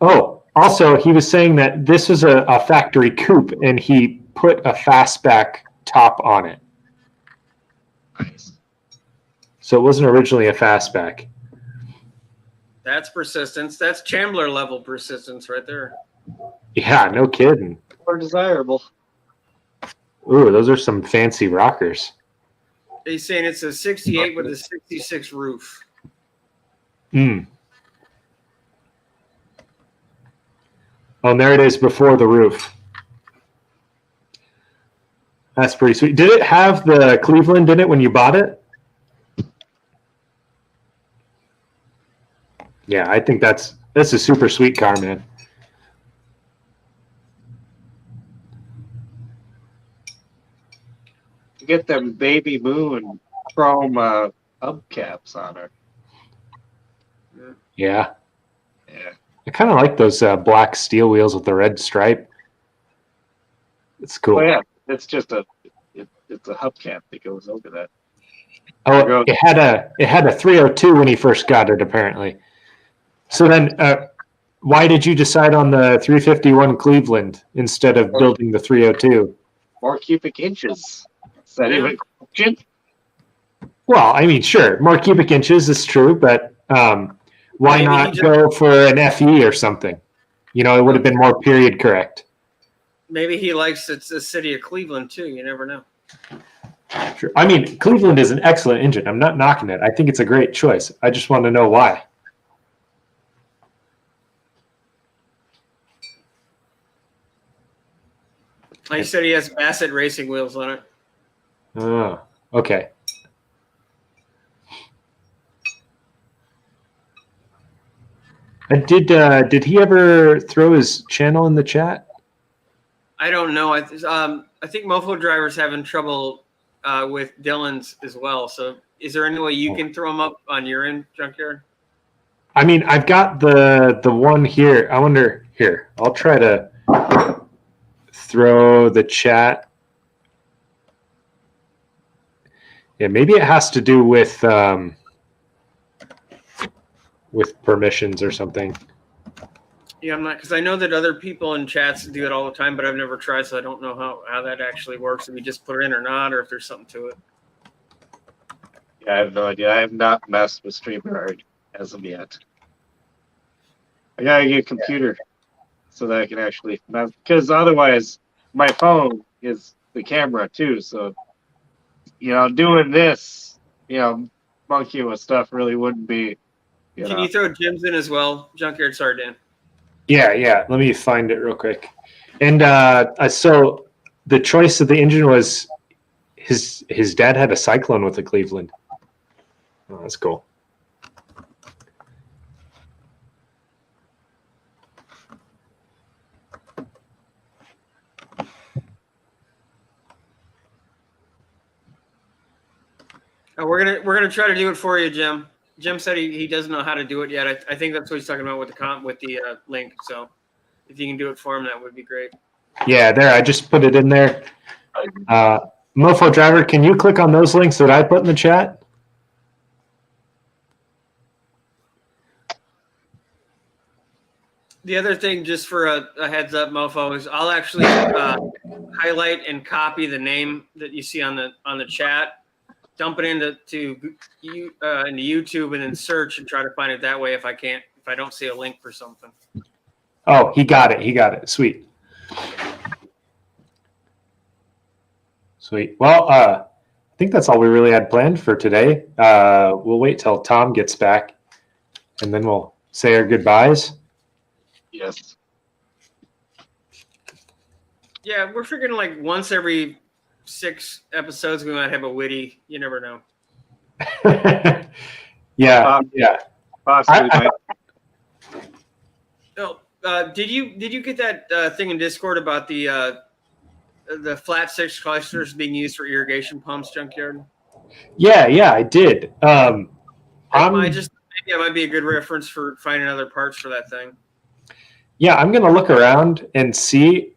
Oh, also, he was saying that this is a factory coupe, and he put a fastback top on it. Nice. So it wasn't originally a fastback. That's persistence. That's Chandler level persistence right there. Yeah, no kidding. More desirable. Ooh, those are some fancy rockers. He's saying it's a 68 with a 66 roof. Oh, and there it is before the roof. That's pretty sweet. Did it have the Cleveland in it when you bought it? Yeah, I think that's a super sweet car, man. Get them baby moon chrome hubcaps on her. Yeah. Yeah. I kind of like those black steel wheels with the red stripe. It's cool. Oh yeah, it's just it's a hubcap that goes over that. Oh, it had a 302 when he first got it, apparently. So then, why did you decide on the 351 Cleveland instead of building the 302? More cubic inches. Is that even a question? Well, I mean, sure, more cubic inches is true, but why Maybe not go for an FE or something? You know, it would have been more period correct. Maybe he likes it's the city of Cleveland too. You never know. Sure. I mean, Cleveland is an excellent engine. I'm not knocking it. I think it's a great choice. I just want to know why. He said he has Bassett racing wheels on it. Oh, okay. And did he ever throw his channel in the chat? I don't know. I think Mofo Driver's having trouble with Dylan's as well. So is there any way you can throw them up on your end, Junkyard? I mean, I've got the one here. I wonder here. I'll try to throw the chat. Yeah, maybe it has to do with permissions or something. Yeah, I'm not, because I know that other people in chats do it all the time, but I've never tried, so I don't know how that actually works. If you just put it in or not, or if there's something to it. Yeah, I have no idea. I have not messed with StreamYard as of yet. I gotta get a computer so that I can actually mess, because otherwise my phone is the camera too. So, doing this, monkeying with stuff really wouldn't be. Can you throw Jim's in as well, Junkyard? Sorry, Dan. Yeah. Let me find it real quick. And so the choice of the engine was his dad had a Cyclone with a Cleveland. Oh, that's cool. We're gonna try to do it for you, Jim. Jim said he doesn't know how to do it yet. I think that's what he's talking about with the link. So if you can do it for him, that would be great. Yeah, there. I just put it in there. Mofo Driver, can you click on those links that I put in the chat? The other thing, just for a heads up, Mofo, is I'll actually highlight and copy the name that you see on the chat, dump it into YouTube, and then search and try to find it that way if I don't see a link for something. Oh, he got it. Sweet. Well, I think that's all we really had planned for today. We'll wait till Tom gets back, and then we'll say our goodbyes. Yes. Yeah, we're figuring like once every 6 episodes we might have a witty. You never know. Yeah. Possibly. Did you get that thing in Discord about the flat 6 clusters being used for irrigation pumps, Junkyard? Yeah, I did. Maybe that might be a good reference for finding other parts for that thing. Yeah, I'm going to look around and see.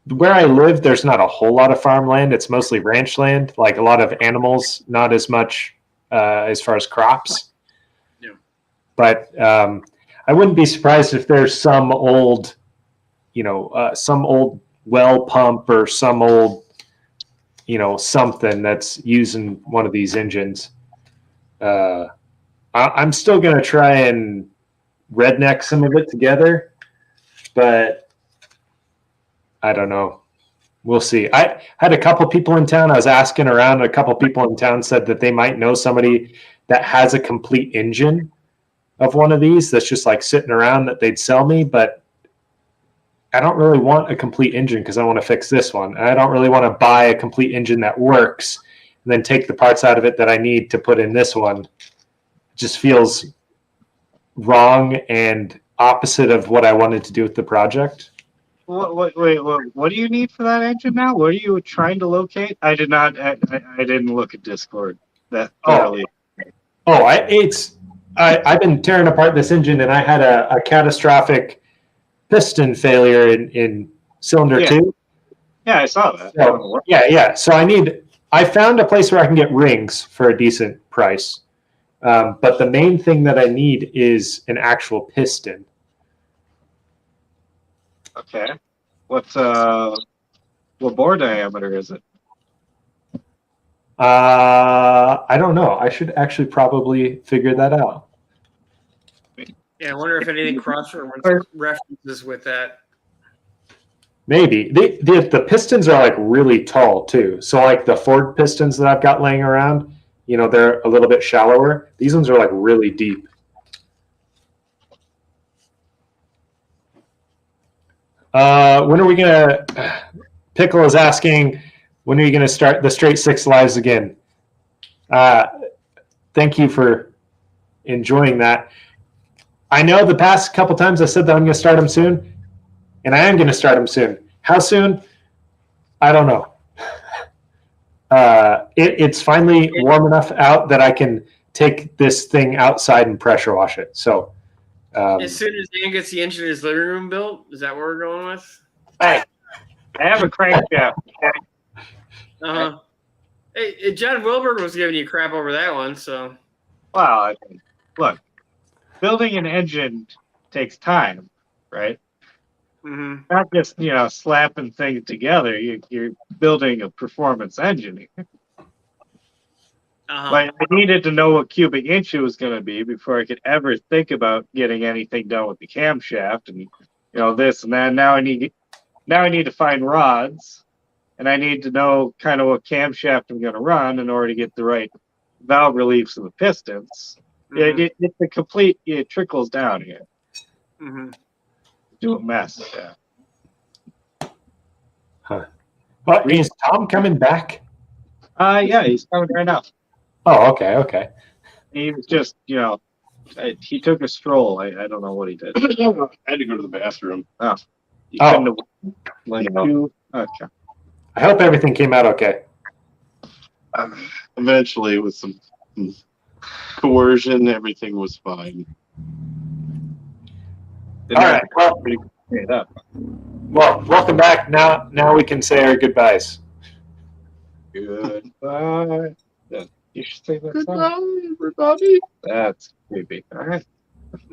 Where I live, there's not a whole lot of farmland. It's mostly ranch land, like a lot of animals, not as much as far as crops. Yeah. But I wouldn't be surprised if there's some old well pump or some old, something that's using one of these engines. I'm still going to try and redneck some of it together, but I don't know. We'll see. I had a couple people in town. I was asking around. A couple people in town said that they might know somebody that has a complete engine of one of these that's just like sitting around that they'd sell me, but I don't really want a complete engine because I want to fix this one. And I don't really want to buy a complete engine that works and then take the parts out of it that I need to put in this one. It just feels wrong and opposite of what I wanted to do with the project. What do you need for that engine now? What are you trying to locate? I didn't look at Discord that thoroughly. I've been tearing apart this engine, and I had a catastrophic piston failure in cylinder 2. Yeah, I saw that. So, yeah. So I found a place where I can get rings for a decent price. But the main thing that I need is an actual piston. Okay. What bore diameter is it? I don't know. I should actually probably figure that out. Yeah, I wonder if anything cross references with that. Maybe the pistons are like really tall too. So like the Ford pistons that I've got laying around, they're a little bit shallower. These ones are like really deep. When are we gonna? Pickle is asking, when are you gonna start the Straight Six Lives again? Thank you for enjoying that. I know the past couple times I said that I'm gonna start them soon, and I am gonna start them soon. How soon? I don't know. It's finally warm enough out that I can take this thing outside and pressure wash it. So. As soon as Dan gets the engine in his living room built, is that what we're going with? Hey, I have a crankshaft. Uh-huh. Hey, John Wilbur was giving you crap over that one, so. Well, look, building an engine takes time, right? Mm-hmm. Not just slapping things together. You're building a performance engine. Like, I needed to know what cubic inch it was going to be before I could ever think about getting anything done with the camshaft and this and that. Now I need to find rods, and I need to know kind of what camshaft I'm going to run in order to get the right valve reliefs of the pistons. Mm-hmm. It's a complete. It trickles down here. Mm-hmm. Do a mess. Yeah. Huh. But is Tom coming back? Yeah, he's coming right now. Oh, okay. He was just, he took a stroll. I don't know what he did. I had to go to the bathroom. He couldn't have, okay. I hope everything came out okay. Eventually, with some coercion, everything was fine. All right. Well, welcome back. Now we can say our goodbyes. Goodbye. You should say that Goodbye, song. everybody. That's creepy. All right.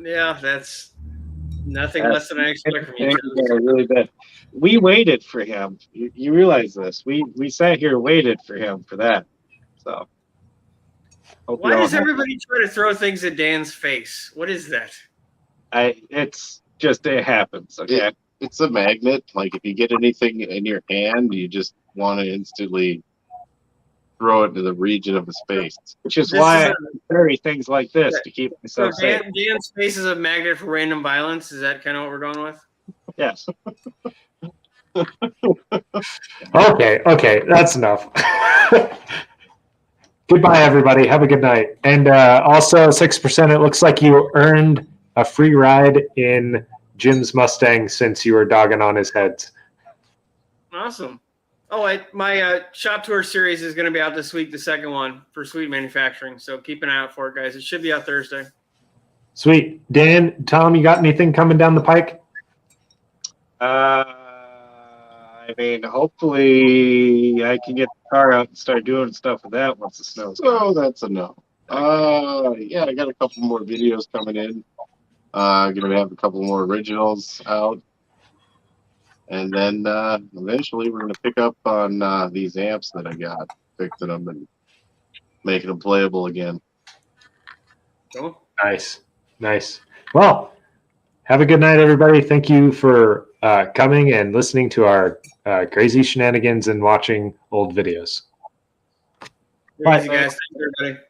Yeah, that's nothing less than I expect from you. Really bad. We waited for him. You realize this? We sat here and waited for him for that. So. Why does everybody try to throw things at Dan's face? What is that? It's just it happens. Okay. It's a magnet. Like if you get anything in your hand, you just want to instantly throw it to the region of his face. Which is why I carry things like this to keep myself safe. Dan's face is a magnet for random violence. Is that kind of what we're going with? Yes. Okay, that's enough. Goodbye, everybody. Have a good night. And also, 6%, it looks like you earned a free ride in Jim's Mustang since you were dogging on his heads. Awesome. Oh, my shop tour series is going to be out this week, the second one for Sweet Manufacturing. So keep an eye out for it, guys. It should be out Thursday. Sweet. Dan, Tom, you got anything coming down the pike? I mean, hopefully I can get the car out and start doing stuff with that once the snow's So that's a no. Yeah, I got a couple more videos coming in. Gonna have a couple more originals out. And then eventually we're going to pick up on these amps that I got, fixing them and making them playable again. Cool. Nice. Well, have a good night, everybody. Thank you for coming and listening to our crazy shenanigans and watching old videos. Bye, guys. Thank you, everybody.